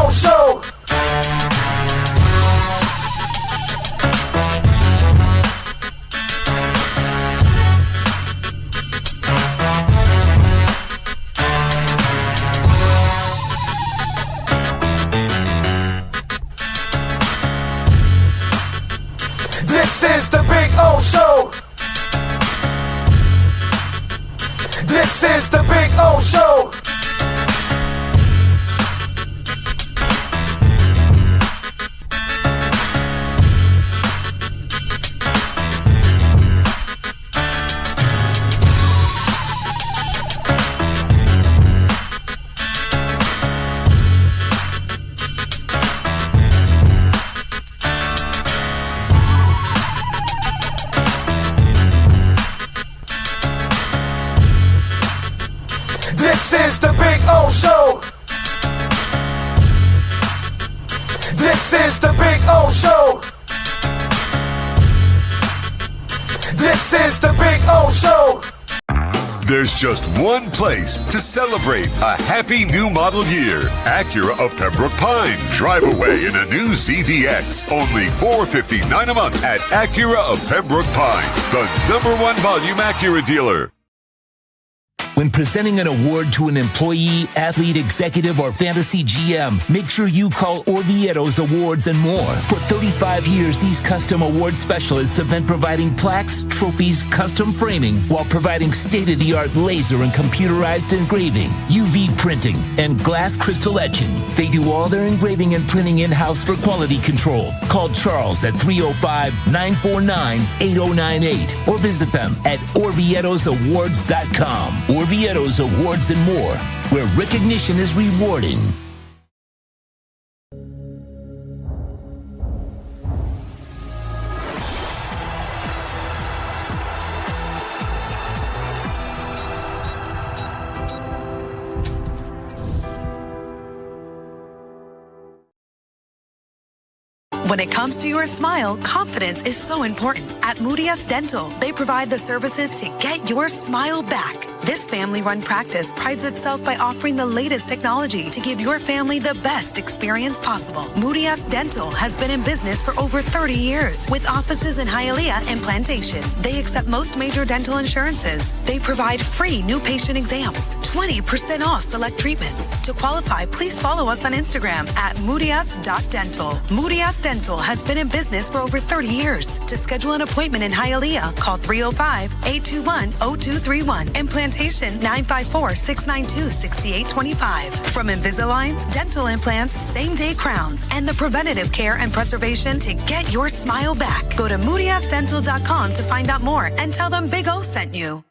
O Show. This is the Big O Show. This is the Big O Show. This is the Big O Show. This is the Big O Show. This is the Big O Show. There's just one place to celebrate a happy new model year. Acura of Pembroke Pines. Drive away in a new ZDX. Only $459 a month at Acura of Pembroke Pines, the #1 volume Acura dealer. When presenting an award to an employee, athlete, executive, or fantasy GM, make sure you call Orvieto's Awards and More. For 35 years, these custom award specialists have been providing plaques, trophies, custom framing, while providing state-of-the-art laser and computerized engraving, UV printing, and glass crystal etching. They do all their engraving and printing in-house for quality control. Call Charles at 305-949-8098 or visit them at orvietosawards.com. Orvieto's Awards and More, where recognition is rewarding. When it comes to your smile, confidence is so important. At Moodias Dental, they provide the services to get your smile back. This family-run practice prides itself by offering the latest technology to give your family the best experience possible. Moodias Dental has been in business for over 30 years with offices in Hialeah and Plantation. They accept most major dental insurances. They provide free new patient exams, 20% off select treatments. To qualify, please follow us on Instagram at moodias.dental. Moodias Dental has been in business for over 30 years. To schedule an appointment in Hialeah, call 305-821-0231 and Plantation 954-692-6825. From Invisaligns, dental implants, same-day crowns, and the preventative care and preservation to get your smile back. Go to moodiasdental.com to find out more and tell them Big O sent you.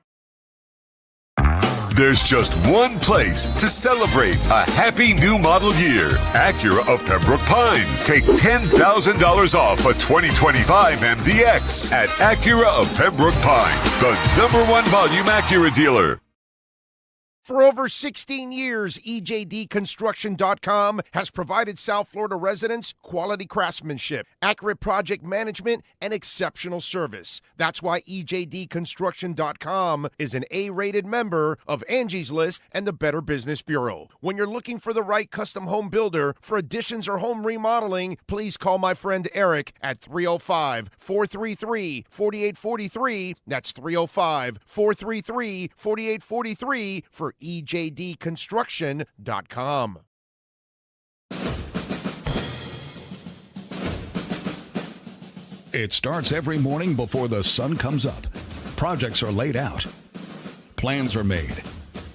There's just one place to celebrate a happy new model year. Acura of Pembroke Pines. Take $10,000 off a 2025 MDX at Acura of Pembroke Pines, the #1 volume Acura dealer. For over 16 years, EJDconstruction.com has provided South Florida residents quality craftsmanship, accurate project management, and exceptional service. That's why EJDconstruction.com is an A-rated member of Angie's List and the Better Business Bureau. When you're looking for the right custom home builder for additions or home remodeling, please call my friend Eric at 305-433-4843. That's 305-433-4843 for EJDconstruction.com. It starts every morning before the sun comes up. Projects are laid out. Plans are made.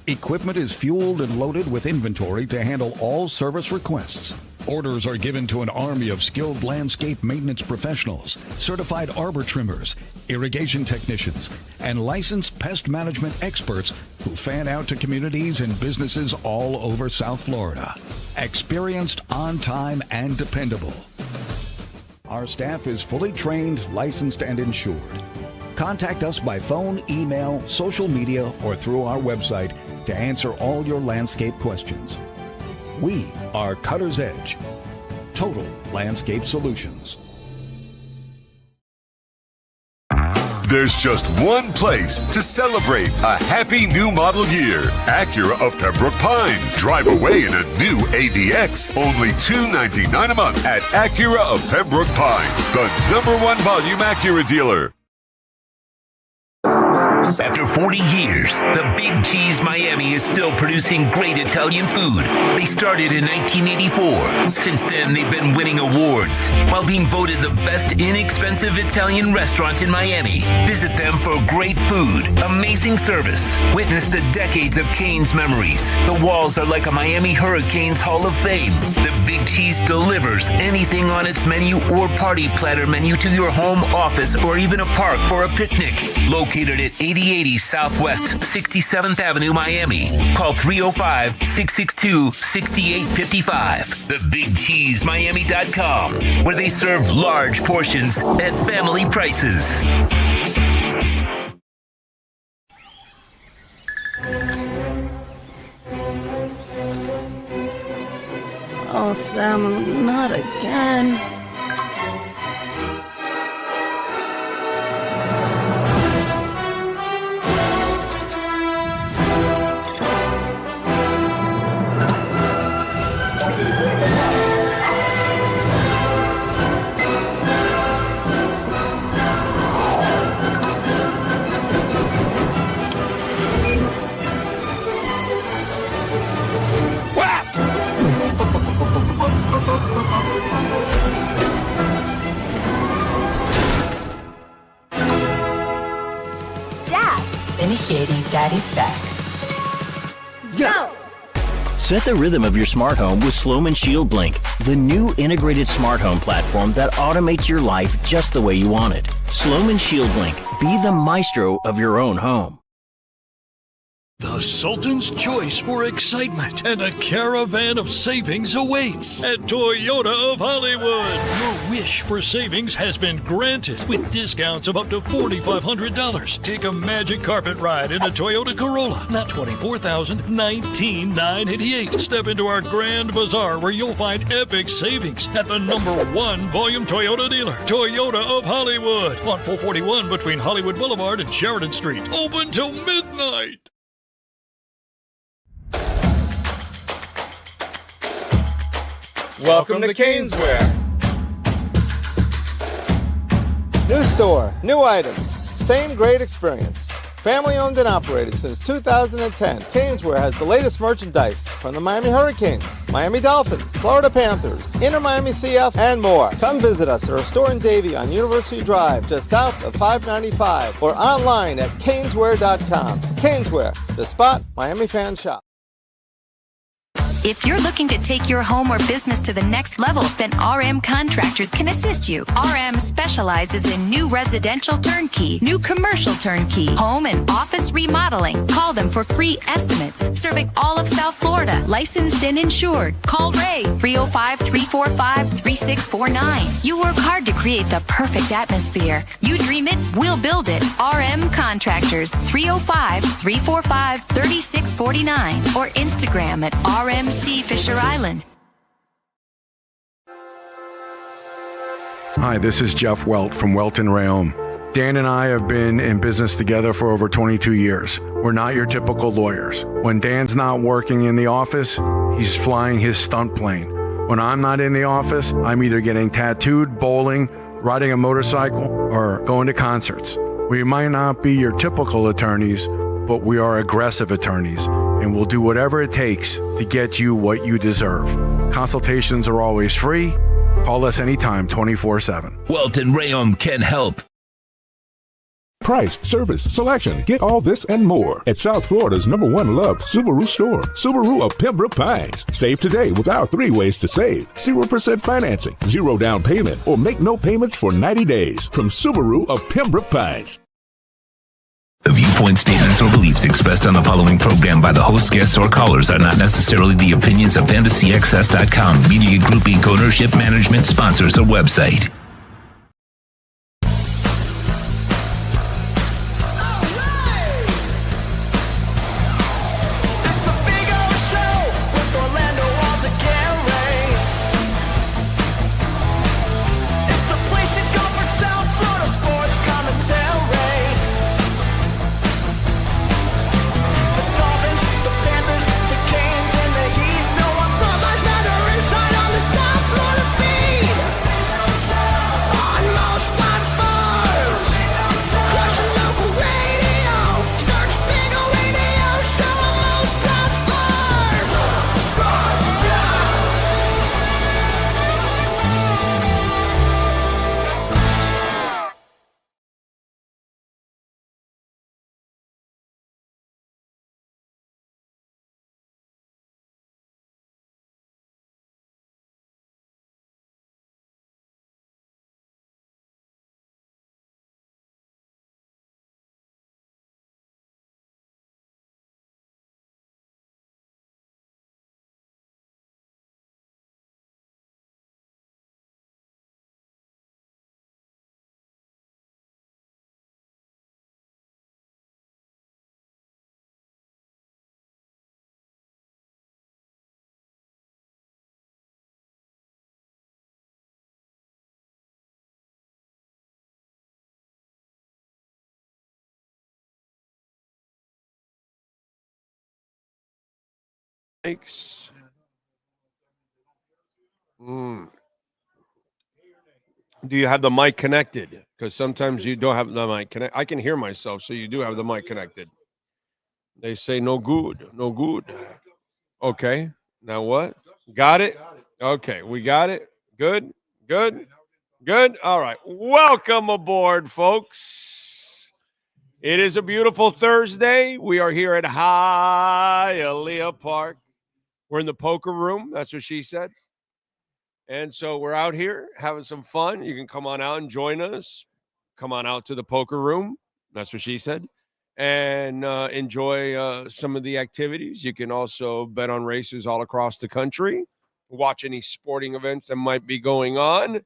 Equipment is fueled and loaded with inventory to handle all service requests. Orders are given to an army of skilled landscape maintenance professionals, certified arbor trimmers, irrigation technicians, and licensed pest management experts who fan out to communities and businesses all over South Florida. Experienced, on time, and dependable. Our staff is fully trained, licensed, and insured. Contact us by phone, email, social media, or through our website to answer all your landscape questions. We are Cutter's Edge. Total Landscape Solutions. There's just one place to celebrate a happy new model year. Acura of Pembroke Pines. Drive away in a new ADX. Only $299 a month at Acura of Pembroke Pines, the #1 volume Acura dealer. After 40 years, the Big Cheese Miami is still producing great Italian food. They started in 1984. Since then, they've been winning awards while being voted the best inexpensive Italian restaurant in Miami. Visit them for great food, amazing service. Witness the decades of Cane's memories. The walls are like a Miami Hurricanes Hall of Fame. The Big Cheese delivers anything on its menu or party platter menu to your home, office, or even a park for a picnic. Located at 8080 Southwest 67th Avenue, Miami. Call 305-662-6855. TheBigCheeseMiami.com, where they serve large portions at family prices. Oh, Sam, not again. Initiating Daddy's back. Go! Set the rhythm of your smart home with Sloman Shield Blink, the new integrated smart home platform that automates your life just the way you want it. Sloman Shield Blink. Be the maestro of your own home. The Sultan's choice for excitement and a caravan of savings awaits at Toyota of Hollywood. Your wish for savings has been granted with discounts of up to $4,500. Take a magic carpet ride in a Toyota Corolla, not $24,000, $19,988. Step into our grand bazaar where you'll find epic savings at the #1 volume Toyota dealer, Toyota of Hollywood, on 441 between Hollywood Boulevard and Sheridan Street. Open till midnight. Welcome to Caneswear. New store, new items, same great experience. Family owned and operated since 2010, Caneswear has the latest merchandise from the Miami Hurricanes, Miami Dolphins, Florida Panthers, Inter Miami CF, and more. Come visit us at our store in Davie on University Drive, just south of 595, or online at caneswear.com. Caneswear, the spot Miami fans shop. If you're looking to take your home or business to the next level, then RM Contractors can assist you. RM specializes in new residential turnkey, new commercial turnkey, home and office remodeling. Call them for free estimates. Serving all of South Florida, licensed and insured. Call Ray, 305-345-3649. You work hard to create the perfect atmosphere. You dream it, we'll build it. RM Contractors, 305-345-3649. Or Instagram at RMC Fisher Island. Hi, this is Jeff Welt from Welton Rayom. Dan and I have been in business together for over 22 years. We're not your typical lawyers. When Dan's not working in the office, he's flying his stunt plane. When I'm not in the office, I'm either getting tattooed, bowling, riding a motorcycle, or going to concerts. We might not be your typical attorneys, but we are aggressive attorneys, and we'll do whatever it takes to get you what you deserve. Consultations are always free. Call us anytime, 24/7. Welton Rayom can help. Price, service, selection. Get all this and more at South Florida's #1 loved Subaru store, Subaru of Pembroke Pines. Save today with our 3 ways to save. 0% financing, 0 down payment, or make no payments for 90 days from Subaru of Pembroke Pines. The viewpoint statements or beliefs expressed on the following program by the host, guests, or callers are not necessarily the opinions of FantasyXS.com, Media Group Inc. ownership, management, sponsors, or website. mics. Do you have the mic connected? Because sometimes you don't have the mic connected. I can hear myself, so you do have the mic connected. They say no good, no good. Okay, now what? Got it? Okay, we got it. Good, good, good. All right, welcome aboard, folks. It is a beautiful Thursday. We are here at Hialeah Park. We're in the poker room. That's what she said. And so we're out here having some fun. You can come on out and join us. Come on out to the poker room. That's what she said. And enjoy some of the activities. You can also bet on races all across the country. Watch any sporting events that might be going on.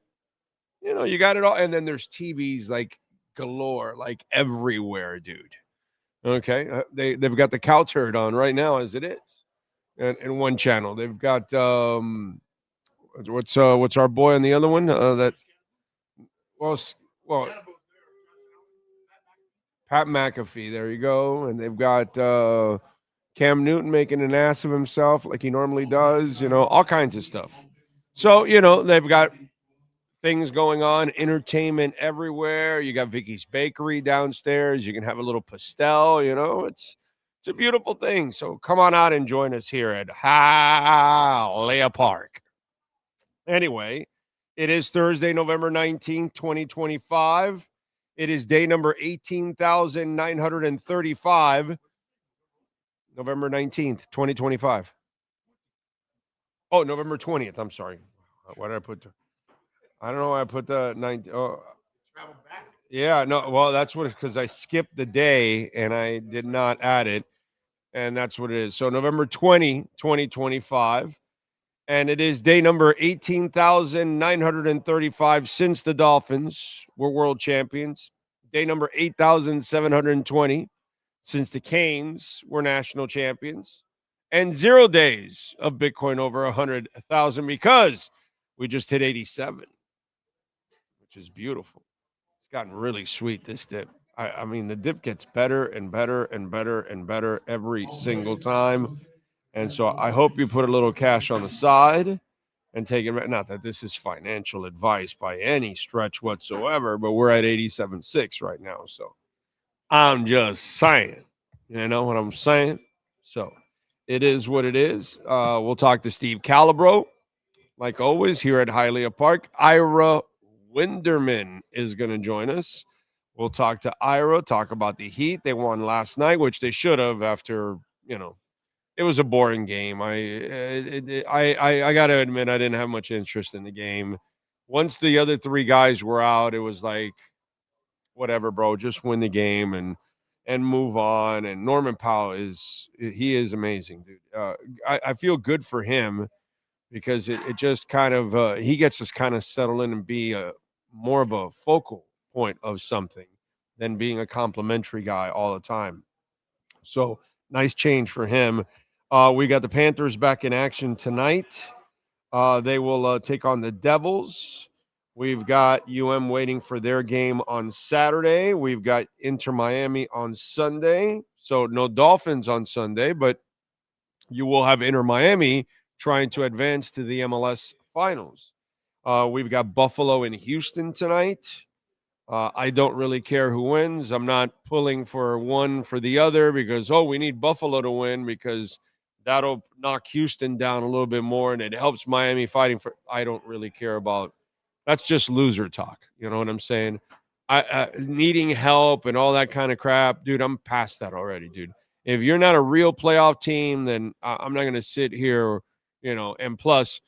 You know, you got it all. And then there's TVs like galore, like everywhere, dude. Okay. They've got the cow turd on right now as it is. And one channel. They've got... What's our boy on the other one? Pat McAfee. There you go. And they've got Cam Newton making an ass of himself like he normally does. You know, all kinds of stuff. So you know they've got things going on, entertainment everywhere. You got Vicky's Bakery downstairs. You can have a little pastel. You know, it's a beautiful thing. So come on out and join us here at Hialeah Park. Anyway, it is Thursday, November 19th, 2025. It is day number 18,935. November 19th, 2025. Oh, November 20th. I'm sorry. Why did I put I don't know why I put the 19th. Oh. Yeah, no, well, that's what, because I skipped the day and I did not add it. And that's what it is. So November 20, 2025. And it is day number 18,935 since the Dolphins were world champions. Day number 8,720 since the Canes were national champions. And 0 days of Bitcoin over 100,000 because we just hit 87, which is beautiful. It's gotten really sweet, this dip. I mean, the dip gets better and better and better and better every single time. And so I hope you put a little cash on the side and take it. Not that this is financial advice by any stretch whatsoever, but we're at 87.6 right now. So I'm just saying, you know what I'm saying? So it is what it is. We'll talk to Steve Calabro, like always, here at Hialeah Park. Ira Winderman is going to join us. We'll talk to Ira, talk about the Heat. They won last night, which they should have after, you know, it was a boring game. I got to admit, I didn't have much interest in the game. Once the other three guys were out, it was like, whatever, bro, just win the game and move on. And Norman Powell is amazing, dude. I feel good for him because it just kind of he gets us kind of settle in and be more of a focal point of something than being a complimentary guy all the time. So nice change for him. We got the Panthers back in action tonight. They will take on the Devils. We've got waiting for their game on Saturday. We've got Inter Miami on Sunday. So no Dolphins on Sunday, but you will have Inter Miami trying to advance to the MLS Finals. We've got Buffalo and Houston tonight. I don't really care who wins. I'm not pulling for one for the other because, we need Buffalo to win because that'll knock Houston down a little bit more and it helps Miami fighting for. I don't really care about. That's just loser talk. You know what I'm saying? Needing help and all that kind of crap. Dude, I'm past that already, dude. If you're not a real playoff team, then I'm not going to sit here, you know, and plus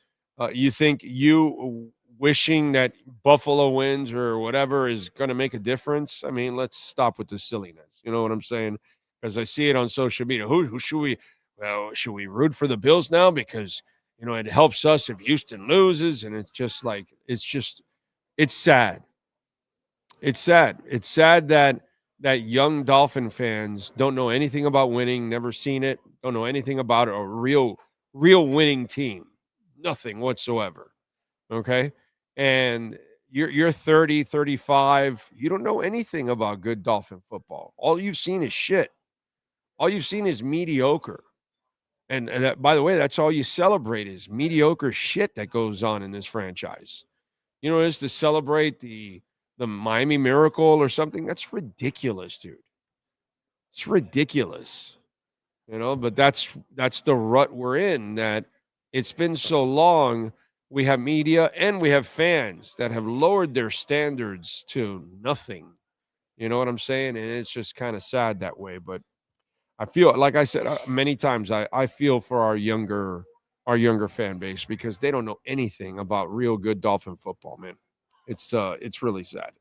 you think you wishing that Buffalo wins or whatever is going to make a difference. I mean, let's stop with the silliness. You know what I'm saying? Because I see it on social media. Who should we? Well, should we root for the Bills now? Because, you know, it helps us if Houston loses. And it's just like, it's sad. It's sad. It's sad that young Dolphin fans don't know anything about winning, never seen it, don't know anything about a real winning team. Nothing whatsoever. Okay? And you're 30, 35. You don't know anything about good Dolphin football. All you've seen is shit. All you've seen is mediocre. And that, by the way, that's all you celebrate is mediocre shit that goes on in this franchise. You know, is to celebrate the Miami Miracle or something. That's ridiculous, dude. It's ridiculous. You know, but that's the rut we're in, that it's been so long. We have media and we have fans that have lowered their standards to nothing. You know what I'm saying? And it's just kind of sad that way. But I feel, like I said many times, I feel for our younger fan base, because they don't know anything about real good Dolphin football, man. It's really sad.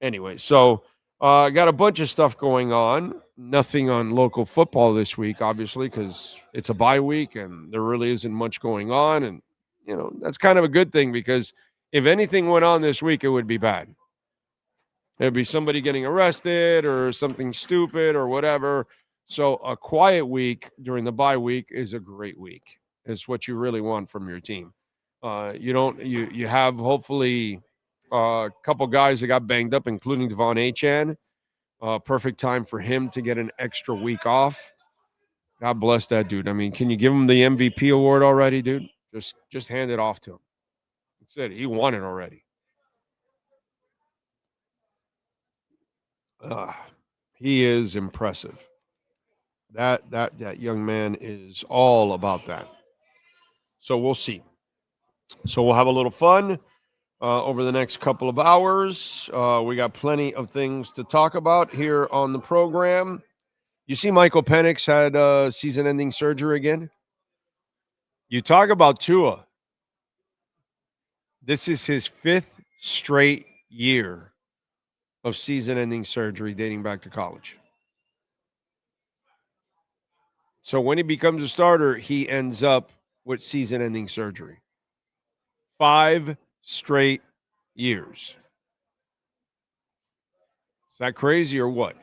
Anyway, so I got a bunch of stuff going on. Nothing on local football this week, obviously, because it's a bye week and there really isn't much going on. And, you know, that's kind of a good thing, because if anything went on this week, it would be bad. There'd be somebody getting arrested or something stupid or whatever. So a quiet week during the bye week is a great week. It's what you really want from your team. You have hopefully a couple guys that got banged up, including Devon Achane. Perfect time for him to get an extra week off. God bless that dude. I mean, can you give him the MVP award already, dude? Just hand it off to him. That's it. He won it already. He is impressive. That young man is all about that. So we'll see. So we'll have a little fun over the next couple of hours. We got plenty of things to talk about here on the program. You see Michael Penix had season-ending surgery again. You talk about Tua. This is his 5th straight year of season-ending surgery dating back to college. So when he becomes a starter, he ends up with season-ending surgery. 5 straight years. Is that crazy or what?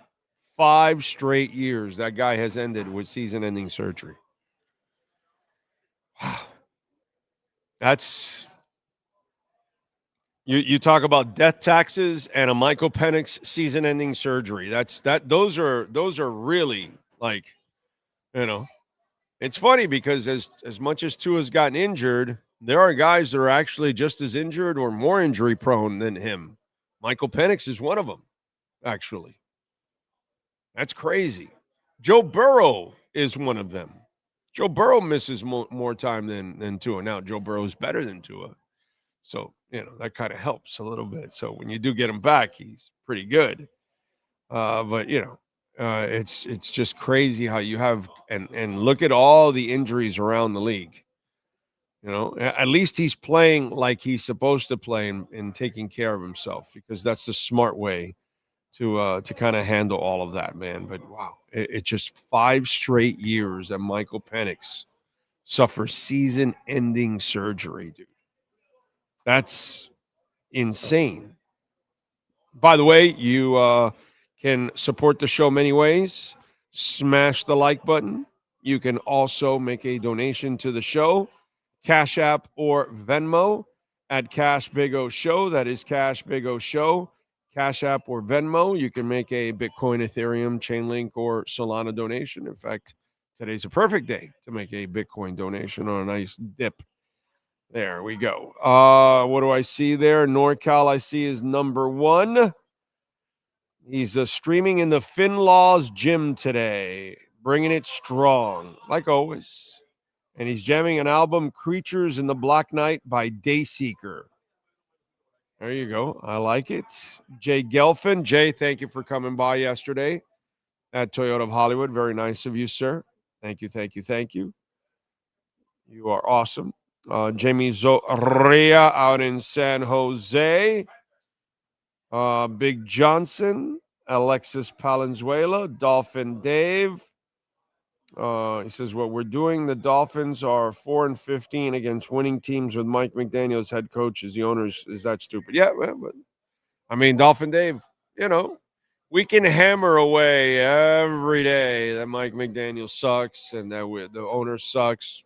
5 straight years that guy has ended with season-ending surgery. Wow. That's... You talk about death taxes and a Michael Penix season-ending surgery. Those are really, like, you know, it's funny because as much as Tua's gotten injured, there are guys that are actually just as injured or more injury prone than him. Michael Penix is one of them, actually. That's crazy. Joe Burrow is one of them. Joe Burrow misses more time than Tua. Now, Joe Burrow is better than Tua. So, you know, that kind of helps a little bit. So when you do get him back, he's pretty good. But, you know, it's just crazy how you have and look at all the injuries around the league. You know, at least he's playing like he's supposed to play and taking care of himself, because that's the smart way to kind of handle all of that, man. But wow, it's just 5 straight years that Michael Penix suffers season-ending surgery, dude. That's insane. By the way, you can support the show many ways. Smash the like button. You can also make a donation to the show, Cash App or Venmo at Cash Big O Show. That is Cash Big O Show. Cash App or Venmo. You can make a Bitcoin, Ethereum, Chainlink, or Solana donation. In fact, today's a perfect day to make a Bitcoin donation on a nice dip. There we go. What do I see there? NorCal, I see, is number 1. He's streaming in the Finlaws gym today, bringing it strong, like always. And he's jamming an album, Creatures in the Black Night by Dayseeker. There you go. I like it. Jay Gelfin. Jay, thank you for coming by yesterday at Toyota of Hollywood. Very nice of you, sir. Thank you, thank you, thank you. You are awesome. Jamie Zoria out in San Jose. Big Johnson. Alexis Palenzuela. Dolphin Dave. He says, what we're doing, the Dolphins are 4-15 against winning teams with Mike McDaniel as head coach. As the owners, is that stupid? Yeah, well, but I mean, Dolphin Dave, you know, we can hammer away every day that Mike McDaniel sucks and that the owner sucks.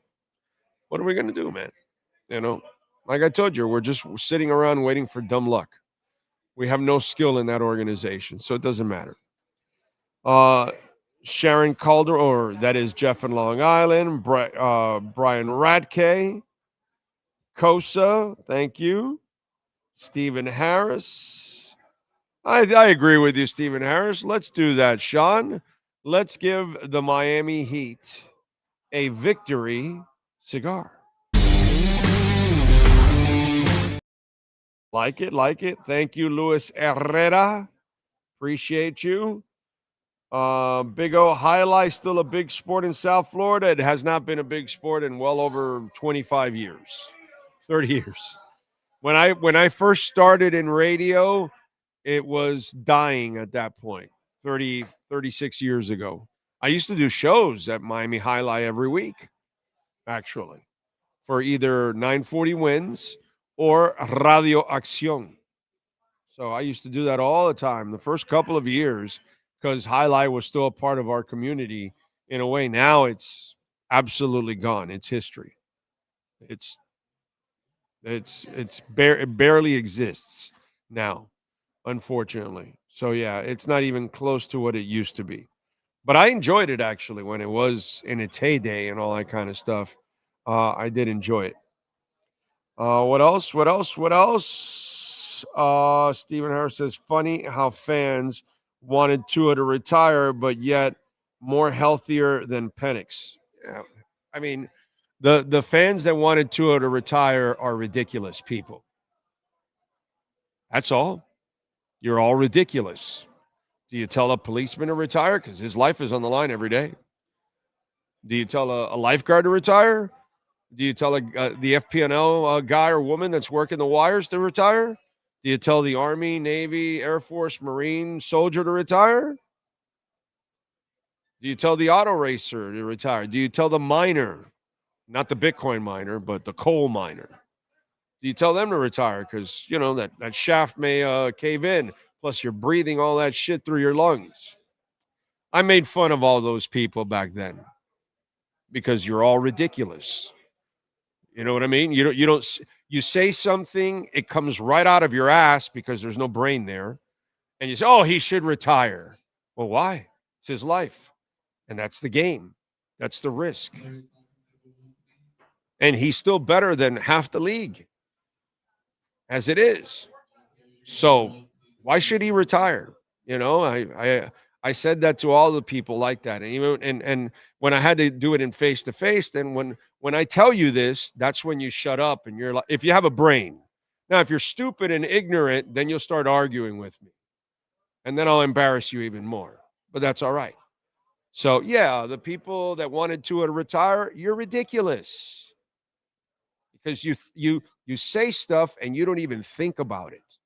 What are we going to do, man? You know, like I told you, we're just sitting around waiting for dumb luck. We have no skill in that organization, so it doesn't matter. Sharon Calder, or that is Jeff in Long Island. Brian Radke. Kosa, thank you. Stephen Harris. I agree with you, Stephen Harris. Let's do that, Sean. Let's give the Miami Heat a victory cigar. Like it. Thank you, Luis Herrera. Appreciate you. Big O, highlight still a big sport in South Florida. It has not been a big sport in well over 25 years, 30 years. When I first started in radio, it was dying at that point, 36 years ago. I used to do shows at Miami Highlight every week, actually, for either 940 Wins or Radio Acción. So I used to do that all the time, the first couple of years, because Highlight was still a part of our community in a way. Now it's absolutely gone. It's history. It barely exists now, unfortunately. So yeah, it's not even close to what it used to be. But I enjoyed it actually when it was in its heyday and all that kind of stuff. I did enjoy it. What else? Stephen Harris says, funny how fans wanted Tua to retire, but yet more healthier than Penix. Yeah. I mean, the fans that wanted Tua to retire are ridiculous people. That's all. You're all ridiculous. Do you tell a policeman to retire? Because his life is on the line every day. Do you tell a lifeguard to retire? Do you tell the FPNL guy or woman that's working the wires to retire? Do you tell the Army, Navy, Air Force, Marine soldier to retire? Do you tell the auto racer to retire? Do you tell the miner, not the Bitcoin miner, but the coal miner? Do you tell them to retire? Because, you know, that shaft may cave in. Plus, you're breathing all that shit through your lungs. I made fun of all those people back then because you're all ridiculous. You know what I mean? You say something, it comes right out of your ass because there's no brain there. And you say, oh, he should retire. Well, why? It's his life. And that's the game. That's the risk. And he's still better than half the league as it is. So why should he retire? You know, I said that to all the people like that. And even and when I had to do it in face to face, then when I tell you this, that's when you shut up and you're like, if you have a brain. Now, if you're stupid and ignorant, then you'll start arguing with me. And then I'll embarrass you even more. But that's all right. So yeah, the people that wanted Tua to retire, you're ridiculous. Because you say stuff and you don't even think about it.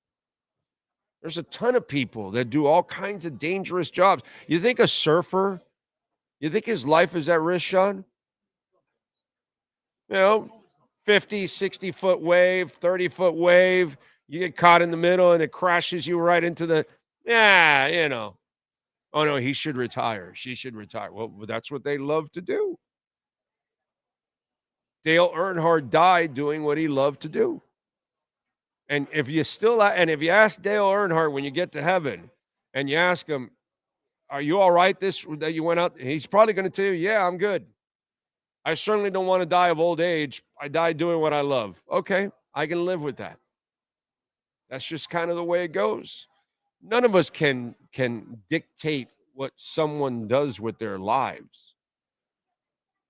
There's a ton of people that do all kinds of dangerous jobs. You think a surfer, you think his life is at risk, Sean? You know, 50, 60-foot wave, 30-foot wave. You get caught in the middle and it crashes you right into the, you know. Oh, no, he should retire. She should retire. Well, that's what they love to do. Dale Earnhardt died doing what he loved to do. And if you ask Dale Earnhardt when you get to heaven and you ask him, are you all right that you went out? He's probably going to tell you, yeah, I'm good. I certainly don't want to die of old age. I died doing what I love. Okay, I can live with that. That's just kind of the way it goes. None of us can dictate what someone does with their lives.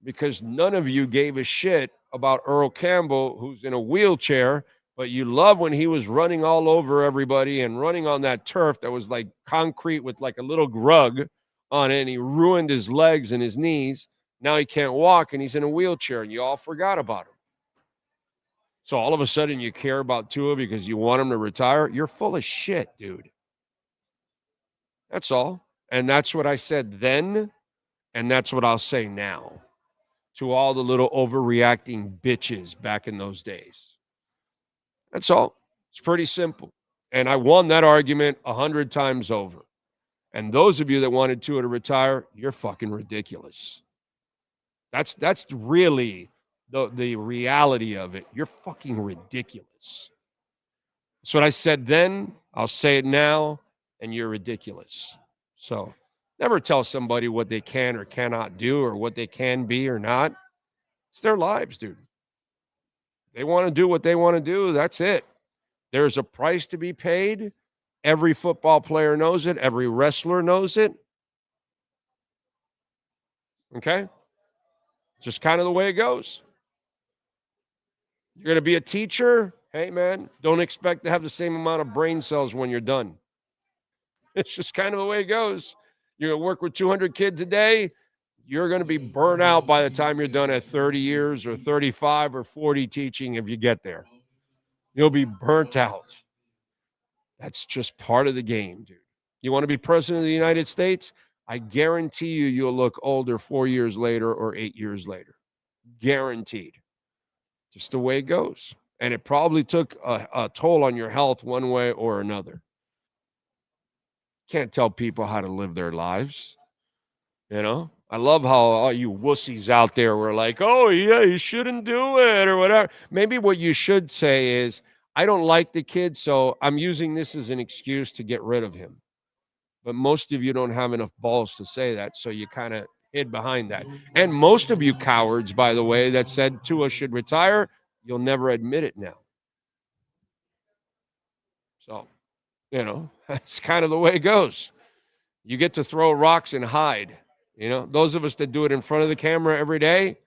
Because none of you gave a shit about Earl Campbell, who's in a wheelchair, but you love when he was running all over everybody and running on that turf that was like concrete with like a little rug on it, and he ruined his legs and his knees. Now he can't walk, and he's in a wheelchair, and you all forgot about him. So all of a sudden you care about Tua because you want him to retire? You're full of shit, dude. That's all. And that's what I said then, and that's what I'll say now to all the little overreacting bitches back in those days. That's all. It's pretty simple. And I won that argument 100 times over. And those of you that wanted Tua to retire, you're fucking ridiculous. That's really the reality of it. You're fucking ridiculous. That's what I said then. I'll say it now. And you're ridiculous. So Never tell somebody what they can or cannot do or what they can be or not. It's their lives, dude. They want to do what they want to do. That's it. There's a price to be paid. Every football player knows it. Every wrestler knows it. Okay? Just kind of the way it goes. You're going to be a teacher. Hey, man, don't expect to have the same amount of brain cells when you're done. It's just kind of the way it goes. You're going to work with 200 kids a day. You're going to be burnt out by the time you're done at 30 years or 35 or 40 teaching if you get there. You'll be burnt out. That's just part of the game, dude. You want to be president of the United States? I guarantee you'll look older 4 years later or 8 years later. Guaranteed. Just the way it goes. And it probably took a toll on your health one way or another. Can't tell people how to live their lives. You know? I love how all you wussies out there were like, oh, yeah, you shouldn't do it or whatever. Maybe what you should say is, I don't like the kid, so I'm using this as an excuse to get rid of him. But most of you don't have enough balls to say that, so you kind of hid behind that. And most of you cowards, by the way, that said Tua should retire, you'll never admit it now. So, you know, that's kind of the way it goes. You get to throw rocks and hide. You know, those of us that do it in front of the camera every day,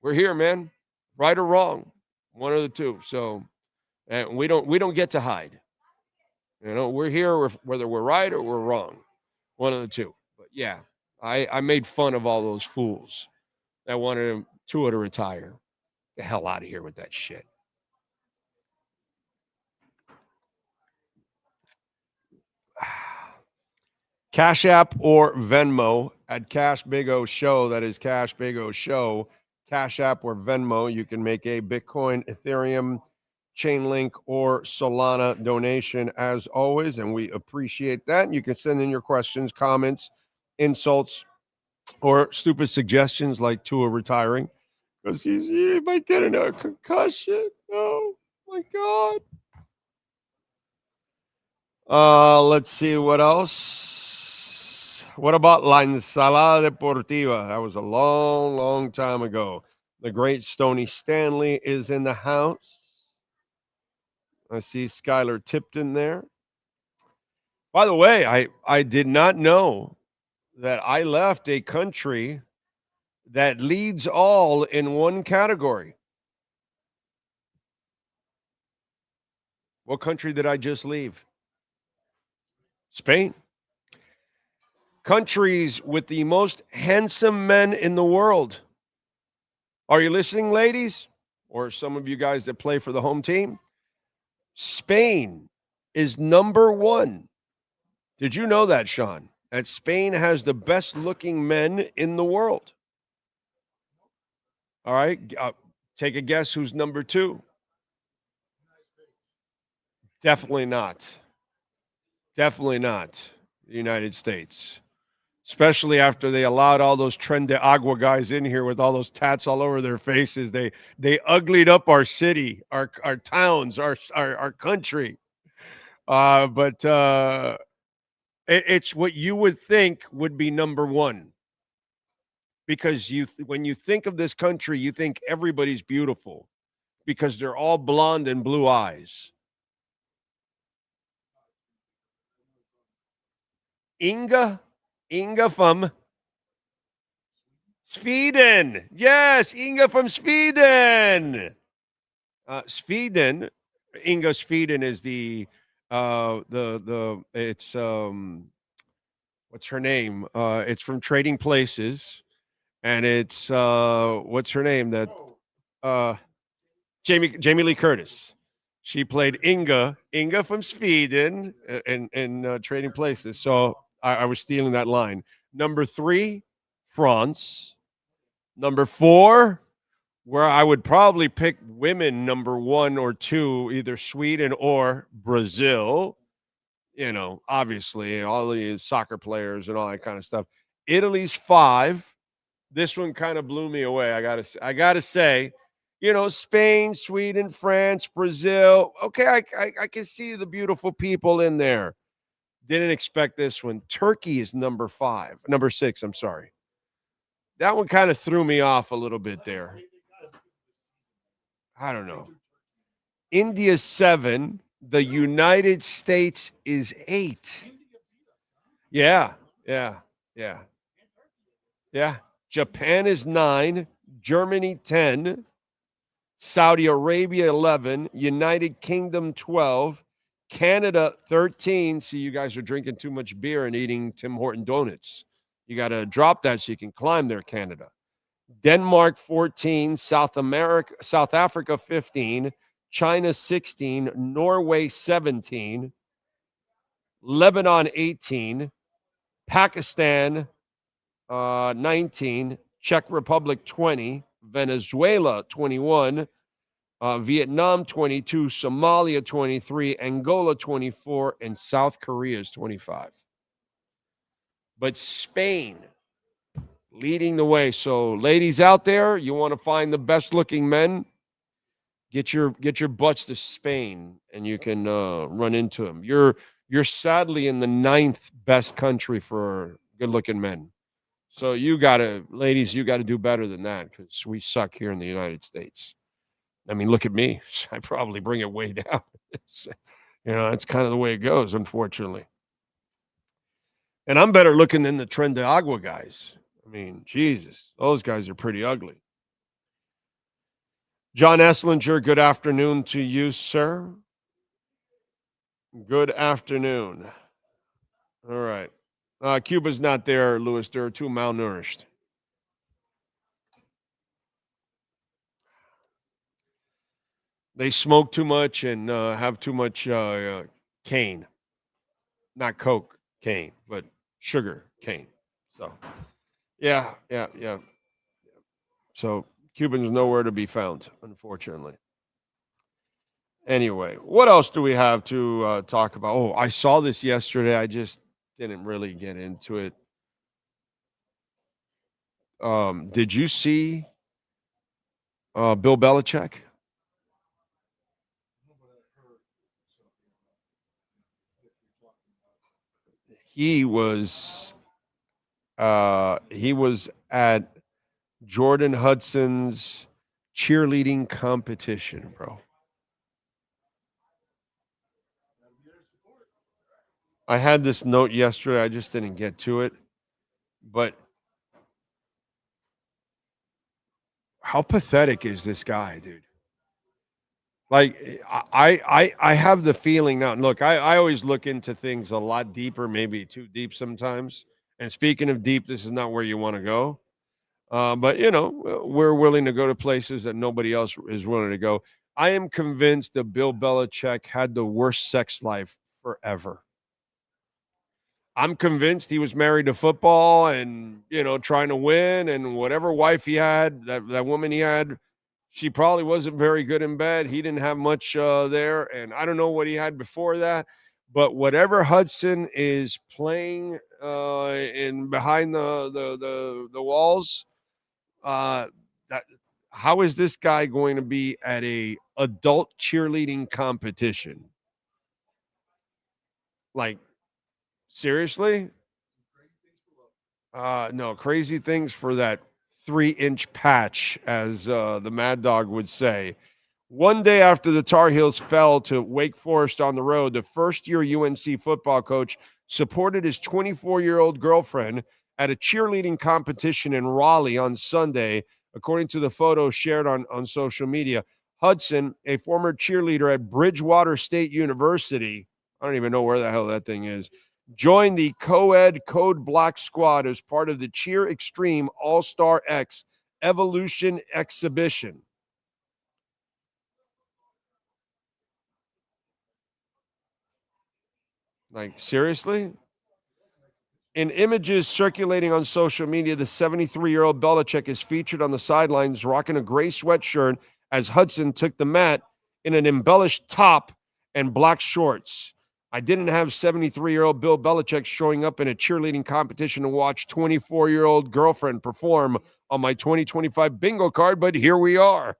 we're here, man. Right or wrong, one of the two. So we don't get to hide. You know, we're here whether we're right or we're wrong, one of the two. But yeah, I made fun of all those fools that wanted Tua to retire. Get the hell out of here with that shit. Cash App or Venmo at Cash Big O Show. That is Cash Big O Show. Cash App or Venmo. You can make a Bitcoin, Ethereum, Chainlink, or Solana donation as always, and we appreciate that. You can send in your questions, comments, insults, or stupid suggestions like Tua retiring because he might get a concussion. Oh my God. Let's see what else. What about La Ensalada Deportiva? That was a long, long time ago. The great Stoney Stanley is in the house. I see Skylar Tipton there. By the way, I did not know that I left a country that leads all in one category. What country did I just leave? Spain. Countries with the most handsome men in the world. Are you listening, ladies? Or some of you guys that play for the home team? Spain is number one. Did you know that, Sean? That Spain has the best looking men in the world. All right. Take a guess who's number two. Definitely not. Definitely not the United States. Especially after they allowed all those Tren de Agua guys in here with all those tats all over their faces. They uglied up our city, our towns, our country. But it's what you would think would be number one. Because when you think of this country, you think everybody's beautiful because they're all blonde and blue eyes. Inga from Sweden. Yes, Inga from Sweden. Sweden. Inga Sweden is it's what's her name? It's from Trading Places, and it's what's her name? That Jamie Lee Curtis. She played Inga from Sweden in Trading Places. So I was stealing that line. Number 3, France. Number 4, where I would probably pick women number 1 or 2, either Sweden or Brazil. You know, obviously, all these soccer players and all that kind of stuff. Italy's 5. This one kind of blew me away. I gotta say, you know, Spain, Sweden, France, Brazil. Okay, I can see the beautiful people in there. Didn't expect this one. Turkey is number 6, I'm sorry. That one kind of threw me off a little bit there. I don't know. India's 7. The United States is 8. Yeah. Japan is 9. Germany 10. Saudi Arabia 11. United Kingdom 12. Canada 13. See, you guys are drinking too much beer and eating Tim Horton donuts. You got to drop that so you can climb there, Canada. Denmark 14. South Africa 15. China 16. Norway 17. Lebanon 18. Pakistan 19. Czech Republic 20. Venezuela 21. Vietnam 22. Somalia 23. Angola 24. And South Korea is 25. But Spain leading the way. So ladies out there, you want to find the best looking men, get your butts to Spain and you can run into them. You're sadly in the 9th best country for good looking men. So ladies, you got to do better than that because we suck here in the United States. I mean, look at me. I probably bring it way down. It's kind of the way it goes, unfortunately. And I'm better looking than the Tren de Agua guys. I mean, Jesus, those guys are pretty ugly. John Esslinger, good afternoon to you, sir. Good afternoon. All right. Cuba's not there, Louis. They're too malnourished. They smoke too much and have too much cane. Not coke cane, but sugar cane. So, yeah. So, Cubans nowhere to be found, unfortunately. Anyway, what else do we have to talk about? Oh, I saw this yesterday. I just didn't really get into it. Did you see Bill Belichick? He was at Jordan Hudson's cheerleading competition, bro. I had this note yesterday. I just didn't get to it. But how pathetic is this guy, dude? Like, I have the feeling now. Look, I always look into things a lot deeper, maybe too deep sometimes. And speaking of deep, this is not where you want to go. But, we're willing to go to places that nobody else is willing to go. I am convinced that Bill Belichick had the worst sex life forever. I'm convinced he was married to football and, trying to win. And whatever wife he had, that woman he had, she probably wasn't very good in bed. He didn't have much there. And I don't know what he had before that. But whatever Hudson is playing in behind the walls, how is this guy going to be at a adult cheerleading competition? Like, seriously? No, crazy things for that 3-inch patch, as the Mad Dog would say. One day after the Tar Heels fell to Wake Forest on the road, the first-year UNC football coach supported his 24-year-old girlfriend at a cheerleading competition in Raleigh on Sunday, according to the photo shared on social media. Hudson, a former cheerleader at Bridgewater State University, I don't even know where the hell that thing is, joined the co-ed Code Black squad as part of the Cheer Extreme All-Star X Evolution exhibition. Like, seriously? In images circulating on social media, the 73-year-old Belichick is featured on the sidelines rocking a gray sweatshirt as Hudson took the mat in an embellished top and black shorts. I didn't have 73-year-old Bill Belichick showing up in a cheerleading competition to watch 24-year-old girlfriend perform on my 2025 bingo card, but here we are.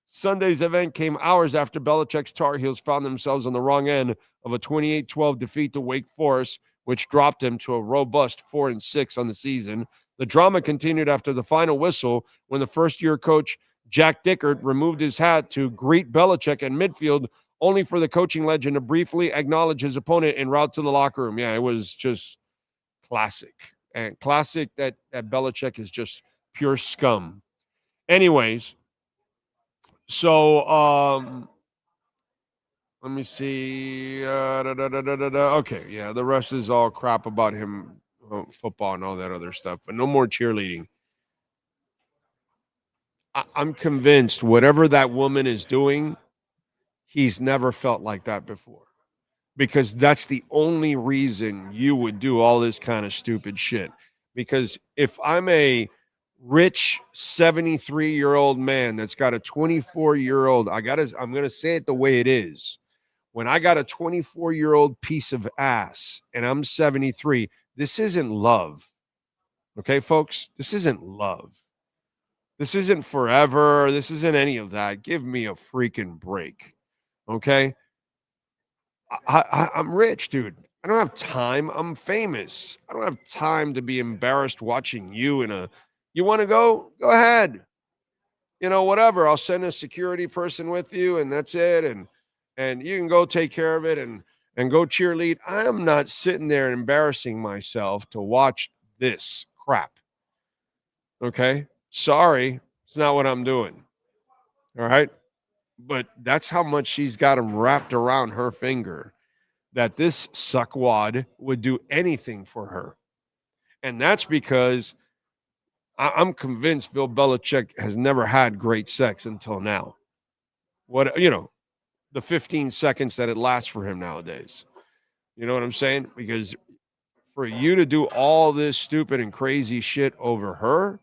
Sunday's event came hours after Belichick's Tar Heels found themselves on the wrong end of a 28-12 defeat to Wake Forest, which dropped him to a robust 4-6 on the season. The drama continued after the final whistle when the first-year coach Jack Dickert removed his hat to greet Belichick in midfield, only for the coaching legend to briefly acknowledge his opponent en route to the locker room. Yeah, it was just classic. And classic that Belichick is just pure scum. Anyways, so let me see. Okay, yeah, the rest is all crap about him, football and all that other stuff, but no more cheerleading. I'm convinced whatever that woman is doing, he's never felt like that before. Because that's the only reason you would do all this kind of stupid shit. Because if I'm a rich 73-year-old man that's got a 24-year-old, I'm going to say it the way it is. When I got a 24-year-old piece of ass and I'm 73, this isn't love. Okay, folks? This isn't love. This isn't forever. This isn't any of that. Give me a freaking break. Okay? I'm rich, dude. I don't have time. I'm famous. I don't have time to be embarrassed watching you you want to go? Go ahead. Whatever. I'll send a security person with you and that's it. And you can go take care of it and go cheerlead. I'm not sitting there embarrassing myself to watch this crap. Okay? Sorry. It's not what I'm doing. All right? But that's how much she's got him wrapped around her finger, that this suckwad would do anything for her. And that's because I'm convinced Bill Belichick has never had great sex until now. The 15 seconds that it lasts for him nowadays. You know what I'm saying? Because for you to do all this stupid and crazy shit over her,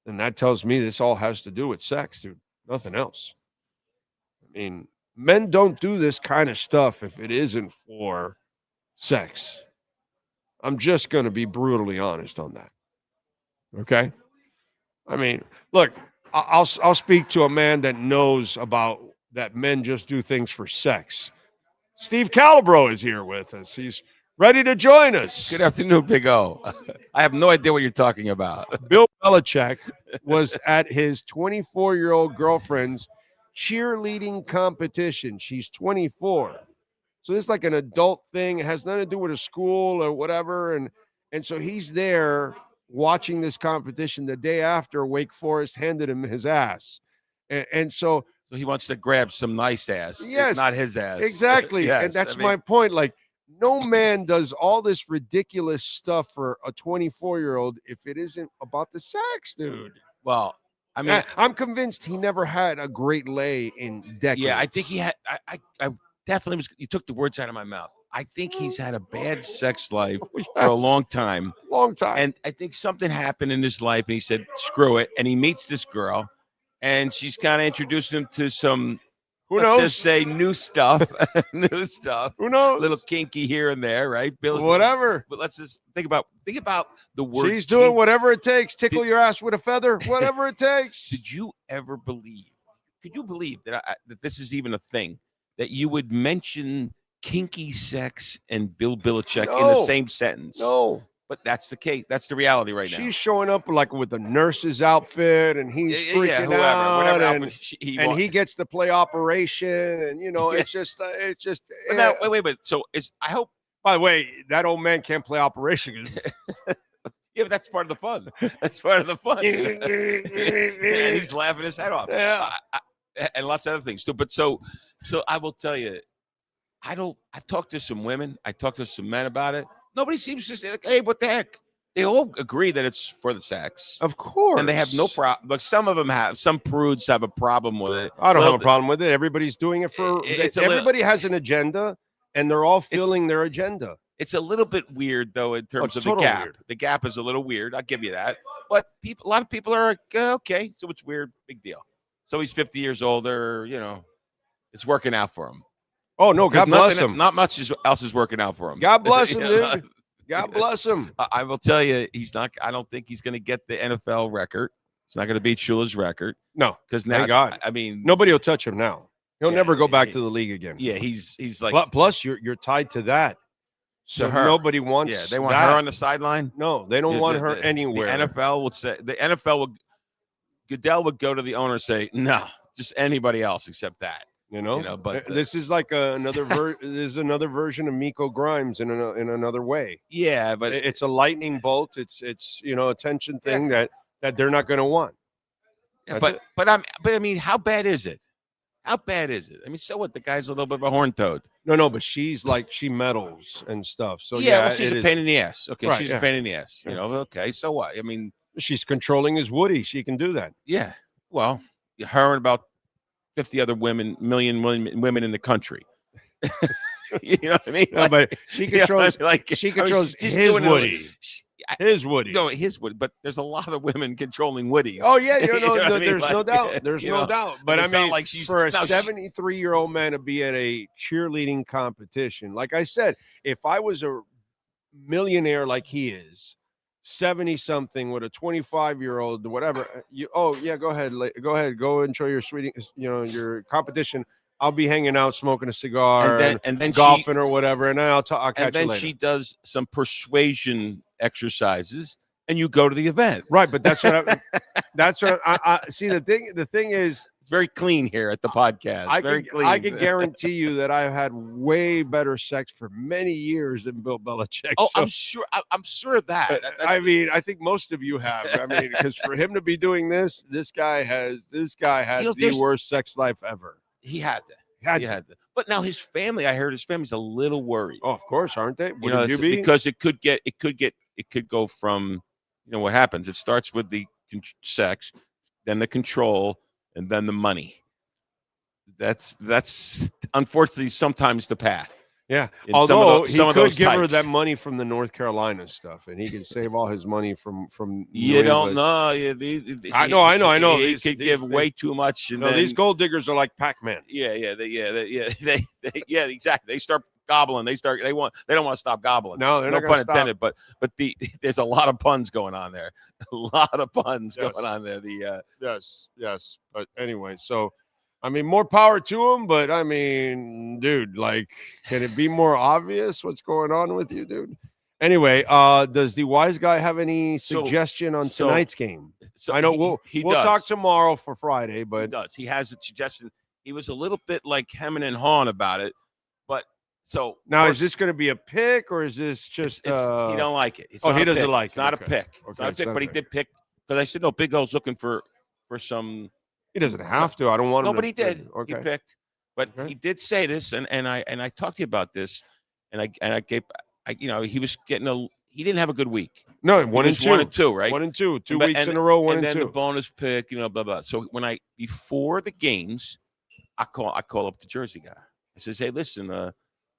then that tells me this all has to do with sex, dude. Nothing else. I mean, men don't do this kind of stuff if it isn't for sex. I'm just going to be brutally honest on that. Okay? I mean, look, I'll speak to a man that knows about that men just do things for sex. Steve Calabro is here with us. He's ready to join us. Good afternoon, Big O. I have no idea what you're talking about. Bill Belichick was at his 24-year-old girlfriend's cheerleading competition. She's 24. So this is like an adult thing. It has nothing to do with a school or whatever. And so he's there watching this competition the day after Wake Forest handed him his ass. And so he wants to grab some nice ass. Yes, it's not his ass. Exactly. Yes, and that's my point. Like, no man does all this ridiculous stuff for a 24-year-old if it isn't about the sex, dude. Well, I mean, I'm convinced he never had a great lay in decades. Yeah, I think he had. I definitely was. You took the words out of my mouth. I think he's had a bad sex life for a long time. Long time. And I think something happened in his life, and he said, "Screw it." And he meets this girl, and she's kind of introducing him to some. Who knows? Let's just say new stuff. New stuff. Who knows? A little kinky here and there, right? Bill, whatever. But let's just think about the word. She's doing whatever it takes. Tickle your ass with a feather. Whatever it takes. Did you ever believe? Could you believe that that this is even a thing? That you would mention kinky sex and Bill Belichick in the same sentence? No. But that's the case. That's the reality right now. She's showing up like with the nurse's outfit, and he's freaking out, whatever and he gets to play operation, and it's just. But now, wait. So I hope. By the way, that old man can't play operation. Yeah, but that's part of the fun. That's part of the fun. And he's laughing his head off. Yeah. And lots of other things too. But so I will tell you, I've talked to some women. I talked to some men about it. Nobody seems to say, like, hey, what the heck? They all agree that it's for the sex. Of course. And they have no problem. But some of them some prudes have a problem with it. I don't have a problem with it. Everybody's doing it for, everybody has an agenda, and they're all filling their agenda. It's a little bit weird, though, in terms of the gap. Weird. The gap is a little weird. I'll give you that. But a lot of people are like, okay, so it's weird. Big deal. So he's 50 years older, it's working out for him. Oh, no, God bless him. Not much else is working out for him. God bless him, dude. God bless him. I will tell you, he's not. I don't think he's going to get the NFL record. It's not going to beat Shula's record. No, because now, thank God. I mean, nobody will touch him now. He'll never go back to the league again. Yeah, he's like. Plus, you're tied to that. So nobody wants. Yeah, they want that. her on the sideline. No, they don't want her anywhere. The NFL would say Goodell would go to the owner and say, no, just anybody else except that. But this is like another version of Miko Grimes in another way. Yeah, but it's a lightning bolt. It's a tension thing that they're not going to want. Yeah, but I mean, how bad is it? How bad is it? I mean, so what? The guy's a little bit of a horn toad. No, but she's like she meddles and stuff. So well, she's a pain in the ass. Okay, right, she's a pain in the ass. Okay, so what? I mean, she's controlling his Woody. She can do that. Yeah. Well, her and about 50 other million women in the country. You know what I mean? No, but she controls his Woody. His Woody. No, his Woody. But there's a lot of women controlling Woodies. Oh yeah, there's no doubt. There's no doubt. But I mean, like for a 73-year-old man to be at a cheerleading competition, like I said, if I was a millionaire like he is, 70-something with a 25-year-old, whatever. Go ahead, go enjoy your your competition. I'll be hanging out, smoking a cigar, and then golfing or whatever, and then I'll catch you later. And then she does some persuasion exercises, and you go to the event. Right, but that's what I see. The thing is, it's very clean here at the podcast. I can guarantee you that I've had way better sex for many years than Bill Belichick. Oh, so, I'm sure of that. I mean, I think most of you have. I mean, because for him to be doing this guy has the worst sex life ever. He had to. But now his family, I heard his family's a little worried. Oh, of course, aren't they? Wouldn't you be? Because it could go from, what happens. It starts with the sex, then the control, and then the money. That's unfortunately sometimes the path. Yeah. Although he could give her that money from the North Carolina stuff, and he could save all his money from. You don't know. Yeah, I know. He could give way too much. And these gold diggers are like Pac-Man. Yeah, exactly. They start gobbling. They don't want to stop gobbling. No, they're not pun intended. But there's a lot of puns going on there. A lot of puns going on there. Yes. But anyway, so. I mean, more power to him, but I mean, dude, like, can it be more obvious what's going on with you, dude? Anyway, does the wise guy have any suggestion on tonight's game? I know we'll talk tomorrow for Friday, but he does. He has a suggestion. He was a little bit like hemming and hawing about it, but so now is this going to be a pick or is this just? He don't like it. He doesn't like it. It's not a pick. It's not a pick, but he did pick because I said no. Big O's looking for some. He doesn't have to. I don't want him. No, but he did. Okay. He picked. But he did say this, and I talked to you about this, and I gave he was getting he didn't have a good week. No, 1 and 2. 1 and 2, right? 1 and 2. 2 weeks in a row. 1 and 2. And then the bonus pick, blah blah. So before the games, I call up the Jersey guy. I says, hey, listen, I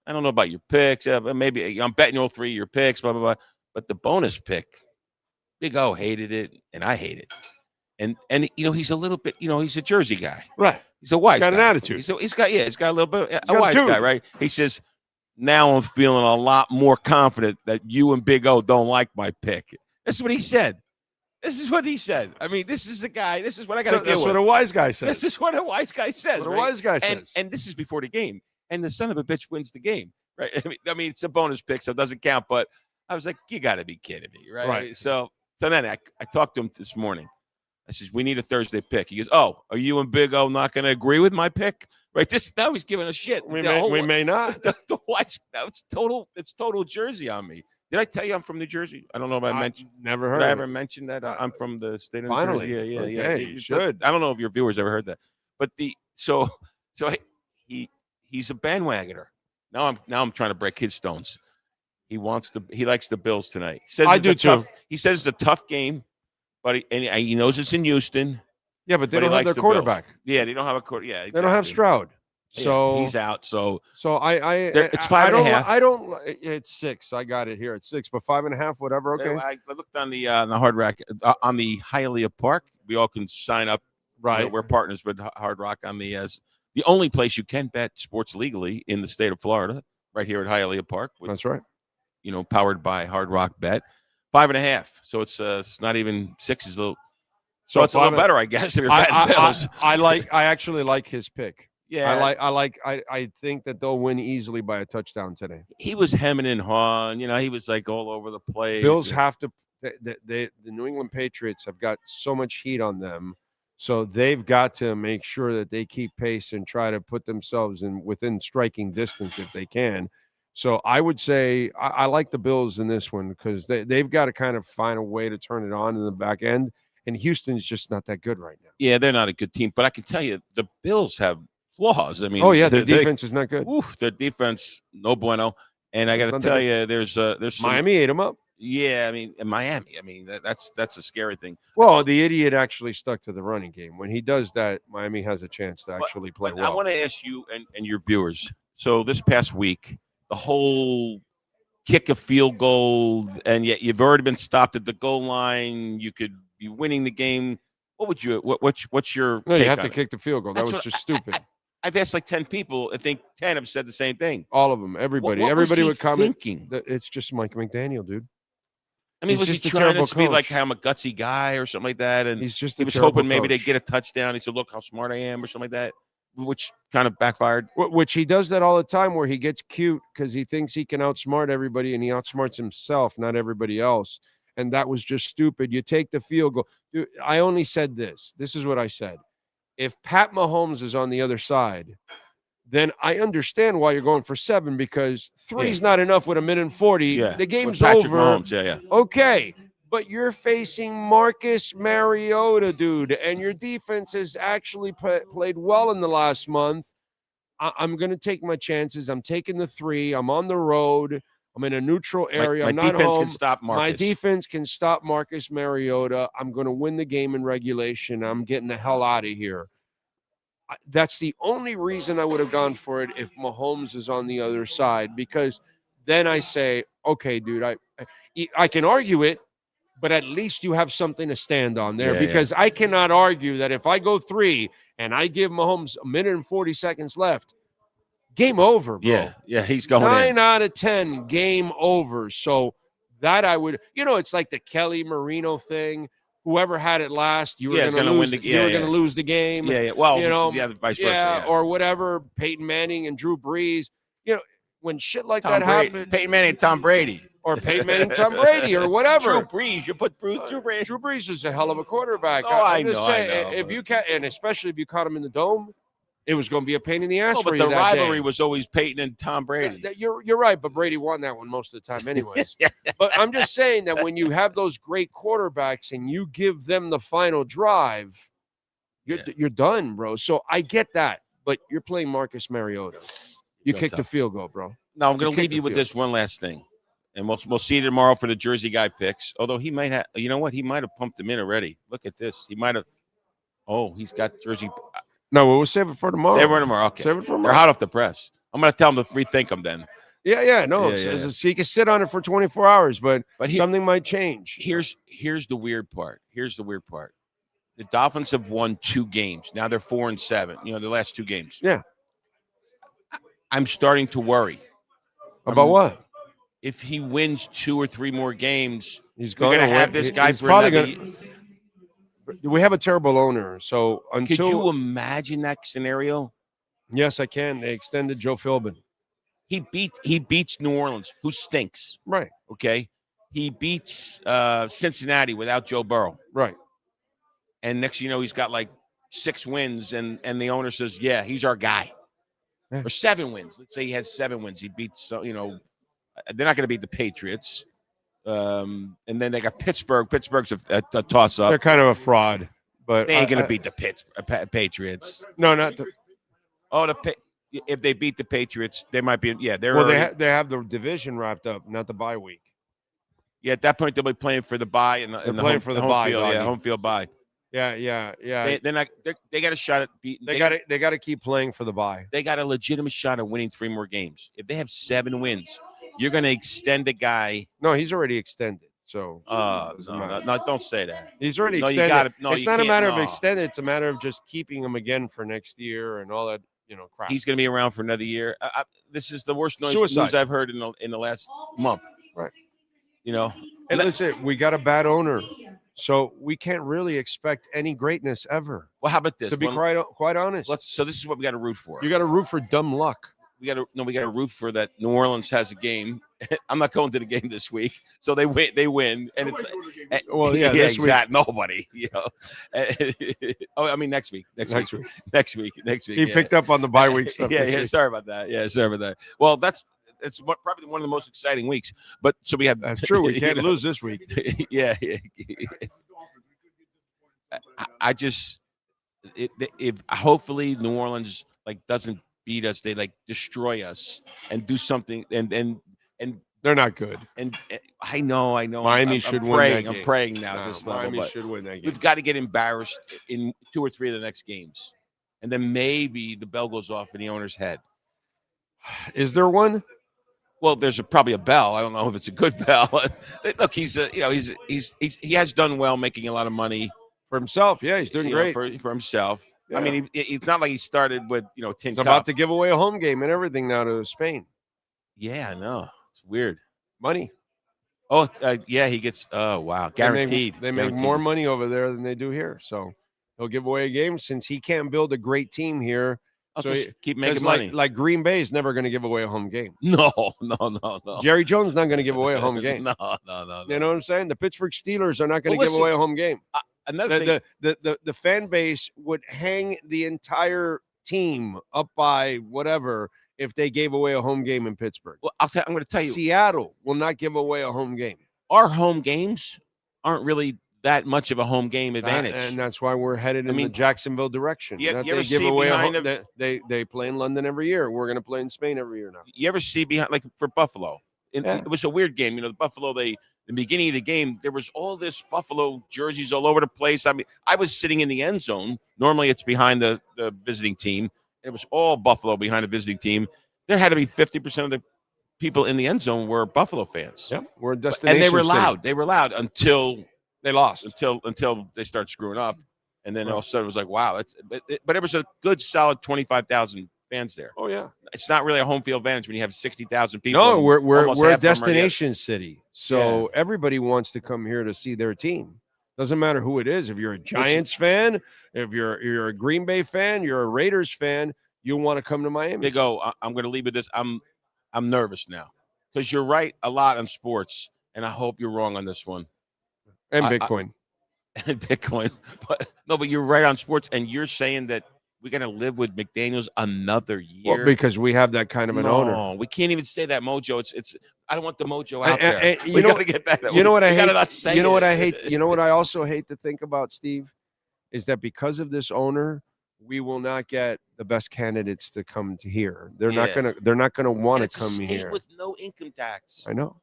don't know about your picks. Maybe I'm betting all 3 of your picks, blah blah blah. But the bonus pick, Big O hated it, and I hate it. And he's a little bit, he's a Jersey guy. Right. He's a wise guy. Got an attitude. He's got a little bit a wise guy, right? He says, now I'm feeling a lot more confident that you and Big O don't like my pick. This is what he said. I mean, this is the guy. This is what I got to deal with. That's what a wise guy says. This is what a wise guy says. What a wise guy says. And this is before the game. And the son of a bitch wins the game, right? I mean, it's a bonus pick, so it doesn't count. But I was like, you got to be kidding me, right? Right. So then I talked to him this morning. I says, we need a Thursday pick. He goes, oh, are you and Big O not going to agree with my pick? Right. Now he's giving a shit. We may not. It's total Jersey on me. Did I tell you I'm from New Jersey? I don't know if I mentioned. Never heard. Did I ever mention that I'm from the state of New Jersey? Yeah. Okay, you should. I don't know if your viewers ever heard that. But so he's a bandwagoner. Now I'm trying to break his stones. He likes the Bills tonight. He says I do too. He says it's a tough game. But he knows it's in Houston. Yeah, but they don't have their quarterback. Yeah, they don't have a quarterback. Yeah, exactly. They don't have Stroud. So he's out. So it's 5.5. It's 6. I got it here at 6, but 5.5, whatever. Okay. I looked on the Hard Rock on the Hialeah Park. We all can sign up. Right. We're partners with Hard Rock on the only place you can bet sports legally in the state of Florida, right here at Hialeah Park. That's right. Powered by Hard Rock Bet. 5.5. So it's not even 6 is a little. So it's a little better, I guess. If you're betting Bills. I actually like his pick. Yeah, I think that they'll win easily by a touchdown today. He was hemming and hawing. He was like all over the place. Bills have to. The New England Patriots have got so much heat on them, so they've got to make sure that they keep pace and try to put themselves within striking distance if they can. So I would say I like the Bills in this one because they've got to kind of find a way to turn it on in the back end, and Houston's just not that good right now. Yeah, they're not a good team, but I can tell you the Bills have flaws. I mean, their defense is not good. Their defense, no bueno. And I got to tell you, there's some, Miami ate them up. Yeah, I mean, in Miami, that's a scary thing. Well, the idiot actually stuck to the running game. When he does that, Miami has a chance to actually play well. I want to ask you and your viewers. So this past week, the whole kick a field goal, and yet you've already been stopped at the goal line. You could be winning the game. What would you? What's your? No, you have to kick the field goal. That was just stupid. I've asked like 10 people. I think 10 have said the same thing. All of them. Everybody. Everybody would comment. It's just Mike McDaniel, dude. I mean, was he trying to be like, I'm a gutsy guy or something like that? And he was hoping maybe they'd get a touchdown. He said, look how smart I am or something like that, which kind of backfired. Which he does that all the time where he gets cute because he thinks he can outsmart everybody and he outsmarts himself, not everybody else. And that was just stupid. You take the field goal. Dude, I only said this. This is what I said. If Pat Mahomes is on the other side, then I understand why you're going for 7 because 3 is not enough with 1:40. Yeah. The game's Patrick over. Mahomes, Okay, but you're facing Marcus Mariota, dude, and your defense has actually played well in the last month. I'm going to take my chances. I'm taking the 3. I'm on the road. I'm in a neutral area. I'm not defense home. can stop Marcus. My defense can stop Marcus Mariota. I'm going to win the game in regulation. I'm getting the hell out of here. That's the only reason I would have gone for it if Mahomes is on the other side, because then I say, okay, dude, I can argue it, but at least you have something to stand on there because I cannot argue that if I go 3 and I give Mahomes 1:40 left, game over, bro. Yeah, he's going 9 out of 10, game over. So that I would, it's like the Kelly Marino thing. Whoever had it last, you were going to lose. You were going to lose the game. Yeah. Well, vice versa. Yeah, or whatever. Peyton Manning and Drew Brees. When shit like that happens. Peyton Manning and Tom Brady. Or Peyton Manning, Tom Brady, or whatever. Drew Brees. You put Drew Brees. Drew Brees is a hell of a quarterback. I know. If you can, and especially if you caught him in the dome, it was going to be a pain in the ass for you. But the rivalry day. was always Peyton and Tom Brady. You're right, but Brady won that one most of the time, anyways. But I'm just saying that when you have those great quarterbacks and you give them the final drive, you're done, bro. So I get that, but you're playing Marcus Mariota. You kick the field goal, bro. No, I'm going to leave you with this one last thing, and we'll see you tomorrow for the Jersey guy picks. Although he might have, you know what? He might have pumped him in already. Look at this. He might have. Oh, he's got Jersey. No, we'll save it for tomorrow. Save it for tomorrow. Okay. Save it for tomorrow. They're hot off the press. I'm going to tell them to rethink them then. No. So you can sit on it for 24 hours, but something might change. Here's the weird part. The Dolphins have won 2 games. Now they're 4-7. The last 2 games. Yeah. I'm starting to worry. About what? If he wins 2 or 3 more games, he's going to have this guy for another year. We have a terrible owner, so until... Could you imagine that scenario? Yes, I can. They extended Joe Philbin. He beats New Orleans, who stinks. Right. Okay. He beats Cincinnati without Joe Burrow. Right. And next he's got like 6 wins, and the owner says, yeah, he's our guy. Yeah. Or 7 wins. Let's say he has 7 wins. He beats, they're not going to beat the Patriots. And then they got Pittsburgh. Pittsburgh's a toss-up. They're kind of a fraud, but they ain't going to beat the Patriots. No, not the. Oh, if they beat the Patriots, they might be. Yeah, they have the division wrapped up, not the bye week. Yeah, at that point they'll be playing for the bye and the home field. Yeah, home field bye. Yeah. They got a shot at beating. They got to keep playing for the bye. They got a legitimate shot at winning 3 more games. If they have 7 wins. You're going to extend the guy. No, he's already extended. So, no, don't say that. He's already extended. It's not a matter of extended. It's a matter of just keeping him again for next year and all that, crap. He's going to be around for another year. This is the worst news I've heard in the last month. Right. And listen, we got a bad owner. So we can't really expect any greatness ever. Well, how about this? To be quite honest. So this is what we got to root for. You got to root for dumb luck. We got to root for that. New Orleans has a game. I'm not going to the game this week, so they win, and it's this exactly nobody. You know, I mean next week. Next week. He picked up on the bye week stuff. Sorry about that. Well, it's probably one of the most exciting weeks. But so we have. That's true. We can't lose this week. Yeah. I just if hopefully New Orleans doesn't beat us, they destroy us and do something and they're not good. And I know. Miami should win that game. I'm praying now at this level. Miami should win that game. We've got to get embarrassed in 2 or 3 of the next games, and then maybe the bell goes off in the owner's head. Is there one? Well, there's probably a bell. I don't know if it's a good bell. Look, he has done well, making a lot of money for himself. Yeah, he's doing great for himself. Yeah. I mean, it's not like he started with tin He's cup. about to give away a home game and everything now to Spain. Yeah, I know. It's weird. Money. Oh, yeah, he gets. Oh, wow, guaranteed. They make more money over there than they do here. So he'll give away a game since he can't build a great team here. So keep making money. Like Green Bay is never going to give away a home game. No. Jerry Jones not going to give away a home game. No. You know what I'm saying? The Pittsburgh Steelers are not going to give away a home game. Another thing, the fan base would hang the entire team up by whatever if they gave away a home game in Pittsburgh. Well, I'm going to tell you, Seattle will not give away a home game. Our home games aren't really that much of a home game advantage, and that's why we're headed in the Jacksonville direction. You ever they give see away behind they play in London every year. We're going to play in Spain every year now. You ever see behind, like for Buffalo? It was a weird game. The Buffalo, the beginning of the game, there was all this Buffalo jerseys all over the place. I mean, I was sitting in the end zone. Normally it's behind the visiting team. It was all Buffalo behind the visiting team. There had to be 50% of the people in the end zone were Buffalo fans. Yep, we're a destination. And they were city. loud. They were loud until they lost. Until they start screwing up. And then all of a sudden it was like, wow, but it was a good solid 25,000 fans there. Oh yeah. It's not really a home field advantage when you have 60,000 people. No, we're a destination city. So everybody wants to come here to see their team. Doesn't matter who it is. If you're a Giants fan, if you're a Green Bay fan, you're a Raiders fan, you want to come to Miami. They go, I'm going to leave with this. I'm nervous now because you're right a lot on sports, and I hope you're wrong on this one. And Bitcoin. And Bitcoin. But you're right on sports, and you're saying that we're going to live with McDaniels another year. Well, because we have that kind of an owner. No, we can't even say that mojo. It's I don't want the mojo out there. We got to get that. You know what I hate? Not say you know it. what I hate? You know what I also hate to think about, Steve, is that because of this owner, we will not get the best candidates to come to here. They're not gonna want to come here with no income tax. I know,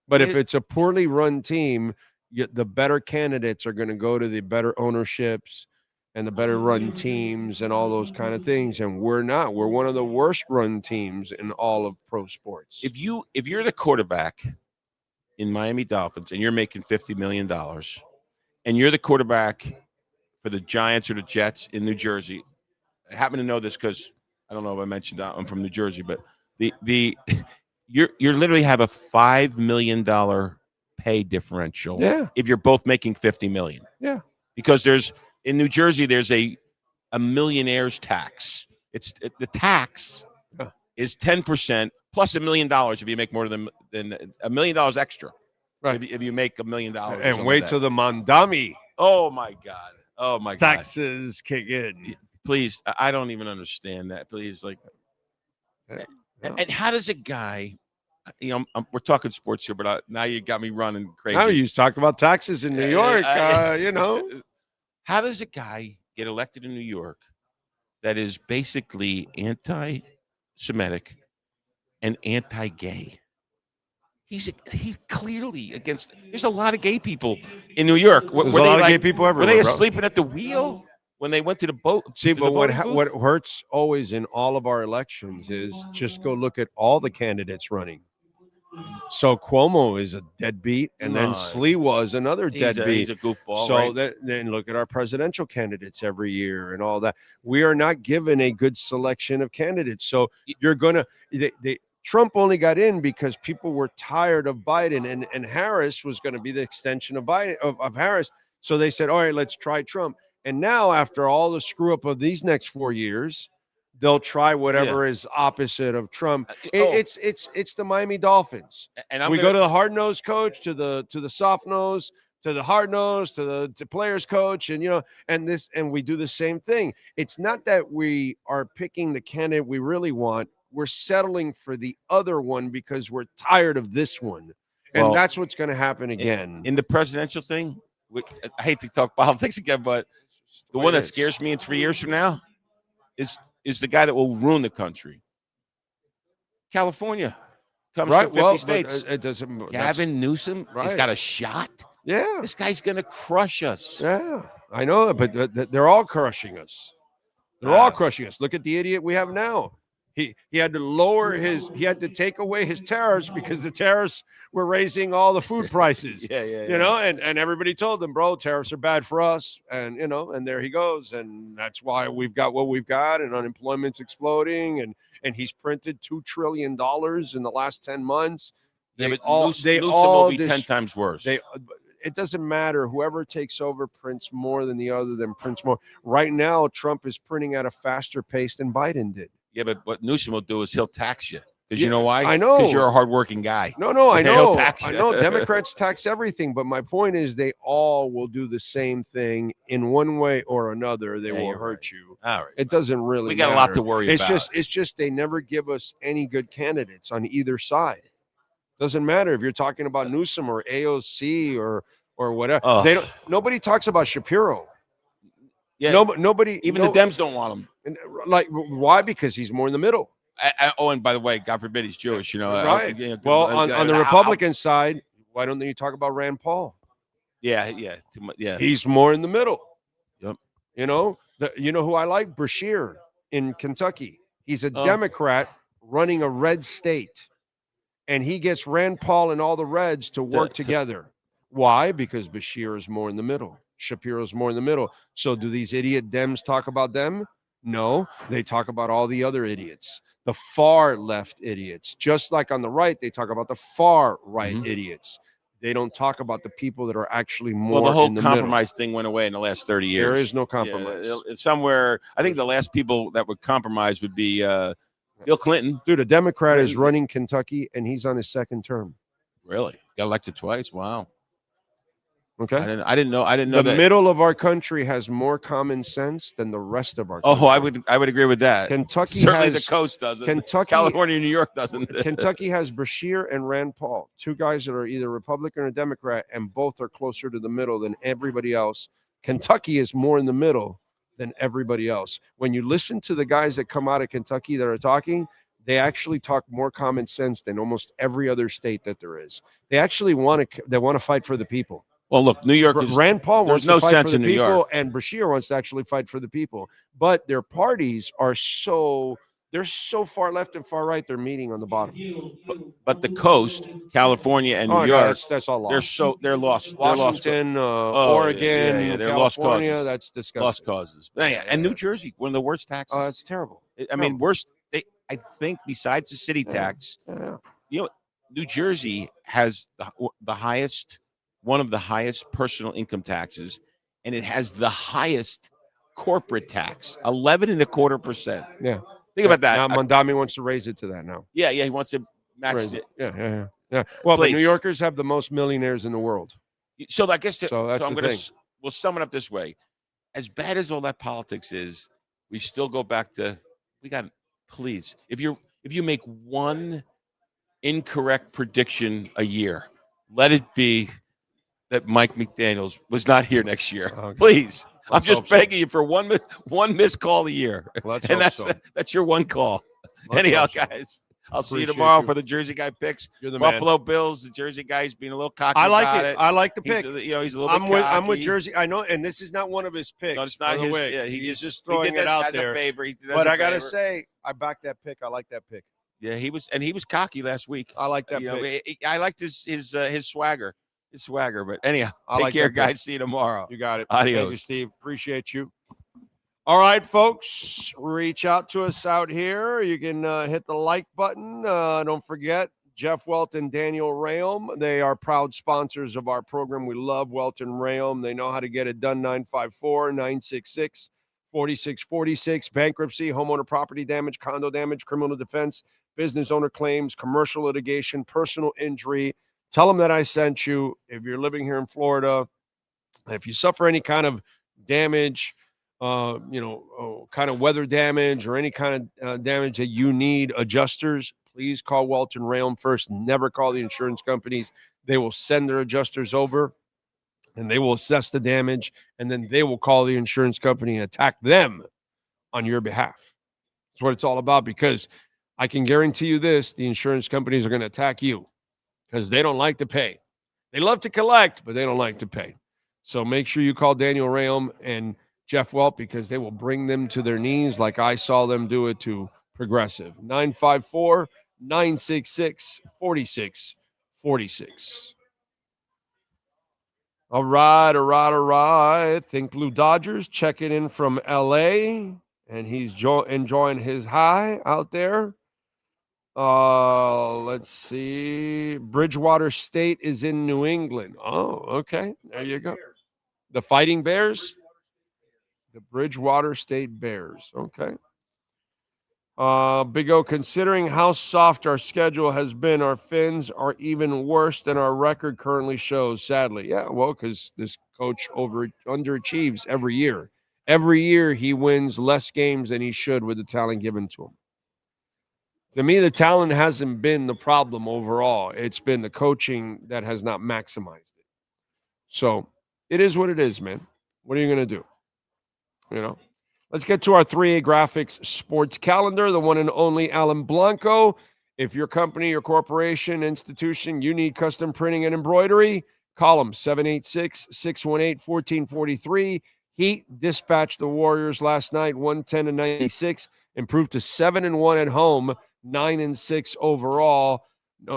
but if it's a poorly run team, the better candidates are going to go to the better ownerships and the better run teams and all those kind of things. And we're not. We're one of the worst run teams in all of pro sports. If you're the quarterback in Miami Dolphins and you're making $50 million, and you're the quarterback for the Giants or the Jets in New Jersey, I happen to know this because I don't know if I mentioned that I'm from New Jersey, but you literally have a $5 million pay differential. Yeah. If you're both making $50 million. Yeah. Because in New Jersey, there's a millionaire's tax. The tax is 10% plus $1 million if you make more than $1 million extra. Right. If you make $1 million. And wait till the Mandami. Oh my God. Oh my God. Taxes kick in. Please. I don't even understand that. Please. And how does a guy, we're talking sports here, but now you got me running crazy. Now you talk about taxes in New York, How does a guy get elected in New York that is basically anti-Semitic and anti-gay? He's clearly against. There's a lot of gay people in New York. There's a lot of gay people everywhere. Were they sleeping at the wheel when they went to the boat? See, but what hurts always in all of our elections is just go look at all the candidates running. So Cuomo is a deadbeat, and then Sliwa is another deadbeat. He's a goofball. So then look at our presidential candidates every year and all that. We are not given a good selection of candidates. So you're gonna Trump only got in because people were tired of Biden, and Harris was going to be the extension of Biden of Harris. So they said, all right, let's try Trump. And now, after all the screw up of these next 4 years, they'll try whatever is opposite of Trump. It's the Miami Dolphins. And we go to the hard-nosed coach, to the soft nose, to the hard nose, to the players coach, and and we do the same thing. It's not that we are picking the candidate we really want. We're settling for the other one because we're tired of this one. And that's what's going to happen again. In the presidential thing, I hate to talk politics again, but the one that scares me in 3 years from now is the guy that will ruin the country. California comes to 50 states. It doesn't. Gavin Newsom has got a shot. Yeah. This guy's going to crush us. Yeah, I know, but they're all crushing us. They're all crushing us. Look at the idiot we have now. He had to he had to take away his tariffs because the tariffs were raising all the food prices. And everybody told them, bro, tariffs are bad for us. And, and there he goes. And that's why we've got what we've got, and unemployment's exploding. And he's printed $2 trillion in the last 10 months. Newsom will be 10 times worse. It doesn't matter. Whoever takes over prints more than the other, then prints more. Right now, Trump is printing at a faster pace than Biden did. Yeah, but what Newsom will do is he'll tax you. Because you know why? I know. Because you're a hardworking guy. No, I know. I know Democrats tax everything, but my point is they all will do the same thing in one way or another. They will hurt you. All right. It doesn't really We got matter. a lot to worry about. It's just they never give us any good candidates on either side. Doesn't matter if you're talking about Newsom or AOC or whatever. Nobody talks about Shapiro. Yeah. Nobody. Even the Dems don't want him. And why? Because he's more in the middle. And by the way, God forbid he's Jewish. Right. On the Republican side, why don't you talk about Rand Paul? Yeah. He's more in the middle. Yep. You know who I like? Bashir in Kentucky. He's a Democrat running a red state, and he gets Rand Paul and all the Reds to work together. Why? Because Bashir is more in the middle. Shapiro's more in the middle. So do these idiot Dems talk about them? No, they talk about all the other idiots, the far left idiots. Just like on the right, they talk about the far right idiots. They don't talk about the people that are actually more. Well, the whole in the compromise middle. thing went away in the last 30 years. There is no compromise. It's somewhere. I think the last people that would compromise would be Bill Clinton. Dude, a Democrat is running Kentucky, and he's on his second term. Really? Got elected twice? Wow. Okay. I didn't know the that. middle of our country has more common sense than the rest of our country. Oh, I would agree with that. Kentucky certainly has, the coast doesn't. Kentucky, California, New York doesn't. Kentucky has Bashir and Rand Paul, two guys that are either Republican or Democrat, and both are closer to the middle than everybody else. Kentucky is more in the middle than everybody else. When you listen to the guys that come out of Kentucky that are talking, they actually talk more common sense than almost every other state that there is. They actually want to fight for the people. Well, look, New York is Rand Paul wants no to fight sense for the in New people, York. and Bashir wants to actually fight for the people. But their parties are they're so far left and far right. They're meeting on the bottom. But the coast, California and New York, that's all lost. They're lost. Washington, Oregon, they're California, lost causes. that's disgusting. Lost causes. And New Jersey, one of the worst taxes. Oh, it's terrible. I mean, worst. I think besides the city tax, New Jersey has the highest. One of the highest personal income taxes, and it has the highest corporate tax, 11.25%. Yeah, think about that. Now Mondami wants to raise it to that now. Yeah, he wants to match it. Yeah. Well, the New Yorkers have the most millionaires in the world. So I guess we'll sum it up this way: as bad as all that politics is, we still go back to please. If you make one incorrect prediction a year, let it be that Mike McDaniels was not here next year. Okay. Please. I'm just begging you for one missed call a year. And that's your one call. Anyhow, guys, I'll see you tomorrow for the Jersey guy picks. You're the Buffalo Bills, the Jersey guy is being a little cocky. I like about it. I like the pick. He's a little bit cocky. I'm with Jersey. I know, and this is not one of his picks. No, it's not his. Yeah, he's just throwing it out there. But I gotta say, I back that pick. I like that pick. Yeah, he was cocky last week. I like that pick. I liked his swagger. But anyhow, take care, guys. See you tomorrow. You got it. Adios. Thank you, Steve. Appreciate you. All right, folks, reach out to us out here. You can hit the like button. Don't forget, Jeff Welt and Daniel Rayom. They are proud sponsors of our program. We love Welt and Rayom. They know how to get it done. 954-966-4646. Bankruptcy, homeowner property damage, condo damage, criminal defense, business owner claims, commercial litigation, personal injury. Tell them that I sent you. If you're living here in Florida, if you suffer any kind of damage, kind of weather damage or any kind of damage that you need adjusters, please call Walton Rayom first. Never call the insurance companies. They will send their adjusters over and they will assess the damage, and then they will call the insurance company and attack them on your behalf. That's what it's all about, because I can guarantee you this, the insurance companies are going to attack you because they don't like to pay. They love to collect, but they don't like to pay. So make sure you call Daniel Rayom and Jeff Welt, because they will bring them to their knees like I saw them do it to Progressive. 954-966-4646. All right. Think Blue Dodgers checking in from L.A., and he's enjoying his high out there. Let's see. Bridgewater State is in New England. Oh, okay. There you go. The Fighting Bears? The Bridgewater State Bears. Okay. Big O, considering how soft our schedule has been, our Finns are even worse than our record currently shows, sadly. Yeah, well, because this coach underachieves every year. Every year he wins less games than he should with the talent given to him. To me, the talent hasn't been the problem overall. It's been the coaching that has not maximized it. So it is what it is, man. What are you going to do? Let's get to our 3A Graphics sports calendar, the one and only Alan Blanco. If your company or corporation, institution, you need custom printing and embroidery, call them 786-618-1443. Heat dispatched the Warriors last night, 110-96, improved to 7-1 at home, 9-6 overall.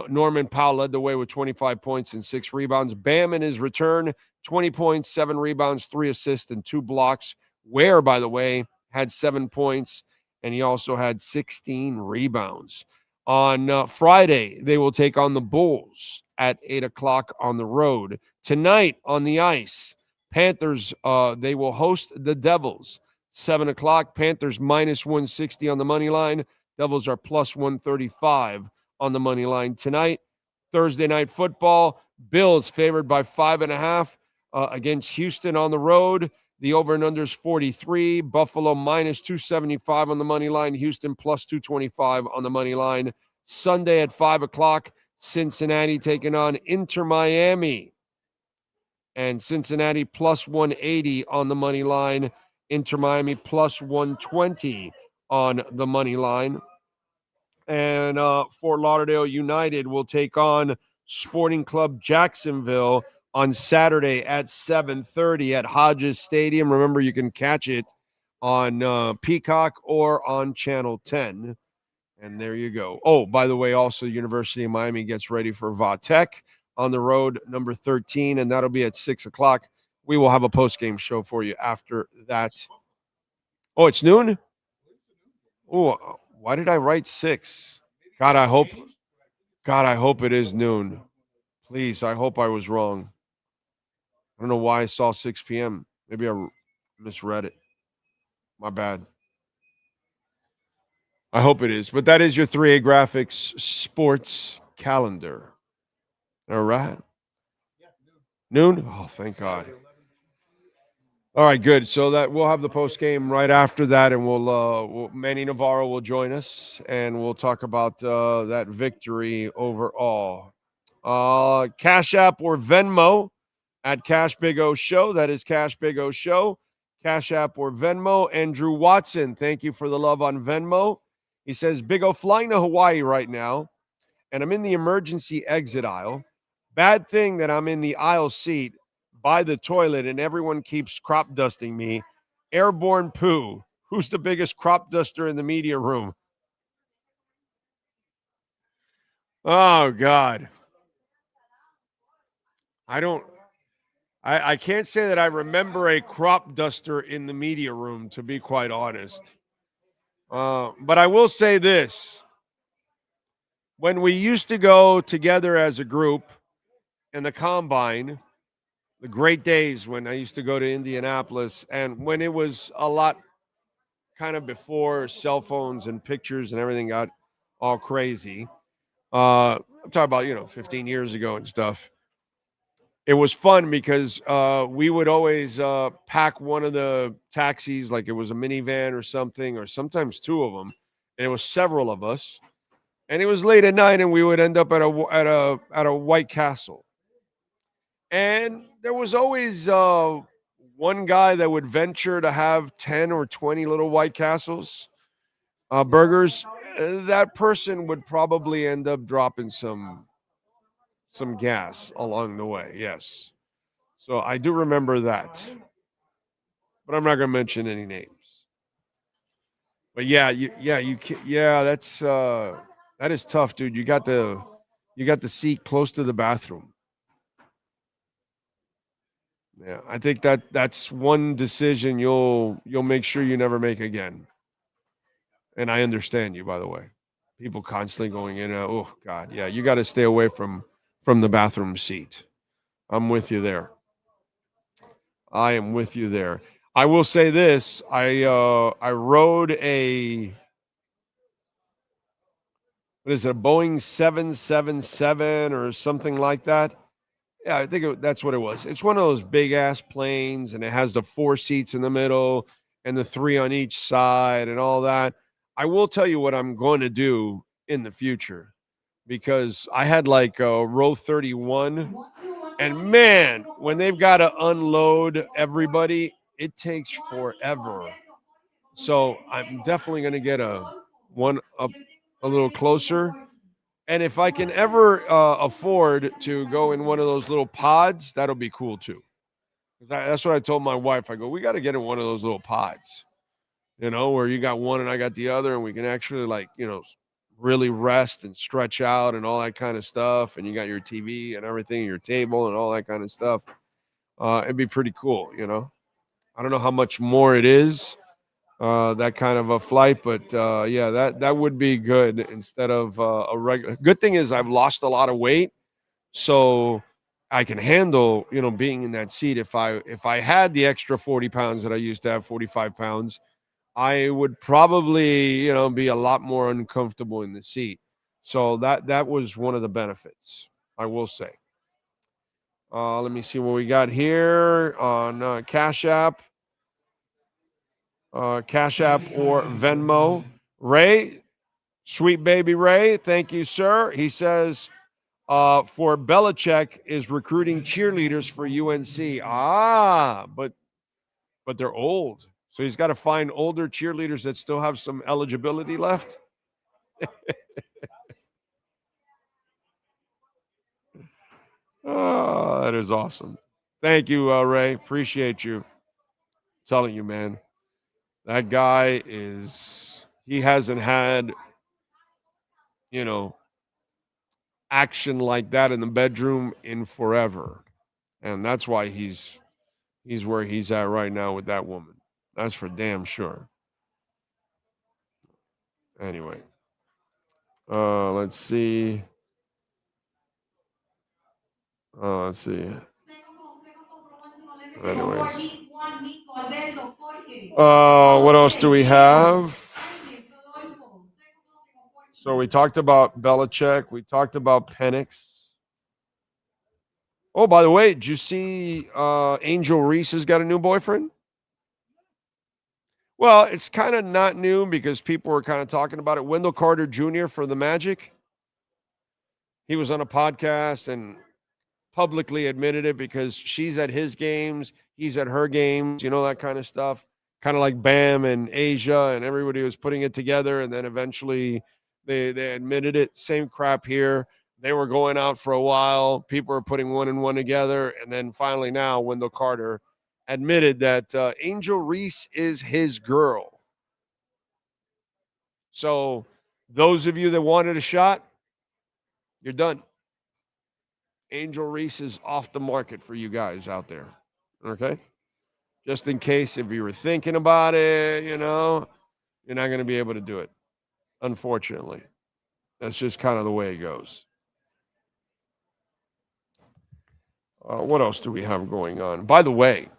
Norman Powell led the way with 25 points and 6 rebounds. Bam in his return, 20 points, 7 rebounds, 3 assists, and 2 blocks. Ware, by the way, had 7 points, and he also had 16 rebounds. On Friday, they will take on the Bulls at 8 o'clock on the road. Tonight on the ice, Panthers, they will host the Devils. 7 o'clock, Panthers minus 160 on the money line. Devils are plus 135 on the money line tonight. Thursday night football, Bills favored by 5.5 against Houston on the road. The over and under is 43. Buffalo minus 275 on the money line. Houston plus 225 on the money line. Sunday at 5 o'clock, Cincinnati taking on Inter Miami. And Cincinnati plus 180 on the money line. Inter Miami plus 120 on the money line. And Fort Lauderdale United will take on Sporting Club Jacksonville on Saturday at 7:30 at Hodges Stadium. Remember, you can catch it on Peacock or on Channel 10. And there you go. Oh, by the way, also University of Miami gets ready for Vatech on the road, number 13, and that'll be at 6 o'clock. We will have a post-game show for you after that. Oh, it's noon? Oh, why did I write 6? God, I hope it is noon. Please, I hope I was wrong. I don't know why I saw 6 p.m. Maybe I misread it. My bad. I hope it is. But that is your 3A Graphics sports calendar. All right. Noon? Oh, thank God. All right, good. So that we'll have the post game right after that, and we'll Manny Navarro will join us, and we'll talk about that victory overall. Cash App or Venmo at Cash Big O Show. That is Cash Big O Show. Cash App or Venmo. Andrew Watson, thank you for the love on Venmo. He says, Big O, flying to Hawaii right now, and I'm in the emergency exit aisle. Bad thing that I'm in the aisle seat by the toilet and everyone keeps crop dusting me. Airborne poo. Who's the biggest crop duster in the media room? Oh, God. I can't say that I remember a crop duster in the media room, to be quite honest. But I will say this. when we used to go together as a group in the combine, the great days when I used to go to Indianapolis, and when it was a lot kind of before cell phones and pictures and everything got all crazy. I'm talking about, 15 years ago and stuff. It was fun because we would always pack one of the taxis, like it was a minivan or something, or sometimes two of them, and it was several of us. And it was late at night, and we would end up at a White Castle. And there was always one guy that would venture to have 10 or 20 little White Castles burgers. That person would probably end up dropping some gas along the way. Yes. So I do remember that. But I'm not going to mention any names. But that is tough, dude. You got the seat close to the bathroom. Yeah, I think that's one decision you'll make sure you never make again. And I understand you, by the way. People constantly going in and out. Oh God, yeah, you got to stay away from the bathroom seat. I'm with you there. I am with you there. I will say this: I rode a Boeing 777 or something like that. Yeah, I think that's what it was. It's one of those big ass planes, and it has the 4 seats in the middle and the 3 on each side and all that. I will tell you what I'm going to do in the future, because I had like row 31, and man, when they've got to unload everybody, it takes forever. So I'm definitely going to get one up a little closer. And if I can ever afford to go in one of those little pods, that'll be cool too. That's what I told my wife. I go, we got to get in one of those little pods, where you got one and I got the other, and we can actually really rest and stretch out and all that kind of stuff. And you got your TV and everything, your table and all that kind of stuff. It'd be pretty cool, I don't know how much more it is, that kind of a flight, but that would be good instead of a regular. Good thing is I've lost a lot of weight, so I can handle being in that seat. If I had the extra 40 pounds that I used to have, 45 pounds, I would probably be a lot more uncomfortable in the seat. So that was one of the benefits, I will say. Let me see what we got here on Cash App. Cash App or Venmo. Ray, sweet baby Ray, thank you, sir. He says, for Belichick is recruiting cheerleaders for UNC. But they're old. So he's got to find older cheerleaders that still have some eligibility left. Oh, that is awesome. Thank you, Ray. Appreciate you. I'm telling you, man. That guy he hasn't had, action like that in the bedroom in forever. And that's why he's where he's at right now with that woman. That's for damn sure. Anyway, let's see. Anyways. What else do we have? So we talked about Belichick. We talked about Penix. Oh, by the way, did you see Angel Reese has got a new boyfriend? Well, it's kind of not new because people were kind of talking about it. Wendell Carter Jr. for the Magic. He was on a podcast and publicly admitted it because she's at his games, he's at her games, that kind of stuff. Kind of like Bam and Asia, and everybody was putting it together, and then eventually they admitted it. Same crap here. They were going out for a while. People were putting one and one together, and then finally now Wendell Carter admitted that Angel Reese is his girl. So those of you that wanted a shot, you're done. Angel Reese is off the market for you guys out there. Okay? Just in case if you were thinking about it, you're not going to be able to do it, unfortunately. That's just kind of the way it goes. What else do we have going on? By the way,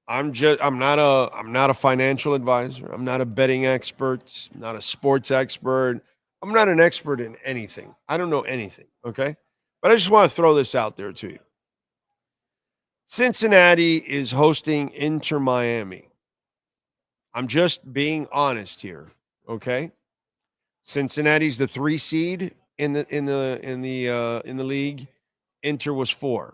I'm not a financial advisor. I'm not a betting expert. I'm not a sports expert. I'm not an expert in anything. I don't know anything, okay? But I just want to throw this out there to you. Cincinnati is hosting Inter Miami. I'm just being honest here, okay? Cincinnati's the 3 seed in the league. Inter was 4.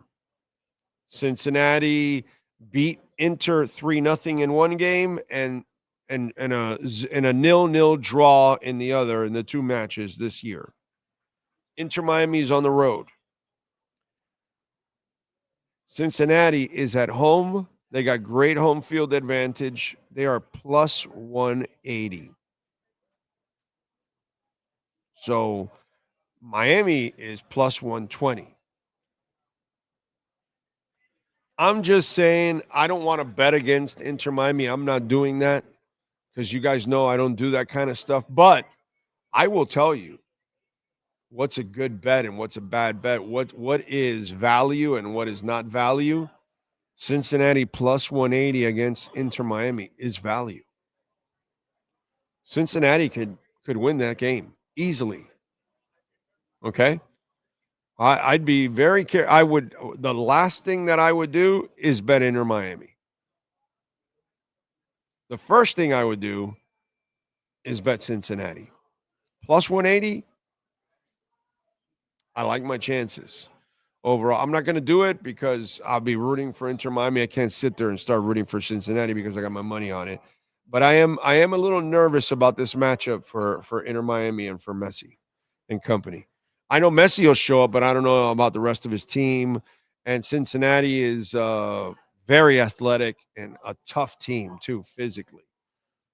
Cincinnati beat Inter 3-0 in one game and a 0-0 draw in the other in the 2 matches this year. Inter Miami is on the road. Cincinnati is at home. They got great home field advantage. They are plus 180. So Miami is plus 120. I'm just saying I don't want to bet against Inter Miami. I'm not doing that because you guys know I don't do that kind of stuff. But I will tell you what's a good bet and what's a bad bet. What is value and what is not value. Cincinnati plus 180 against Inter Miami is value. Cincinnati could win that game easily. Okay? I'd be very careful. The last thing that I would do is bet Inter Miami. The first thing I would do is bet Cincinnati. Plus 180, I like my chances. Overall, I'm not going to do it because I'll be rooting for Inter Miami. I can't sit there and start rooting for Cincinnati because I got my money on it. But I am a little nervous about this matchup for Inter Miami and for Messi and company. I know Messi will show up, but I don't know about the rest of his team. And Cincinnati is very athletic and a tough team, too, physically.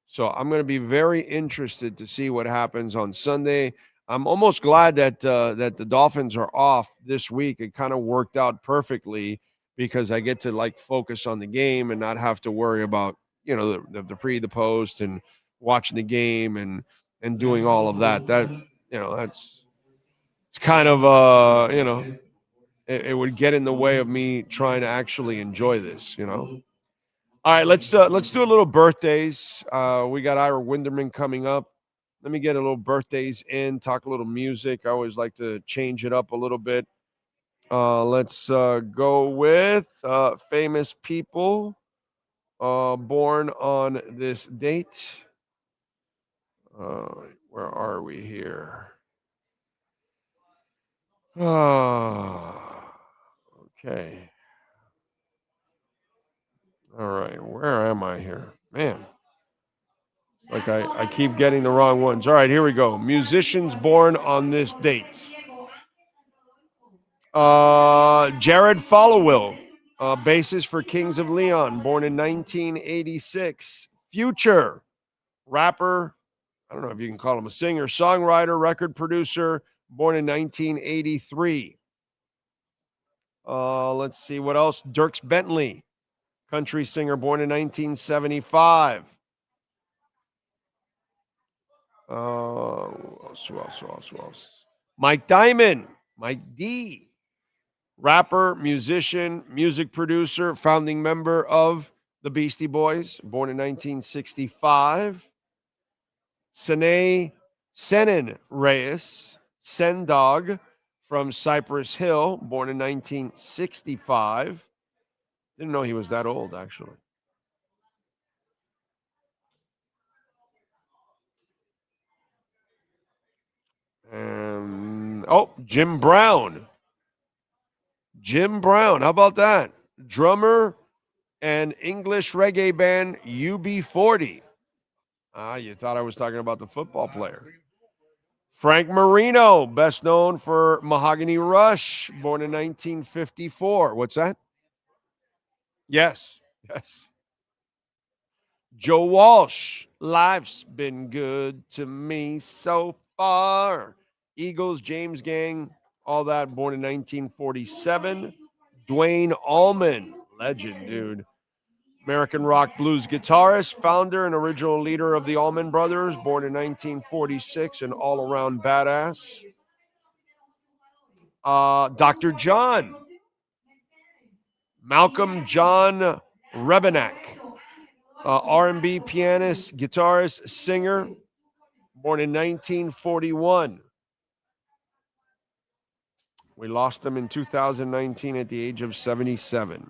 So I'm going to be very interested to see what happens on Sunday. I'm almost glad that the Dolphins are off this week. It kind of worked out perfectly because I get to, focus on the game and not have to worry about, the pre, the post, and watching the game and doing all of that. It's kind of, it would get in the way of me trying to actually enjoy this, All right, let's do a little birthdays. We got Ira Winderman coming up. Let me get a little birthdays in, talk a little music. I always like to change it up a little bit. Let's go with famous people born on this date. Where are we here? Okay. All right. Where am I here? Man. It's like I keep getting the wrong ones. All right, here we go. Musicians born on this date. Jared Followill, bassist for Kings of Leon, born in 1986. Future, rapper, I don't know if you can call him a singer, songwriter, record producer, born in 1983. Let's see what else. Dierks Bentley, country singer, born in 1975. Who else? Mike Diamond, Mike D, rapper, musician, music producer, founding member of the Beastie Boys, born in 1965. Senan Reyes, Sendog from Cypress Hill, born in 1965. Didn't know he was that old, actually. Jim Brown. Jim Brown, how about that? Drummer and English reggae band UB40. You thought I was talking about the football player. Frank Marino, best known for Mahogany Rush, born in 1954. What's that? Yes. Joe Walsh, life's been good to me so far. Eagles, James Gang, all that, born in 1947. Dwayne Allman, legend, dude. American rock blues guitarist, founder, and original leader of the Allman Brothers, born in 1946, an all-around badass. Dr. John. Malcolm John Rebenak, R&B pianist, guitarist, singer, born in 1941. We lost him in 2019 at the age of 77.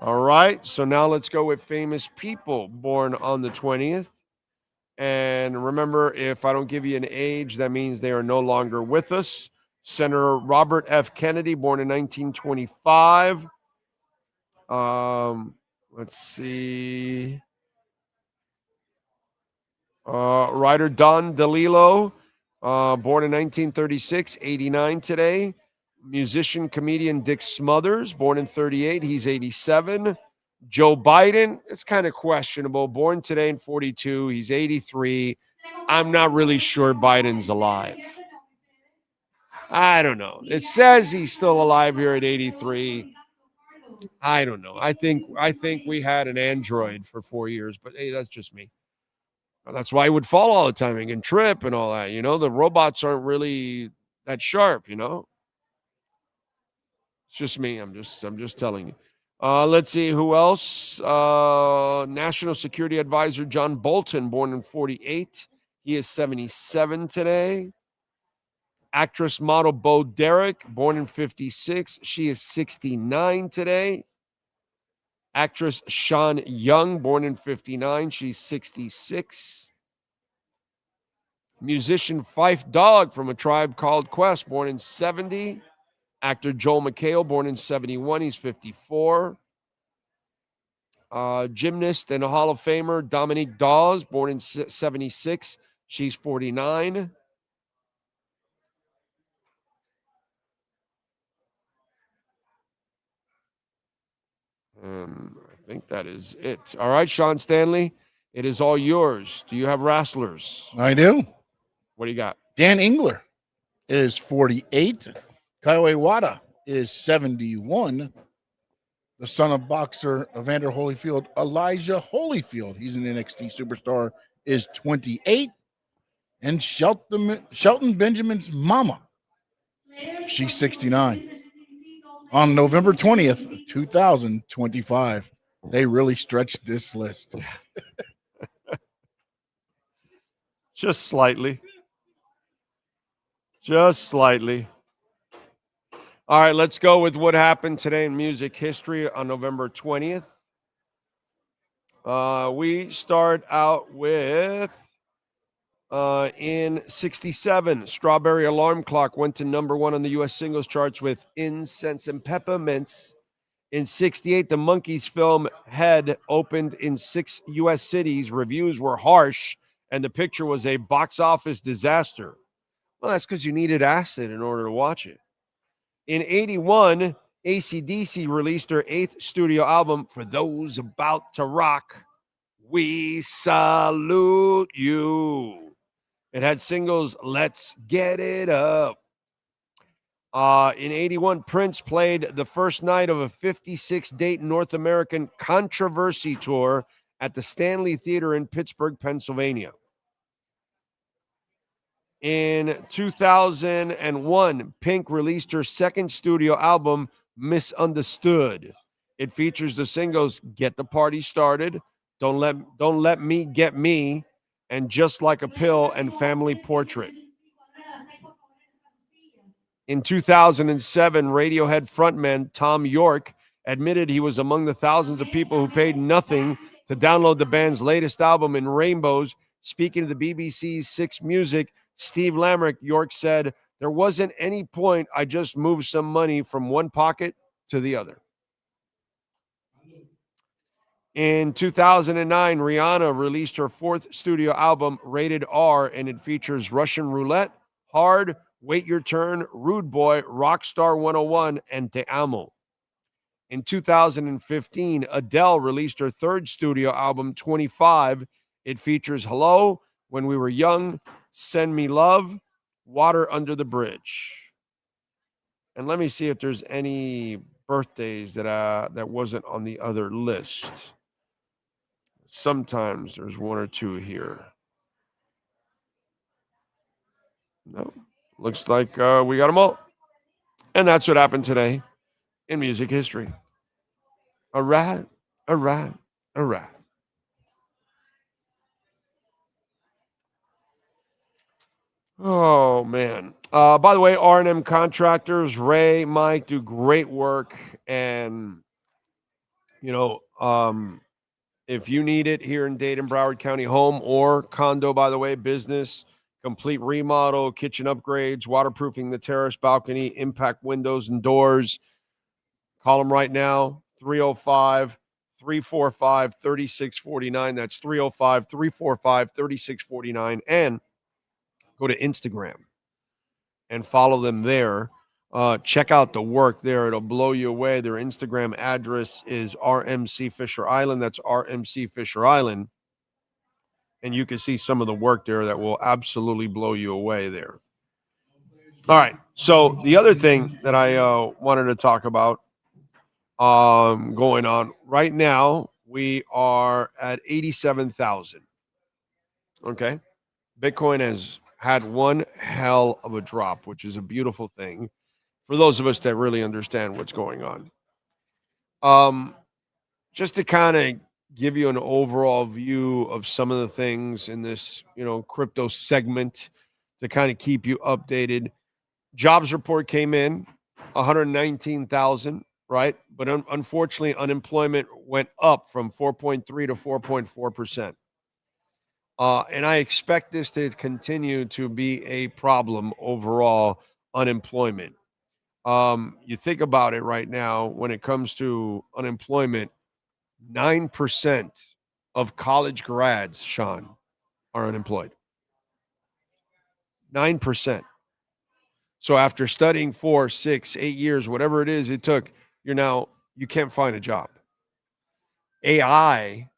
All right, so now let's go with famous people born on the 20th. And remember, if I don't give you an age, that means they are no longer with us. Senator Robert F. Kennedy, born in 1925. Let's see. Writer Don DeLillo, born in 1936, 89 today. Musician, comedian Dick Smothers, born in 38, he's 87. Joe Biden, it's kind of questionable. Born today in 42, he's 83. I'm not really sure Biden's alive. I don't know. It says he's still alive here at 83. I don't know. I think we had an android for 4 years, but hey, that's just me. That's why he would fall all the time and can trip and all that. You know, the robots aren't really that sharp, you know. It's just me. I'm just telling you. Let's see who else. National Security Advisor John Bolton, born in 48. He is 77 today. Actress model Bo Derek, born in 56. She is 69 today. Actress Sean Young, born in 59. She's 66. Musician Phife Dawg from A Tribe Called Quest, born in 70. Actor Joel McHale, born in 71. He's 54. Gymnast and a Hall of Famer Dominique Dawes, born in 76. She's 49. I think that is it. All right, Sean Stanley, it is all yours. Do you have wrestlers? I do. What do you got? Dan Engler is 48. Kaiway Wada is 71. The son of boxer Evander Holyfield, Elijah Holyfield, he's an NXT superstar, is 28. And Shelton Benjamin's mama, she's 69. On November 20th, 2025, they really stretched this list. Just slightly. Just slightly. All right, let's go with what happened today in music history on November 20th. We start out with in 67, Strawberry Alarm Clock went to number 1 on the U.S. singles charts with Incense and Peppermints. In 68, the Monkees film Head opened in 6 U.S. cities. Reviews were harsh, and the picture was a box office disaster. Well, that's because you needed acid in order to watch it. In 81, AC/DC released their 8th studio album, For Those About to Rock. We salute you. It had singles, Let's Get It Up. In 81, Prince played the first night of a 56-date North American Controversy tour at the Stanley Theater in Pittsburgh, Pennsylvania. In 2001, Pink released her 2nd studio album, Misunderstood. It features the singles Get the Party Started, Don't Let Me Get Me, and Just Like a Pill and Family Portrait. In 2007, Radiohead frontman Tom York admitted he was among the thousands of people who paid nothing to download the band's latest album in Rainbows. Speaking to the BBC's Six Music, Steve Lamrick, York said, "There wasn't any point. I just moved some money from one pocket to the other." In 2009, Rihanna released her 4th studio album, Rated R, and it features Russian Roulette, Hard, Wait Your Turn, Rude Boy, Rockstar 101, and Te Amo. In 2015, Adele released her 3rd studio album, 25. It features Hello, When We Were Young, Send Me Love, Water Under the Bridge. And let me see if there's any birthdays that wasn't on the other list. Sometimes there's one or two here. No, looks like we got them all. And that's what happened today in music history. All right. Oh, man. By the way, R&M Contractors, Ray, Mike, do great work. And, if you need it here in Dade and Broward County, home or condo, by the way, business, complete remodel, kitchen upgrades, waterproofing the terrace, balcony, impact windows and doors, call them right now, 305-345-3649. That's 305-345-3649. And go to Instagram and follow them there. Check out the work there. It'll blow you away. Their Instagram address is RMC Fisher Island. That's RMC Fisher Island. And you can see some of the work there that will absolutely blow you away there. All right. So the other thing that I wanted to talk about going on right now, we are at 87,000. Okay. Bitcoin has had one hell of a drop, which is a beautiful thing for those of us that really understand what's going on. Just to kind of give you an overall view of some of the things in this, crypto segment to kind of keep you updated. Jobs report came in 119,000, right? But unfortunately, unemployment went up from 4.3 to 4.4%. And I expect this to continue to be a problem overall, unemployment. You think about it right now, when it comes to unemployment, 9% of college grads, Sean, are unemployed. 9%. So after studying 4, 6, 8 years, whatever it is it took, you can't find a job. AI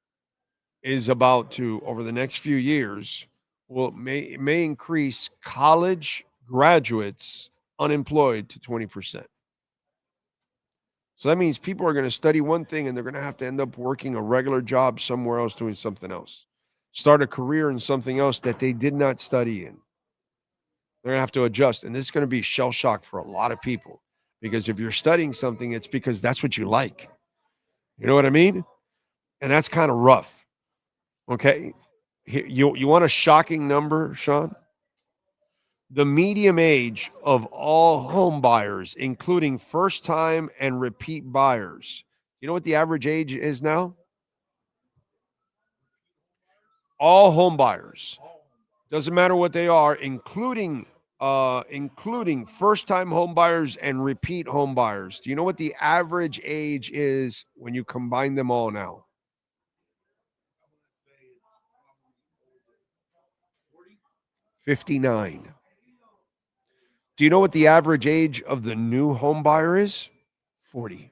is about to, over the next few years, may increase college graduates unemployed to 20%. So that means people are going to study one thing and they're going to have to end up working a regular job somewhere else doing something else. Start a career in something else that they did not study in. They're going to have to adjust. And this is going to be shell shock for a lot of people. Because if you're studying something, it's because that's what you like. You know what I mean? And that's kind of rough. Okay. You want a shocking number, Sean? The median age of all home buyers, including first-time and repeat buyers, you know what the average age is now? All home buyers, doesn't matter what they are, including first-time home buyers and repeat home buyers. Do you know what the average age is when you combine them all now? 59. Do you know what the average age of the new home buyer is? 40.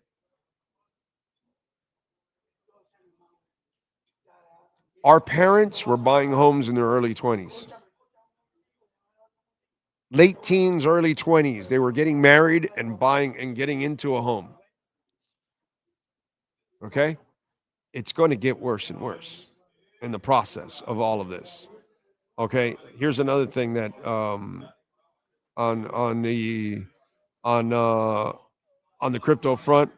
Our parents were buying homes in their early 20s. Late teens, early 20s. They were getting married and buying and getting into a home. Okay? It's going to get worse and worse in the process of all of this. Okay? Here's another thing that on the crypto front,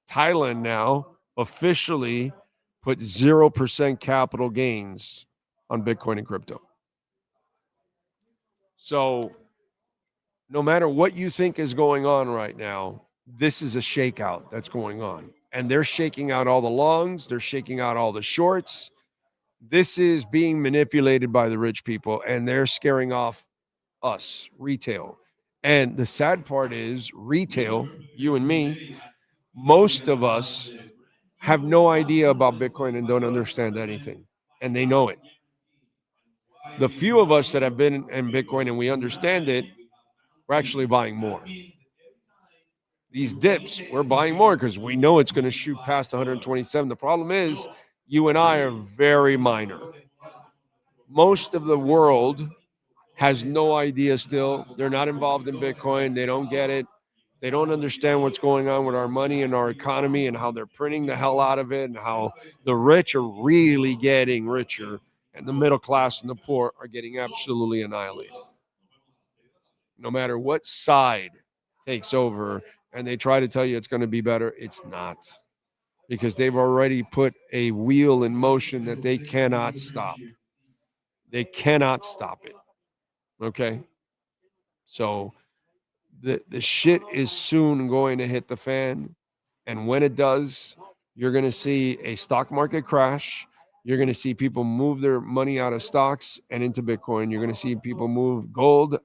Thailand now officially put 0% capital gains on Bitcoin and crypto. So no matter what you think is going on right now, this is a shakeout that's going on. And they're shaking out all the longs, they're shaking out all the shorts. This is being manipulated by the rich people, and they're scaring off us, retail. And the sad part is retail, you and me, most of us have no idea about Bitcoin and don't understand anything. And they know it. The few of us that have been in Bitcoin and we understand it, we're actually buying more. These dips, we're buying more because we know it's going to shoot past 127. The problem is you and I are very minor. Most of the world has no idea still. They're not involved in Bitcoin. They don't get it. They don't understand what's going on with our money and our economy and how they're printing the hell out of it and how the rich are really getting richer and the middle class and the poor are getting absolutely annihilated. No matter what side takes over and they try to tell you it's going to be better, it's not. Because they've already put a wheel in motion that they cannot stop. They cannot stop it. Okay? So the shit is soon going to hit the fan. And when it does, you're going to see a stock market crash. You're going to see people move their money out of stocks and into Bitcoin. You're going to see people move gold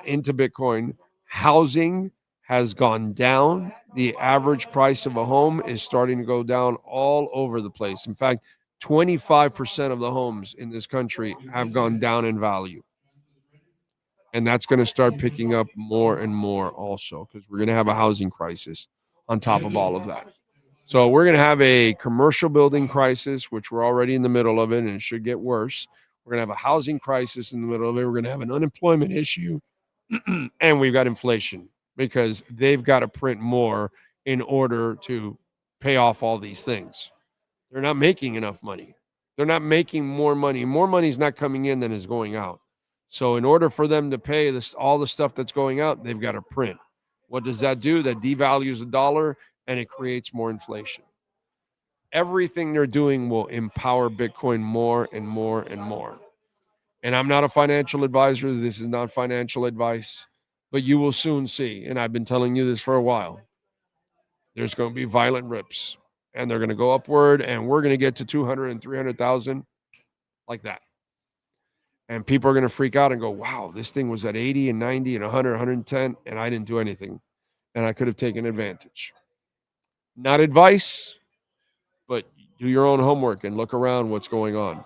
into Bitcoin. Housing has gone down. The average price of a home is starting to go down all over the place. In fact, 25% of the homes in this country have gone down in value. And that's going to start picking up more and more also because we're going to have a housing crisis on top of all of that. So we're going to have a commercial building crisis, which we're already in the middle of it, and it should get worse. We're going to have a housing crisis in the middle of it. We're going to have an unemployment issue, and we've got inflation because they've got to print more in order to pay off all these things. They're not making enough money. They're not making more money. More money is not coming in than is going out. So in order for them to pay this, all the stuff that's going out, they've got to print. What does that do? That devalues the dollar and it creates more inflation. Everything they're doing will empower Bitcoin more and more and more. And I'm not a financial advisor. This is not financial advice, but you will soon see, and I've been telling you this for a while, there's going to be violent rips and they're going to go upward and we're going to get to 200 and 300,000 like that. And people are going to freak out and go, wow, this thing was at 80 and 90 and 100, 110, and I didn't do anything. And I could have taken advantage. Not advice, but do your own homework and look around what's going on.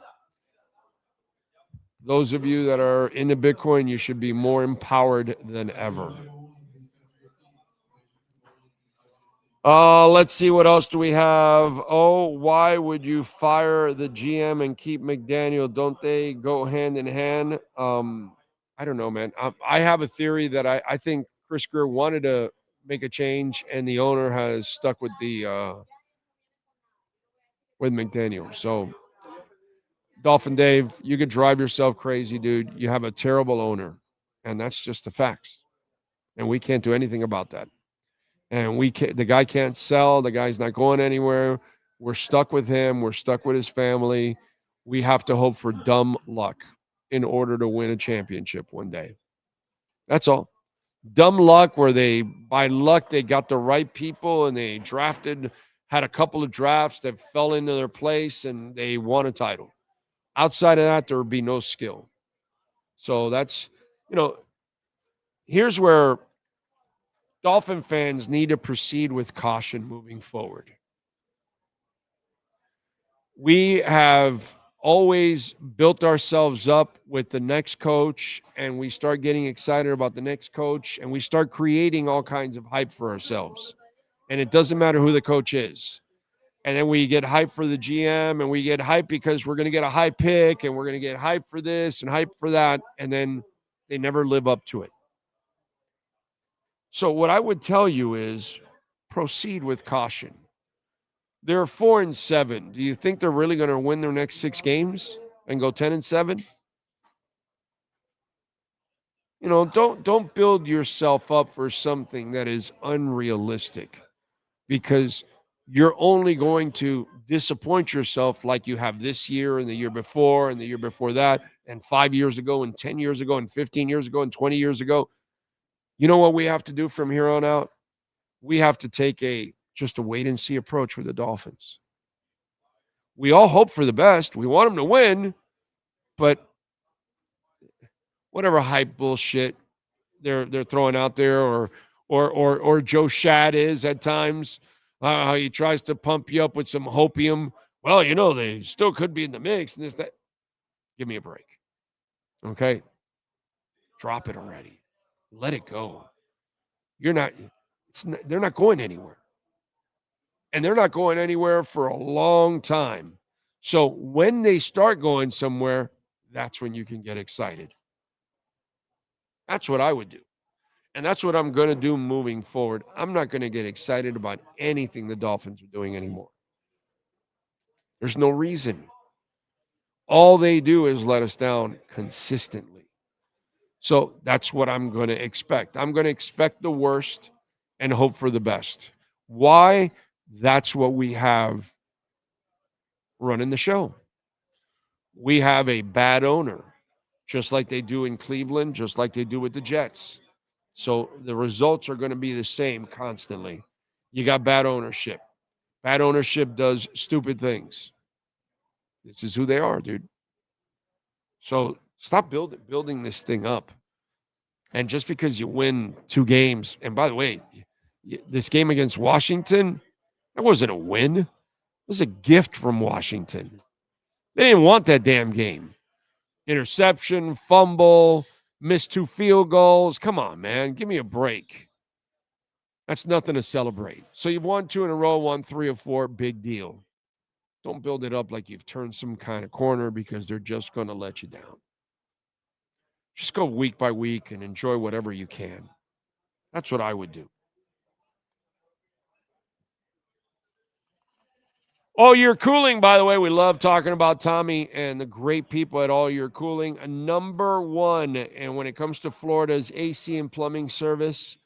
Those of you that are into Bitcoin, you should be more empowered than ever. Let's see, what else do we have? Oh, why would you fire the GM and keep McDaniel? Don't they go hand in hand? I don't know, man. I have a theory that I think Chris Greer wanted to make a change, and the owner has stuck with with McDaniel. So, Dolphin Dave, you could drive yourself crazy, dude. You have a terrible owner, and that's just the facts. And we can't do anything about that. And the guy can't sell. The guy's not going anywhere. We're stuck with him. We're stuck with his family. We have to hope for dumb luck in order to win a championship one day. That's all. Dumb luck where by luck, they got the right people and they had a couple of drafts that fell into their place and they won a title. Outside of that, there would be no skill. So that's, here's where Dolphin fans need to proceed with caution moving forward. We have always built ourselves up with the next coach, and we start getting excited about the next coach, and we start creating all kinds of hype for ourselves. And it doesn't matter who the coach is. And then we get hype for the GM, and we get hype because we're going to get a high pick, and we're going to get hype for this and hype for that, and then they never live up to it. So what I would tell you is proceed with caution. They're 4-7. Do you think they're really going to win their next 6 games and go 10-7? Don't build yourself up for something that is unrealistic, because you're only going to disappoint yourself like you have this year and the year before and the year before that and 5 years ago and 10 years ago and 15 years ago and 20 years ago. You know what we have to do from here on out? We have to take just a wait-and-see approach with the Dolphins. We all hope for the best. We want them to win, but whatever hype bullshit they're throwing out there, or Joe Shad is at times, how he tries to pump you up with some hopium. Well, they still could be in the mix and this, that. Give me a break. Okay? Drop it already. Let it go. They're not going anywhere. And they're not going anywhere for a long time. So when they start going somewhere, that's when you can get excited. That's what I would do. And that's what I'm going to do moving forward. I'm not going to get excited about anything the Dolphins are doing anymore. There's no reason. All they do is let us down consistently. So that's what I'm going to expect. I'm going to expect the worst and hope for the best. Why? That's what we have running the show. We have a bad owner, just like they do in Cleveland, just like they do with the Jets. So the results are going to be the same constantly. You got bad ownership. Bad ownership does stupid things. This is who they are, dude. So stop building this thing up. And just because you win 2 games, and by the way, this game against Washington, that wasn't a win. It was a gift from Washington. They didn't want that damn game. Interception, fumble, missed 2 field goals. Come on, man. Give me a break. That's nothing to celebrate. So you've won 2 in a row, won 3 or 4, big deal. Don't build it up like you've turned some kind of corner because they're just going to let you down. Just go week by week and enjoy whatever you can. That's what I would do. All Year Cooling, by the way, we love talking about Tommy and the great people at All Year Cooling. Number 1, and when it comes to Florida's AC and plumbing service,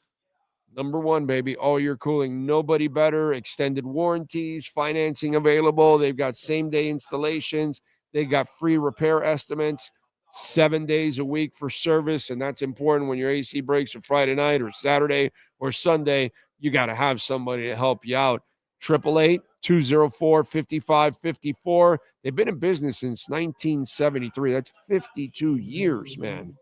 number 1, baby, All Year Cooling. Nobody better. Extended warranties, financing available. They've got same-day installations. They got free repair estimates, 7 days a week for service, and that's important when your AC breaks on Friday night or Saturday or Sunday. You got to have somebody to help you out. 888-204-5554. They've been in business since 1973. That's 52 years, man.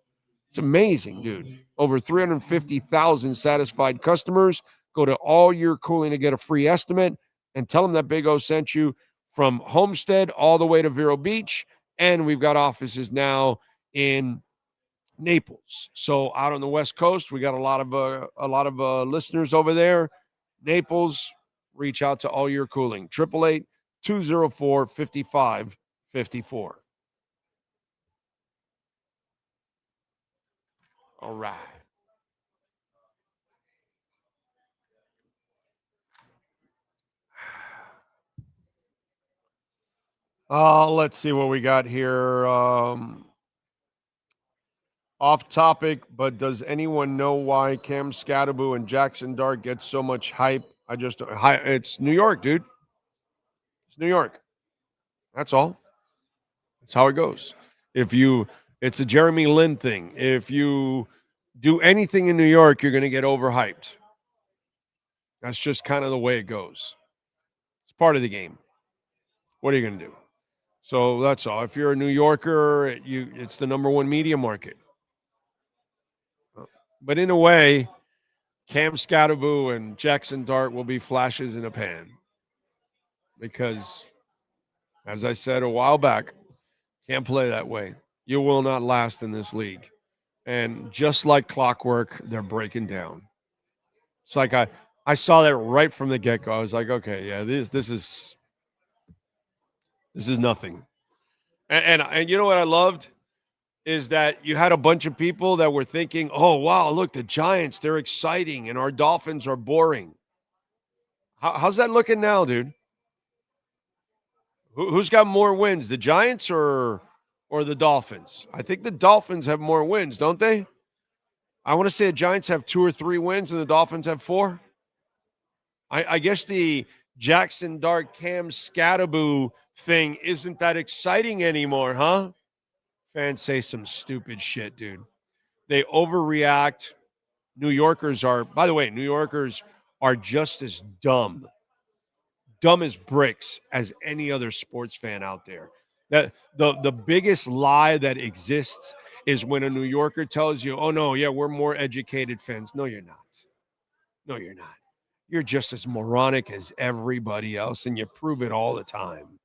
It's amazing, dude. Over 350,000 satisfied customers. Go to All Year Cooling to get a free estimate and tell them that Big O sent you from Homestead all the way to Vero Beach. And we've got offices now in Naples. So out on the West Coast, we got a lot of listeners over there. Naples, reach out to All Year Cooling. 888-204-5554. All right. Let's see what we got here. Off topic, but does anyone know why Cam Scatterbo and Jackson Dart get so much hype? It's New York, dude. It's New York. That's all. That's how it goes. It's a Jeremy Lin thing. If you do anything in New York, you're going to get overhyped. That's just kind of the way it goes. It's part of the game. What are you going to do? So that's all. If you're a New Yorker, it's the number 1 media market. But in a way, Cam Scatterbo and Jackson Dart will be flashes in a pan. Because, as I said a while back, can't play that way. You will not last in this league. And just like clockwork, they're breaking down. It's like I saw that right from the get-go. I was like, okay, yeah, this is nothing. And you know what I loved? Is that you had a bunch of people that were thinking, oh, wow, look, the Giants, they're exciting, and our Dolphins are boring. How's that looking now, dude? Who's got more wins, the Giants or the Dolphins? I think the Dolphins have more wins, don't they? I want to say the Giants have 2 or 3 wins and the Dolphins have 4. I guess the Jackson Dart Cam Scatterbo thing isn't that exciting anymore, huh? Fans say some stupid shit, dude. They overreact. New Yorkers are just as dumb as bricks as any other sports fan out there. That the biggest lie that exists is when a New Yorker tells you, oh, no, yeah, we're more educated fans. No, you're not. No, you're not. You're just as moronic as everybody else, and you prove it all the time.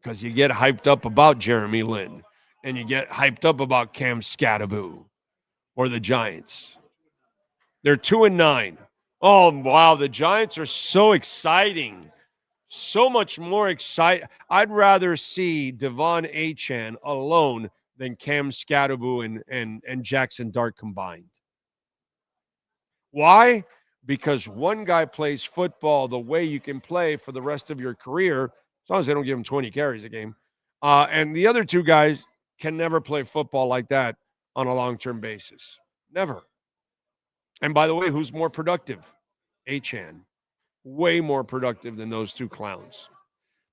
Because you get hyped up about Jeremy Lin, and you get hyped up about Cam Scatterbo or the Giants. They're 2-9. Oh, wow, the Giants are so exciting. So much more exciting. I'd rather see Devon Achane alone than Cam Scatterbu and Jackson Dart combined. Why? Because one guy plays football the way you can play for the rest of your career, as long as they don't give him 20 carries a game. And the other two guys can never play football like that on a long-term basis. Never. And by the way, who's more productive? Achane. Way more productive than those two clowns.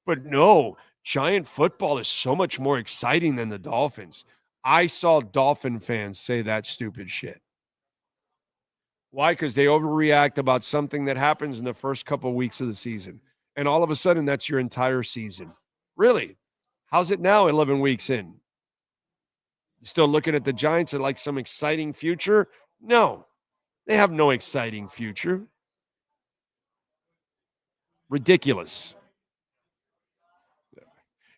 But no, Giant football is so much more exciting than the Dolphins. I saw Dolphin fans say that stupid shit. Why? Because they overreact about something that happens in the first couple of weeks of the season. And all of a sudden, that's your entire season. Really? How's it now, 11 weeks in? You still looking at the Giants at like some exciting future? No, they have no exciting future. Ridiculous.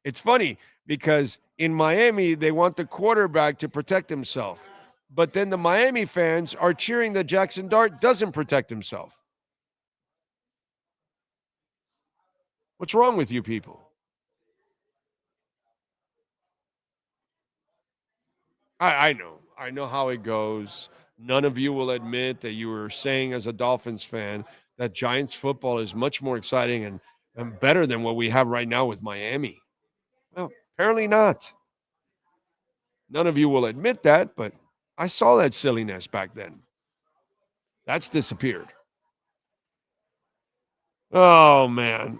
It's funny because in Miami, they want the quarterback to protect himself. But then the Miami fans are cheering that Jackson Dart doesn't protect himself. What's wrong with you people? I know how it goes. None of you will admit that you were saying as a Dolphins fan that Giants football is much more exciting and better than what we have right now with Miami. Well, apparently not. None of you will admit that, but I saw that silliness back then. That's disappeared. Oh, man.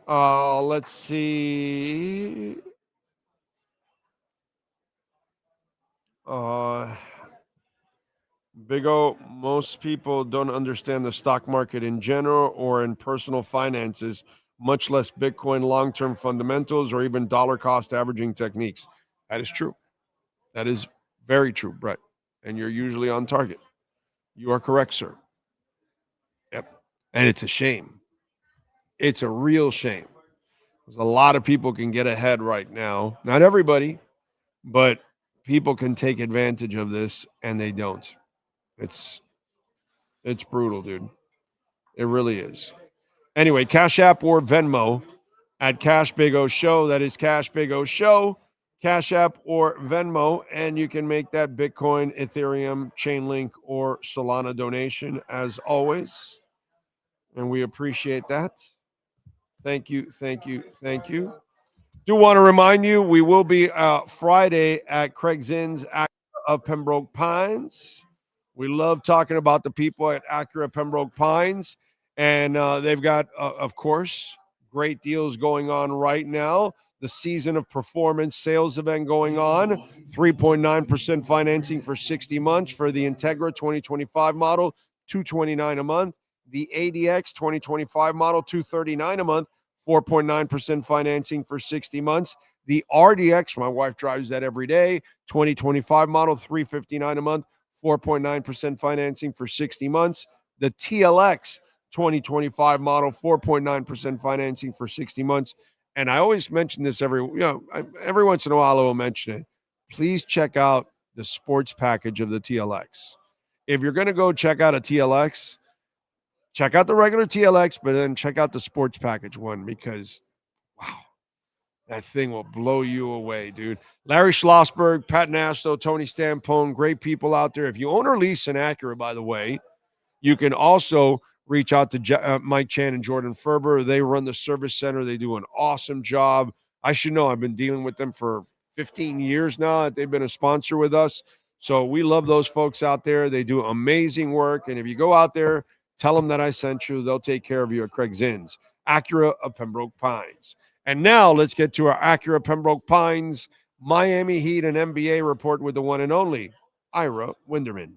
Let's see. Big O, most people don't understand the stock market in general or in personal finances, much less Bitcoin long-term fundamentals or even dollar cost averaging techniques. That is true. That is very true, Brett. And you're usually on target. You are correct, sir. Yep. And it's a shame. It's a real shame. Because a lot of people can get ahead right now. Not everybody, but people can take advantage of this, and they don't. It's brutal, dude. It really is. Anyway, Cash App or Venmo at Cash Big O Show. That is Cash Big O Show. Cash App or Venmo, and you can make that Bitcoin, Ethereum, Chainlink, or Solana donation as always. And we appreciate that. Thank you, thank you, thank you. Do want to remind you, we will be Friday at Craig Zinn's of Pembroke Pines. We love talking about the people at Acura Pembroke Pines. And they've got, of course, great deals going on right now. The Season of Performance sales event going on. 3.9% financing for 60 months for the Integra 2025 model, $229 a month. The ADX 2025 model, $239 a month, 4.9% financing for 60 months. The RDX, my wife drives that every day, 2025 model, $359 a month, 4.9% financing for 60 months. The TLX 2025 model, 4.9% financing for 60 months. And I always mention this every once in a while I will mention it. Please check out the sports package of the TLX. If you're going to go check out a TLX, check out the regular TLX, but then check out the sports package one because, wow, that thing will blow you away, dude. Larry Schlossberg, Pat Nasto, Tony Stampone, great people out there. If you own or lease an Acura, by the way, you can also reach out to Mike Chan and Jordan Ferber. They run the service center. They do an awesome job. I should know. I've been dealing with them for 15 years now. They've been a sponsor with us. So we love those folks out there. They do amazing work. And if you go out there, tell them that I sent you. They'll take care of you at Craig Zinn's, Acura of Pembroke Pines. And now let's get to our Acura Pembroke Pines Miami Heat and NBA report with the one and only Ira Winderman.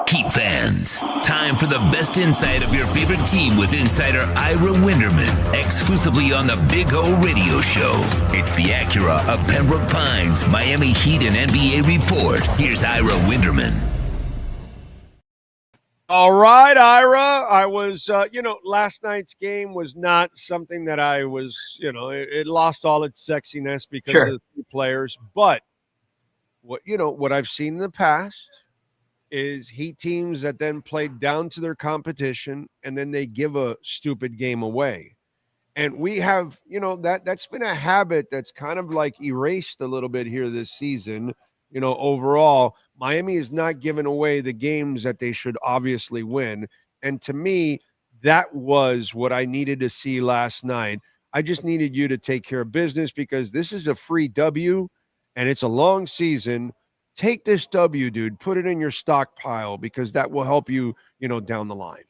Heat fans, time for the best insight of your favorite team with insider Ira Winderman, exclusively on the Big O Radio Show. It's the Acura of Pembroke Pines Miami Heat and NBA report. Here's Ira Winderman. All right, Ira. I was, last night's game was not something that I was, it lost all its sexiness because of the three players. But what I've seen in the past is Heat teams that then play down to their competition and then they give a stupid game away. And we have, that's been a habit that's kind of like erased a little bit here this season. Overall, Miami is not giving away the games that they should obviously win. And to me, that was what I needed to see last night. I just needed you to take care of business because this is a free W and it's a long season. Take this W, dude, put it in your stockpile because that will help you, down the line.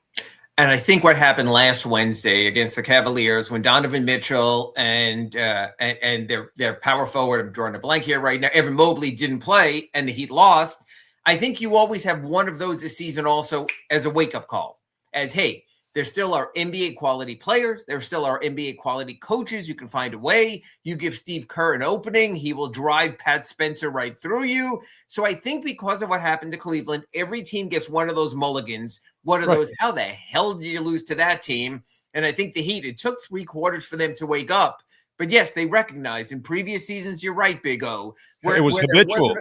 And I think what happened last Wednesday against the Cavaliers when Donovan Mitchell and their power forward, I'm drawing a blank here right now, Evan Mobley didn't play and the Heat lost. I think you always have one of those this season also as a wake-up call. As, hey, there still are NBA quality players. There still are NBA quality coaches. You can find a way. You give Steve Kerr an opening. He will drive Pat Spencer right through you. So I think because of what happened to Cleveland, every team gets one of those mulligans. One of those, how the hell did you lose to that team? And I think the Heat, it took 3 quarters for them to wake up. But yes, they recognize in previous seasons, you're right, Big O. It was habitual.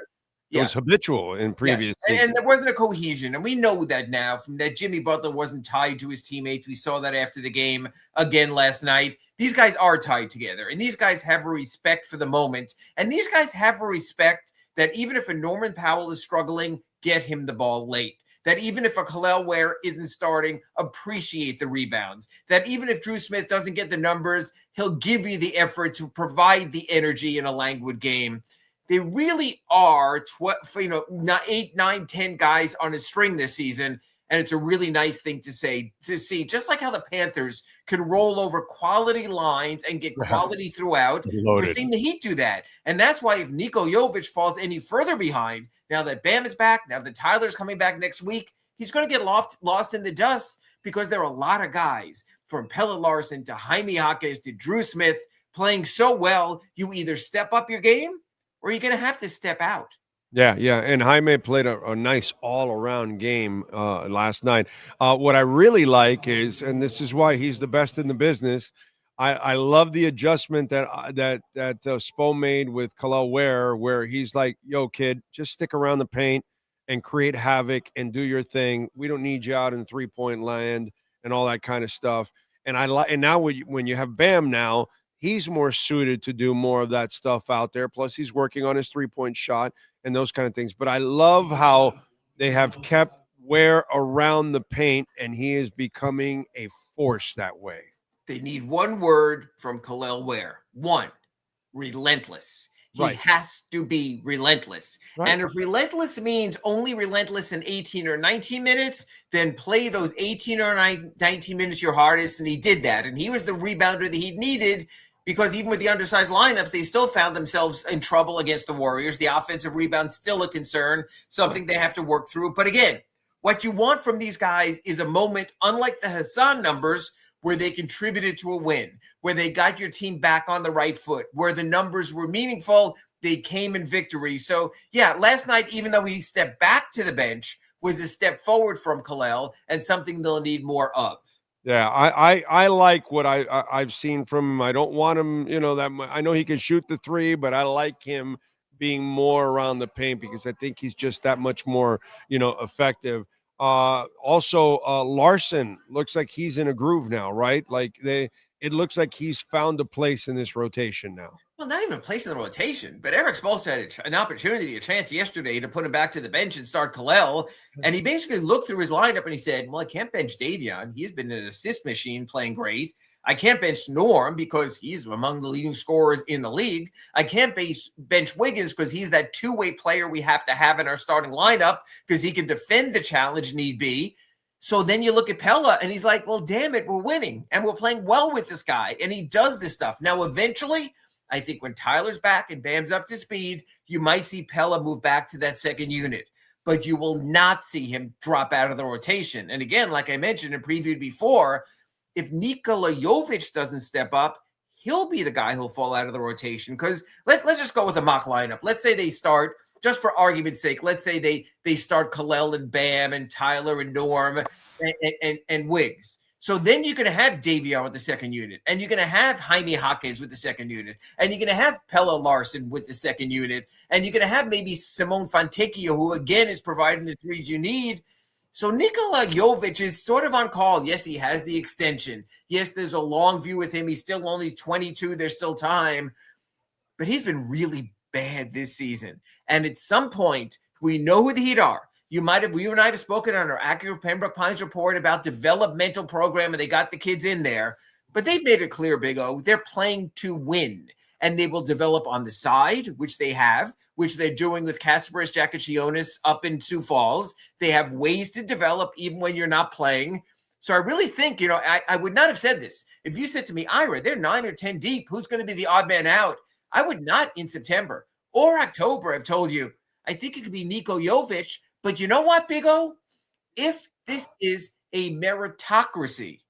It was habitual in previous seasons. And there wasn't a cohesion. And we know that now from that Jimmy Butler wasn't tied to his teammates. We saw that after the game again last night. These guys are tied together. And these guys have a respect for the moment. And these guys have a respect that even if a Norman Powell is struggling, get him the ball late. That even if a Khalil Ware isn't starting, appreciate the rebounds. That even if Drew Smith doesn't get the numbers, he'll give you the effort to provide the energy in a languid game. They really are 8, 9, 10 guys on a string this season. And it's a really nice thing to see, just like how the Panthers can roll over quality lines and get quality throughout. We're seeing the Heat do that. And that's why if Niko Jovic falls any further behind, now that Bam is back, now that Tyler's coming back next week, he's going to get lost in the dust because there are a lot of guys from Pelle Larsson to Jaime Jaquez to Drew Smith playing so well, you either step up your game or you're going to have to step out. Yeah. And Jaime played a nice all-around game last night. What I really like is, and this is why he's the best in the business, I love the adjustment that Spo made with Khalil Ware, where he's like, yo, kid, just stick around the paint and create havoc and do your thing. We don't need you out in three-point land and all that kind of stuff. And now when you have Bam now, he's more suited to do more of that stuff out there. Plus, he's working on his three-point shot and those kind of things. But I love how they have kept Ware around the paint, and he is becoming a force that way. They need one word from Khalil Ware. One, relentless. He has to be relentless. Right. And if relentless means only relentless in 18 or 19 minutes, then play those 18 or 19 minutes your hardest. And he did that. And he was the rebounder that he needed because even with the undersized lineups, they still found themselves in trouble against the Warriors. The offensive rebound still a concern, something they have to work through. But again, what you want from these guys is a moment, unlike the Hassan numbers, where they contributed to a win, where they got your team back on the right foot, where the numbers were meaningful, they came in victory. So, yeah, last night, even though he stepped back to the bench, was a step forward from Khalil and something they'll need more of. Yeah, I like what I've seen from him. I don't want him, that I know he can shoot the three, but I like him being more around the paint because I think he's just that much more, effective. Also, Larson looks like he's in a groove now, right? Like it looks like he's found a place in this rotation now. Well, not even a place in the rotation, but Eric Spoelstra had an opportunity, a chance yesterday to put him back to the bench and start Khalil. And he basically looked through his lineup and he said, well, I can't bench Davion. He's been an assist machine playing great. I can't bench Norm because he's among the leading scorers in the league. I can't bench Wiggins because he's that two-way player we have to have in our starting lineup because he can defend the challenge need be. So then you look at Pelle and he's like, well, damn it, we're winning and we're playing well with this guy. And he does this stuff. Now, eventually, I think when Tyler's back and Bam's up to speed, you might see Pelle move back to that second unit. But you will not see him drop out of the rotation. And again, like I mentioned and previewed before, if Nikola Jovic doesn't step up, he'll be the guy who'll fall out of the rotation. Because let's just go with a mock lineup. Let's say they start, just for argument's sake, let's say they start Khalil and Bam and Tyler and Norm and Wiggs. So then you're going to have Davion with the second unit, and you're going to have Jaime Jaquez with the second unit, and you're going to have Pelle Larsson with the second unit, and you're going to have maybe Simone Fontecchio, who again is providing the threes you need. So Nikola Jovic is sort of on call. Yes, he has the extension. Yes, there's a long view with him. He's still only 22. There's still time. But he's been really bad this season. And at some point, we know who the Heat are. You and I have spoken on our Accurate Pembroke Pines report about developmental program, and they got the kids in there. But they've made it clear, Big O, they're playing to win. And they will develop on the side, which they have, which they're doing with Kasparis Jakachionis up in Sioux Falls. They have ways to develop even when you're not playing. So I really think, I would not have said this. If you said to me, Ira, they're 9 or 10 deep, who's going to be the odd man out? I would not in September or October have told you, I think it could be Niko Jovic. But you know what, Big O? If this is a meritocracy,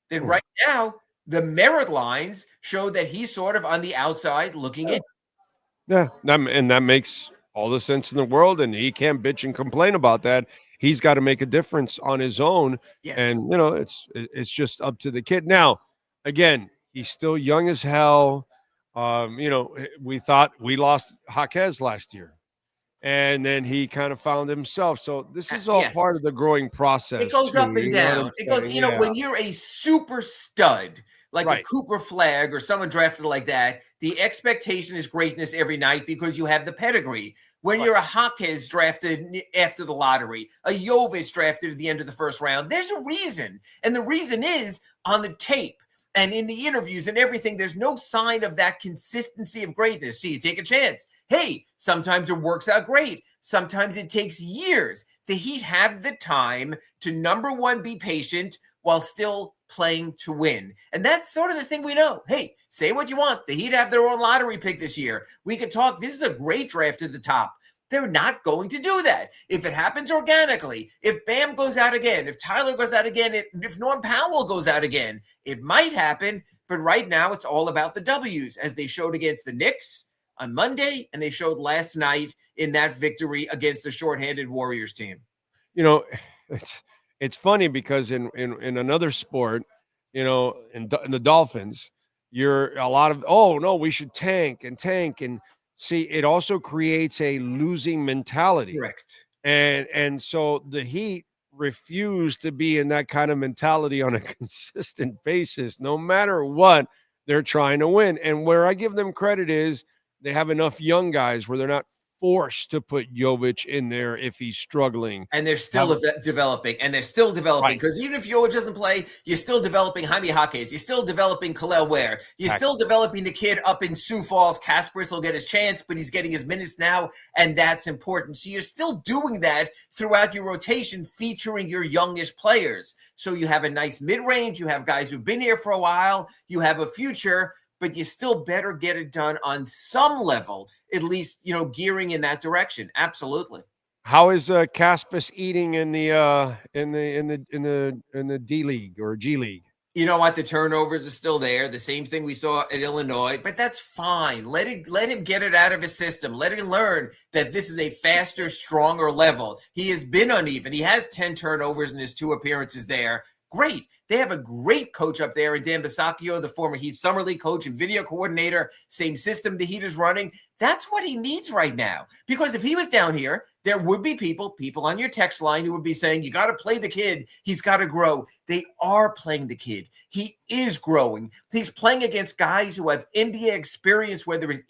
then right now, the merit lines show that he's sort of on the outside looking in. Yeah, and that makes all the sense in the world, and he can't bitch and complain about that. He's got to make a difference on his own, and it's just up to the kid. Now, again, he's still young as hell. We thought we lost Jaquez last year, and then he kind of found himself. So this is all part of the growing process. It goes up and down. It goes, when you're a super stud, like a Cooper Flagg or someone drafted like that, the expectation is greatness every night because you have the pedigree. When you're a Jaquez drafted after the lottery, a Jovic drafted at the end of the first round, there's a reason. And the reason is on the tape and in the interviews and everything, there's no sign of that consistency of greatness. So you take a chance. Hey, sometimes it works out great. Sometimes it takes years. The Heat have the time to, number one, be patient while still playing to win. And that's sort of the thing we know. Hey, say what you want. The Heat have their own lottery pick this year. We could talk. This is a great draft at the top. They're not going to do that. If it happens organically, if Bam goes out again, if Tyler goes out again, if Norm Powell goes out again, it might happen. But right now, it's all about the W's, as they showed against the Knicks on Monday, and they showed last night in that victory against the shorthanded Warriors team. It's funny because in another sport, in the Dolphins, you're a lot of, oh no, we should tank and see, it also creates a losing mentality. Correct. And so the Heat refuse to be in that kind of mentality on a consistent basis. No matter what, they're trying to win. And where I give them credit is they have enough young guys where they're not forced to put Jovic in there if he's struggling. And they're still developing. Because even if Jovic doesn't play, you're still developing Jaime Jaquez. You're still developing Khalil Ware. You're still developing the kid up in Sioux Falls. Kasparis will get his chance, but he's getting his minutes now, and that's important. So you're still doing that throughout your rotation, featuring your youngish players. So you have a nice mid-range. You have guys who've been here for a while. You have a future. But you still better get it done on some level, at least, gearing in that direction. Absolutely. How is Kasparis eating in the D League or G League? You know what? The turnovers are still there. The same thing we saw at Illinois, but that's fine. Let him get it out of his system. Let him learn that this is a faster, stronger level. He has been uneven. He has 10 turnovers in his 2 appearances there. Great. They have a great coach up there in Dan Bisacchio, the former Heat Summer League coach and video coordinator, same system the Heat is running. That's what he needs right now. Because if he was down here, there would be people on your text line who would be saying, you got to play the kid. He's got to grow. They are playing the kid. He is growing. He's playing against guys who have NBA experience, whether it's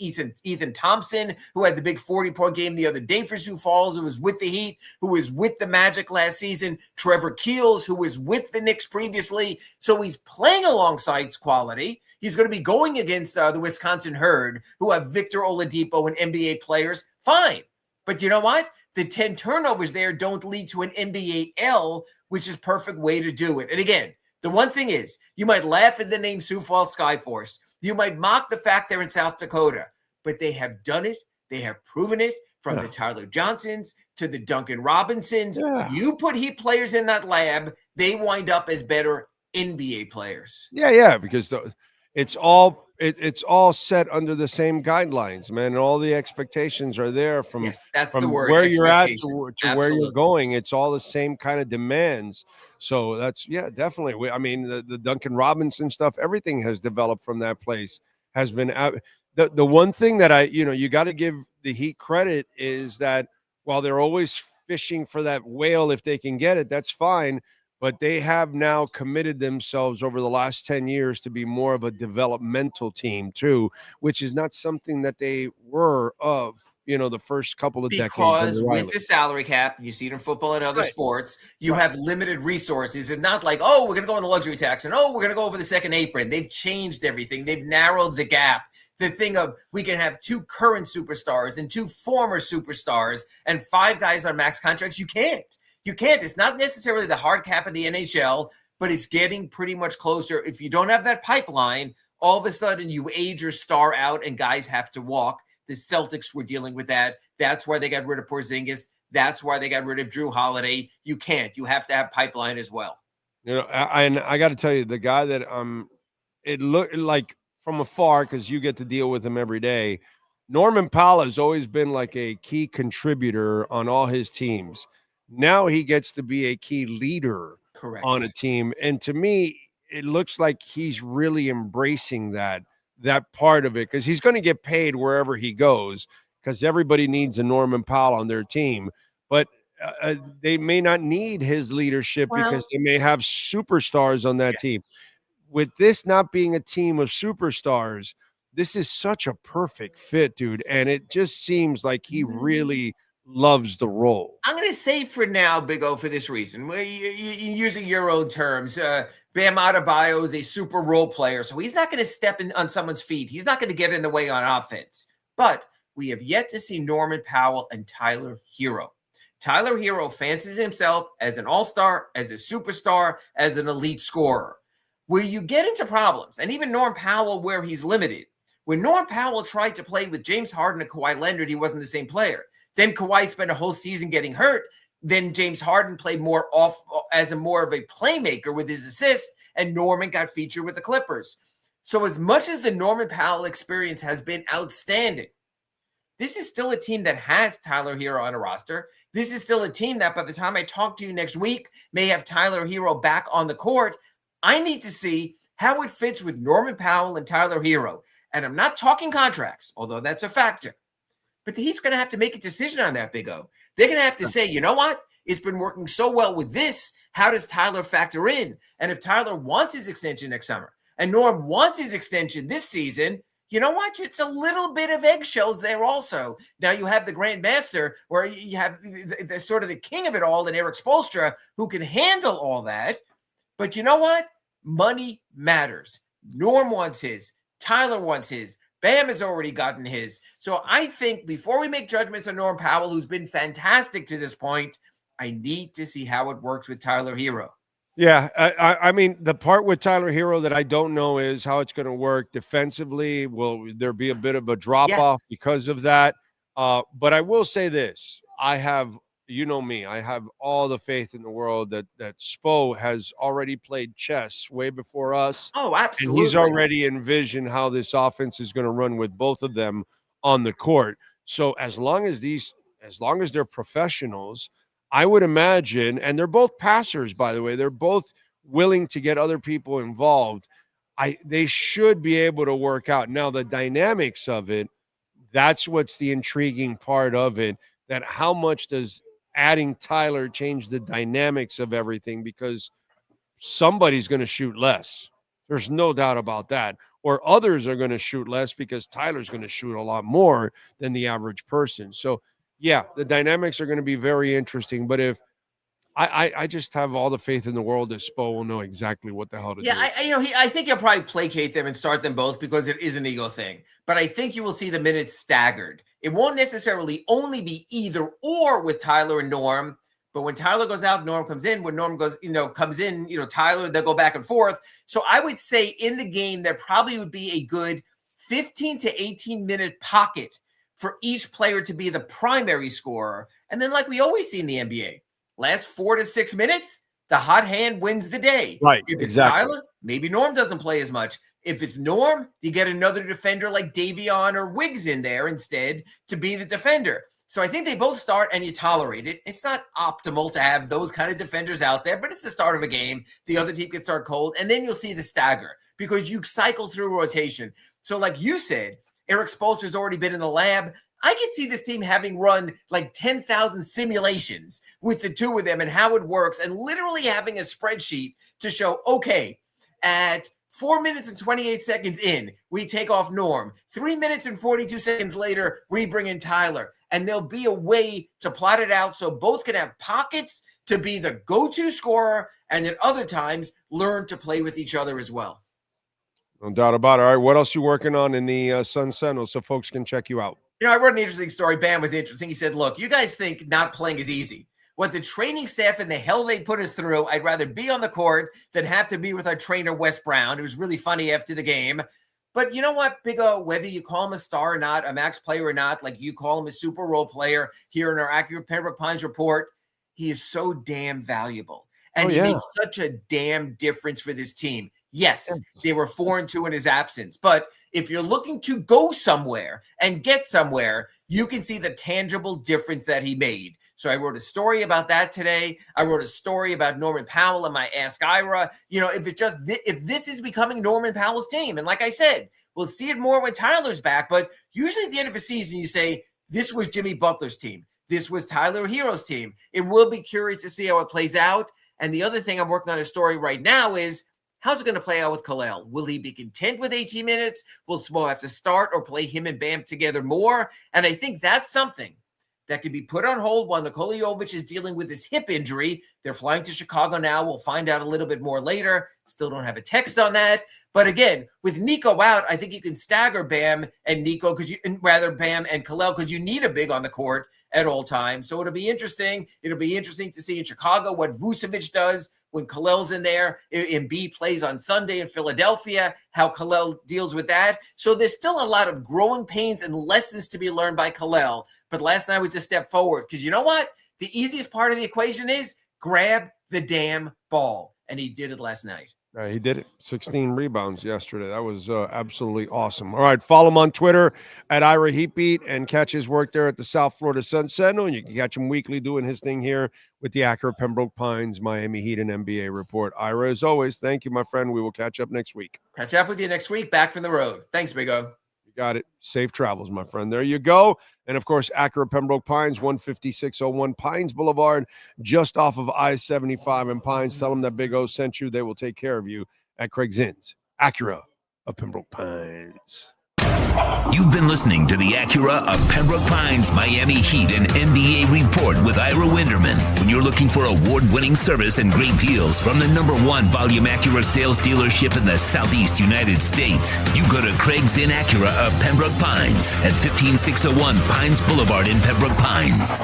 Ethan Thompson, who had the big 40-point game the other day for Sioux Falls, who was with the Heat, who was with the Magic last season, Trevor Keels, who was with the Knicks previously. So he's playing alongside quality. He's going to be going against the Wisconsin Herd, who have Victor Oladipo and NBA players. Fine. But you know what? The 10 turnovers there don't lead to an NBA L, which is perfect way to do it. And again, the one thing is, you might laugh at the name Sioux Falls Skyforce. You might mock the fact they're in South Dakota, but they have done it. They have proven it, from the Tyler Johnsons to the Duncan Robinsons. Yeah. You put Heat players in that lab, they wind up as better NBA players. Yeah, because it's all set under the same guidelines, man, and all the expectations are there from where you're at to where you're going. It's all the same kind of demands. So that's definitely. I mean, the Duncan Robinson stuff, everything has developed from that place. Has been the one thing that you got to give the Heat credit is that while they're always fishing for that whale if they can get it. That's fine. But they have now committed themselves over the last 10 years to be more of a developmental team too, which is not something that they were of, the first couple of decades. Because with the salary cap, you see it in football and other sports, you have limited resources. It's not like, oh, we're going to go on the luxury tax and, oh, we're going to go over the second apron. They've changed everything. They've narrowed the gap. The thing of we can have 2 current superstars and 2 former superstars and 5 guys on max contracts. You can't. You can't. It's not necessarily the hard cap of the NHL, but it's getting pretty much closer. If you don't have that pipeline, all of a sudden you age your star out and guys have to walk. The Celtics were dealing with that. That's why they got rid of Porzingis. That's why they got rid of Drew Holiday. You can't. You have to have pipeline as well. I got to tell you, the guy that it looked like from afar, because you get to deal with him every day, Norman Powell has always been like a key contributor on all his teams. Now he gets to be a key leader on a team. And to me, it looks like he's really embracing that part of it, because he's going to get paid wherever he goes, because everybody needs a Norman Powell on their team. But they may not need his leadership because they may have superstars on that team. With this not being a team of superstars, this is such a perfect fit, dude. And it just seems like he really loves the role. I'm going to say for now, Big O, for this reason, using your own terms, Bam Adebayo is a super role player, so he's not going to step in on someone's feet. He's not going to get in the way on offense. But we have yet to see Norman Powell and Tyler Hero. Tyler Hero fancies himself as an all-star, as a superstar, as an elite scorer. Where you get into problems, and even Norm Powell where he's limited. When Norm Powell tried to play with James Harden and Kawhi Leonard, he wasn't the same player. Then Kawhi spent a whole season getting hurt. Then James Harden played more off as more of a playmaker with his assists, and Norman got featured with the Clippers. So as much as the Norman Powell experience has been outstanding, this is still a team that has Tyler Hero on a roster. This is still a team that by the time I talk to you next week may have Tyler Hero back on the court. I need to see how it fits with Norman Powell and Tyler Hero. And I'm not talking contracts, although that's a factor. But the Heat's going to have to make a decision on that, Big O. They're going to have to say, you know what? It's been working so well with this. How does Tyler factor in? And if Tyler wants his extension next summer and Norm wants his extension this season, you know what? It's a little bit of eggshells there also. Now you have the Grand Master where you have the sort of the king of it all in Eric Spoelstra who can handle all that. But you know what? Money matters. Norm wants his. Tyler wants his. Bam has already gotten his. So I think before we make judgments on Norm Powell, who's been fantastic to this point, I need to see how it works with Tyler Hero. Yeah, I mean, the part with Tyler Hero that I don't know is how it's going to work defensively. Will there be a bit of a drop-off because of that? But I will say this. I have, you know me, I have all the faith in the world that Spo has already played chess way before us. Oh, absolutely. And he's already envisioned how this offense is going to run with both of them on the court. So as long as they're professionals, I would imagine, and they're both passers, by the way, they're both willing to get other people involved. They should be able to work out. Now, the dynamics of it, that's what's the intriguing part of it, that how much does adding Tyler change the dynamics of everything, because somebody's going to shoot less. There's no doubt about that. Or others are going to shoot less because Tyler's going to shoot a lot more than the average person. So, yeah, the dynamics are going to be very interesting. But if I just have all the faith in the world that Spo will know exactly what the hell to do. Yeah, I think he'll probably placate them and start them both because it is an ego thing. But I think you will see the minutes staggered. It won't necessarily only be either or with Tyler and Norm. But when Tyler goes out, Norm comes in. When Norm comes in, Tyler, they'll go back and forth. So I would say in the game, there probably would be a good 15 to 18-minute pocket for each player to be the primary scorer. And then like we always see in the NBA, last 4 to 6 minutes, the hot hand wins the day. Right, if it's exactly. Tyler, maybe Norm doesn't play as much. If it's Norm, you get another defender like Davion or Wiggs in there instead to be the defender. So I think they both start and you tolerate it. It's not optimal to have those kind of defenders out there, but it's the start of a game. The other team can start cold, and then you'll see the stagger because you cycle through rotation. So like you said, Eric Spoelstra's already been in the lab. I could see this team having run like 10,000 simulations with the two of them and how it works, and literally having a spreadsheet to show, okay, at 4 minutes and 28 seconds in, we take off Norm. 3 minutes and 42 seconds later, we bring in Tyler. And there'll be a way to plot it out so both can have pockets to be the go-to scorer, and at other times learn to play with each other as well. No doubt about it. All right, what else you working on in the Sun Sentinel so folks can check you out? You know, I wrote an interesting story. Bam was interesting. He said, look, you guys think not playing is easy. What the training staff and the hell they put us through, I'd rather be on the court than have to be with our trainer, Wes Brown. It was really funny after the game. But you know what, Big O, whether you call him a star or not, a max player or not, like you call him a super role player here in our Accurate Pembroke Pines report, he is so damn valuable. And he makes such a damn difference for this team. Yes, they were 4-2 in his absence. But if you're looking to go somewhere and get somewhere, you can see the tangible difference that he made. So I wrote a story about that today. I wrote a story about Norman Powell and my Ask Ira. You know, if this is becoming Norman Powell's team, and like I said, we'll see it more when Tyler's back. But usually at the end of a season, you say, this was Jimmy Butler's team. This was Tyler Hero's team. It will be curious to see how it plays out. And the other thing I'm working on a story right now is, how's it going to play out with Kalel? Will he be content with 18 minutes? Will Smo have to start or play him and Bam together more? And I think that's something that could be put on hold while Nikola Jovic is dealing with his hip injury. They're flying to Chicago now. We'll find out a little bit more later. Still don't have a text on that. But again, with Nico out, I think you can stagger Bam and Nico, Bam and Kalel, because you need a big on the court at all times. So it'll be interesting. It'll be interesting to see in Chicago what Vucevic does when Kalel's in there. Embiid plays on Sunday in Philadelphia, how Kalel deals with that. So there's still a lot of growing pains and lessons to be learned by Kalel. But last night was a step forward, because you know what? The easiest part of the equation is grab the damn ball. And he did it last night. He did it. 16 rebounds yesterday. That was absolutely awesome. All right, follow him on Twitter at Ira Heatbeat and catch his work there at the South Florida Sun Sentinel. And you can catch him weekly doing his thing here with the Accurate Pembroke Pines Miami Heat and NBA report. Ira, as always, thank you, my friend. We will catch up next week. Catch up with you next week. Back from the road. Thanks, Big O. You got it. Safe travels, my friend. There you go. And, of course, Accurate Pembroke Pines, 15601 Pines Boulevard, just off of I-75 in Pines. Tell them that Big O sent you. They will take care of you at Craig's Inns. Acura of Pembroke Pines. You've been listening to the Acura of Pembroke Pines Miami Heat and NBA report with Ira Winderman. When you're looking for award-winning service and great deals from the #1 volume Acura sales dealership in the Southeast United States, you go to Craig's Inn Acura of Pembroke Pines at 15601 Pines Boulevard in Pembroke Pines.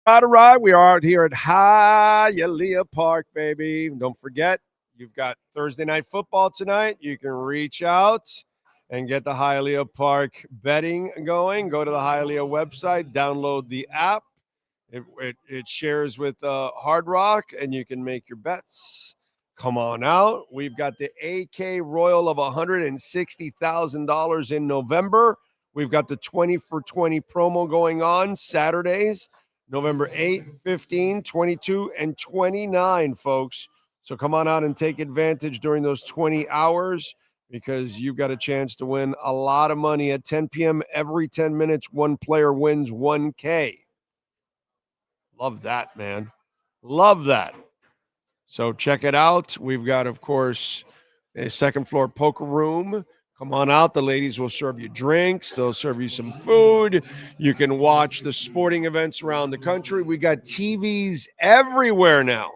All right, we are out here at Hialeah Park, baby. Don't forget, you've got Thursday Night Football tonight. You can reach out and get the Hialeah Park betting going. Go to the Hialeah website, download the app. It shares with Hard Rock, and you can make your bets. Come on out. We've got the AK Royal of $160,000 in November. We've got the 20 for 20 promo going on Saturdays, November 8, 15, 22, and 29, folks. So come on out and take advantage during those 20 hours, because you've got a chance to win a lot of money at 10 p.m. Every 10 minutes, one player wins $1K. Love that, man. Love that. So check it out. We've got, of course, a second floor poker room. Come on out. The ladies will serve you drinks. They'll serve you some food. You can watch the sporting events around the country. We got TVs everywhere now.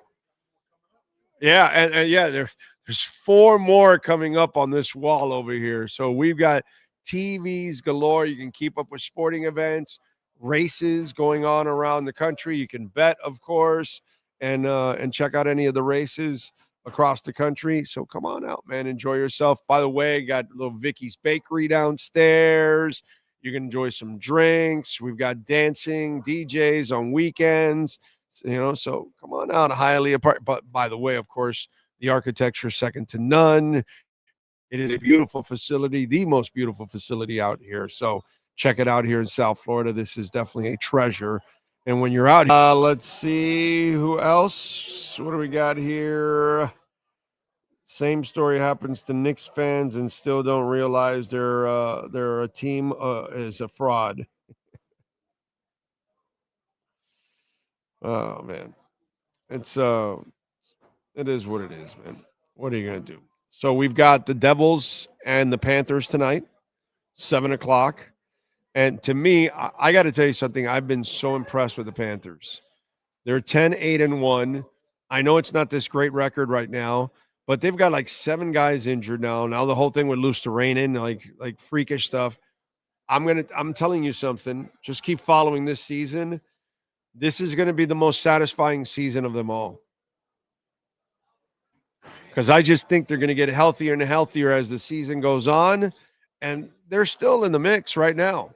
Yeah, and there's 4 more coming up on this wall over here. So we've got TVs galore. You can keep up with sporting events, races going on around the country. You can bet, of course, and check out any of the races across the country. So come on out, man. Enjoy yourself. By the way, got little Vicky's Bakery downstairs. You can enjoy some drinks. We've got dancing, DJs on weekends. So come on out, Hialeah Park. But by the way, of course, the architecture second to none. It is a beautiful facility, the most beautiful facility out here. So check it out here in South Florida. This is definitely a treasure. And when you're out here, let's see who else. What do we got here? Same story happens to Knicks fans and still don't realize they're a team is a fraud. Oh man, it is what it is, man. What are you gonna do? So we've got the Devils and the Panthers tonight, 7:00. And to me, I got to tell you something. I've been so impressed with the Panthers. They're 10-8-1. I know it's not this great record right now, but they've got like 7 guys injured now. Now the whole thing with Luosterainen, like freakish stuff. I'm telling you something. Just keep following this season. This is going to be the most satisfying season of them all. Because I just think they're going to get healthier and healthier as the season goes on. And they're still in the mix right now.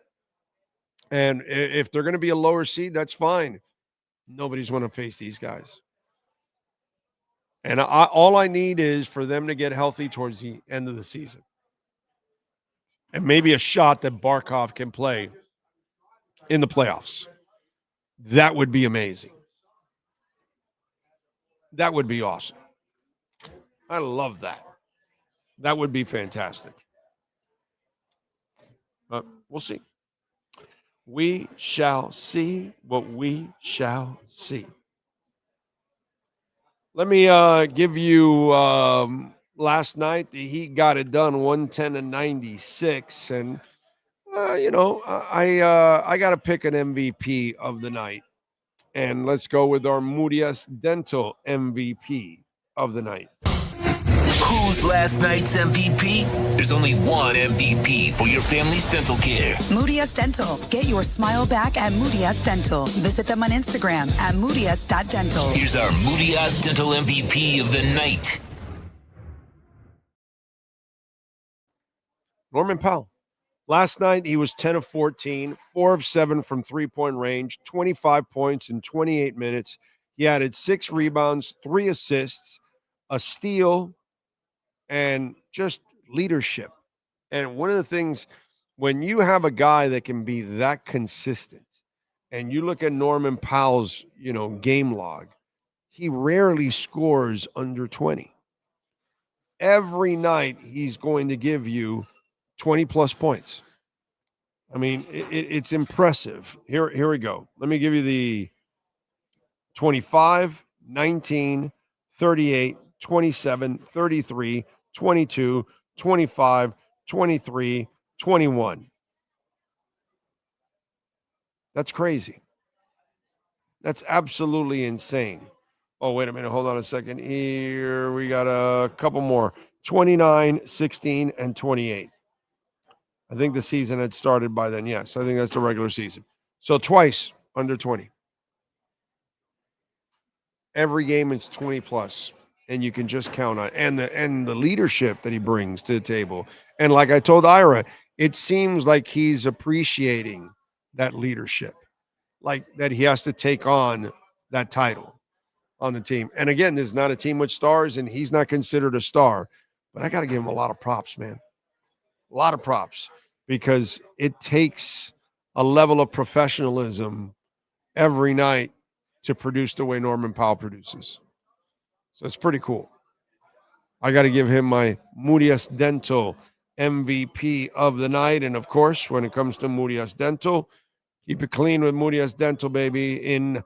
And if they're going to be a lower seed, that's fine. Nobody's going to face these guys. And all I need is for them to get healthy towards the end of the season. And maybe a shot that Barkov can play in the playoffs. That would be amazing. That would be awesome. I love that. That would be fantastic. But we'll see. We shall see what we shall see. Let me give you last night. The Heat got it done 110-96. And, I got to pick an MVP of the night. And let's go with our Moodius Dental MVP of the night. Who's last night's MVP? There's only one MVP for your family's dental care. Moodius Dental. Get your smile back at Moodius Dental. Visit them on Instagram at moodius.dental. Here's our Moodius Dental MVP of the night. Norman Powell. Last night, he was 10 of 14, 4 of 7 from three-point range, 25 points in 28 minutes. He added 6 rebounds, 3 assists, a steal, and just leadership. And one of the things, when you have a guy that can be that consistent, and you look at Norman Powell's, game log, he rarely scores under 20. Every night, he's going to give you 20-plus points. I mean, it's impressive. Here we go. Let me give you the 25, 19, 38, 27, 33, 22, 25, 23, 21. That's crazy. That's absolutely insane. Oh, wait a minute. Hold on a second. Here we got a couple more. 29, 16, and 28. I think the season had started by then. Yes, I think that's the regular season. So twice under 20. Every game is 20 plus, and you can just count on it. And the leadership that he brings to the table. And like I told Ira, it seems like he's appreciating that leadership, like that he has to take on that title on the team. And again, this is not a team with stars, and he's not considered a star. But I got to give him a lot of props, man. A lot of props, because it takes a level of professionalism every night to produce the way Norman Powell produces. So it's pretty cool. I got to give him my Moodius Dental MVP of the night. And of course, when it comes to Moodius Dental, keep it clean with Moodius Dental, baby.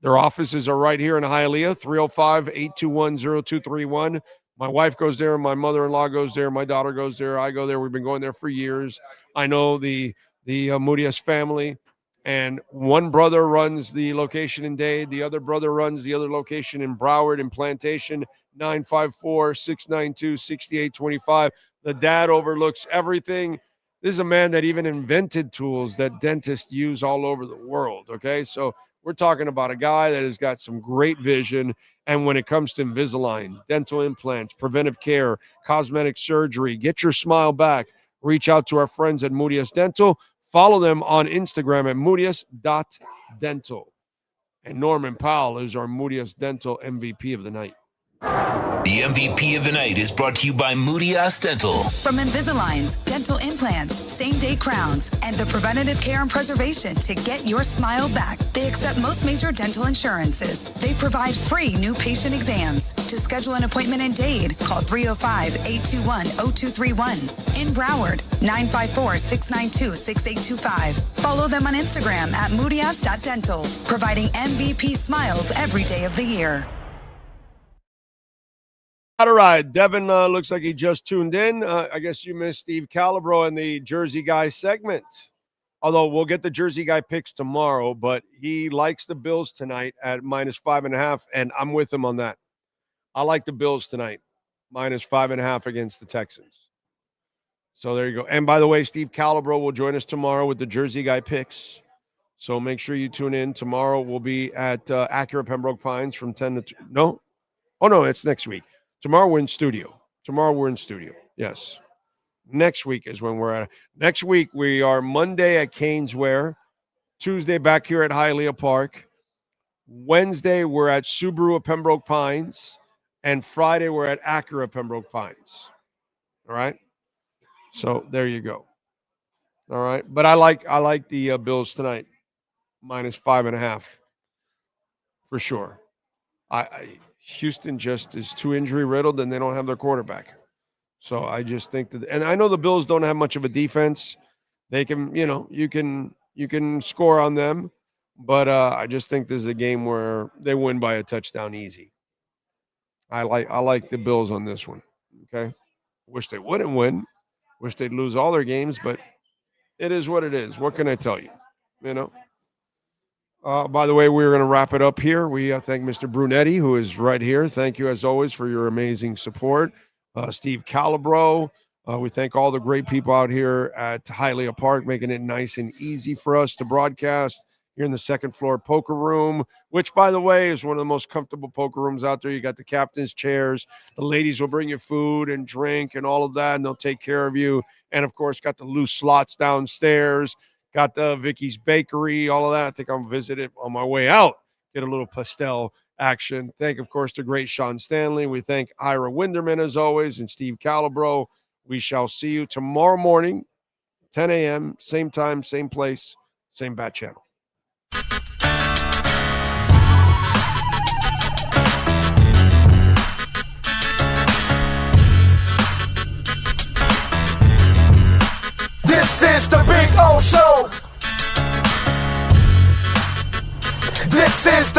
Their offices are right here in Hialeah, 305-821-0231. My wife goes there. My mother-in-law goes there. My daughter goes there. I go there. We've been going there for years. I know the Moodius family. And one brother runs the location in Dade. The other brother runs the other location in Broward and Plantation, 954-692-6825. The dad overlooks everything. This is a man that even invented tools that dentists use all over the world, okay? So we're talking about a guy that has got some great vision. And when it comes to Invisalign, dental implants, preventive care, cosmetic surgery, get your smile back, reach out to our friends at Moodius Dental. Follow them on Instagram at moodius.dental. And Norman Powell is our Moodius Dental MVP of the night. The MVP of the night is brought to you by Moody Dental. From Invisaligns, dental implants, same-day crowns, and the preventative care and preservation to get your smile back. They accept most major dental insurances. They provide free new patient exams. To schedule an appointment in Dade, call 305-821-0231. In Broward, 954-692-6825. Follow them on Instagram at moodyass.dental, providing MVP smiles every day of the year. All right, Devin looks like he just tuned in. I guess you missed Steve Calabro in the Jersey Guy segment. Although we'll get the Jersey Guy picks tomorrow, but he likes the Bills tonight at -5.5, and I'm with him on that. I like the Bills tonight, -5.5 against the Texans. So there you go. And by the way, Steve Calabro will join us tomorrow with the Jersey Guy picks. So make sure you tune in. Tomorrow we'll be at Acura Pembroke Pines from 10 to 2. No? Oh, no, it's next week. Tomorrow we're in studio. Yes. Next week is when we're at. Next week we are Monday at Canesware, Tuesday back here at Hialeah Park. Wednesday we're at Subaru at Pembroke Pines, and Friday we're at Acura Pembroke Pines. All right. So there you go. All right, but I like the Bills tonight, -5.5 for sure. Houston just is too injury riddled, and they don't have their quarterback. So I just think that, and I know the Bills don't have much of a defense. They can, you can score on them, but I just think this is a game where they win by a touchdown easy. I like the Bills on this one. Okay, wish they wouldn't win, wish they'd lose all their games, but it is what it is. What can I tell you? By the way, we're going to wrap it up here. We thank Mr. Brunetti, who is right here. Thank you, as always, for your amazing support. Steve Calabro. We thank all the great people out here at Hialeah Park, making it nice and easy for us to broadcast here in the second floor poker room, which, by the way, is one of the most comfortable poker rooms out there. You got the captain's chairs. The ladies will bring you food and drink and all of that, and they'll take care of you. And, of course, got the loose slots downstairs. Got the Vicky's Bakery, all of that. I think I'll visit it on my way out, get a little pastel action. Thank, of course, the great Sean Stanley. We thank Ira Winderman, as always, and Steve Calabro. We shall see you tomorrow morning, 10 a.m., same time, same place, same bat channel. This is the Big O Show. This is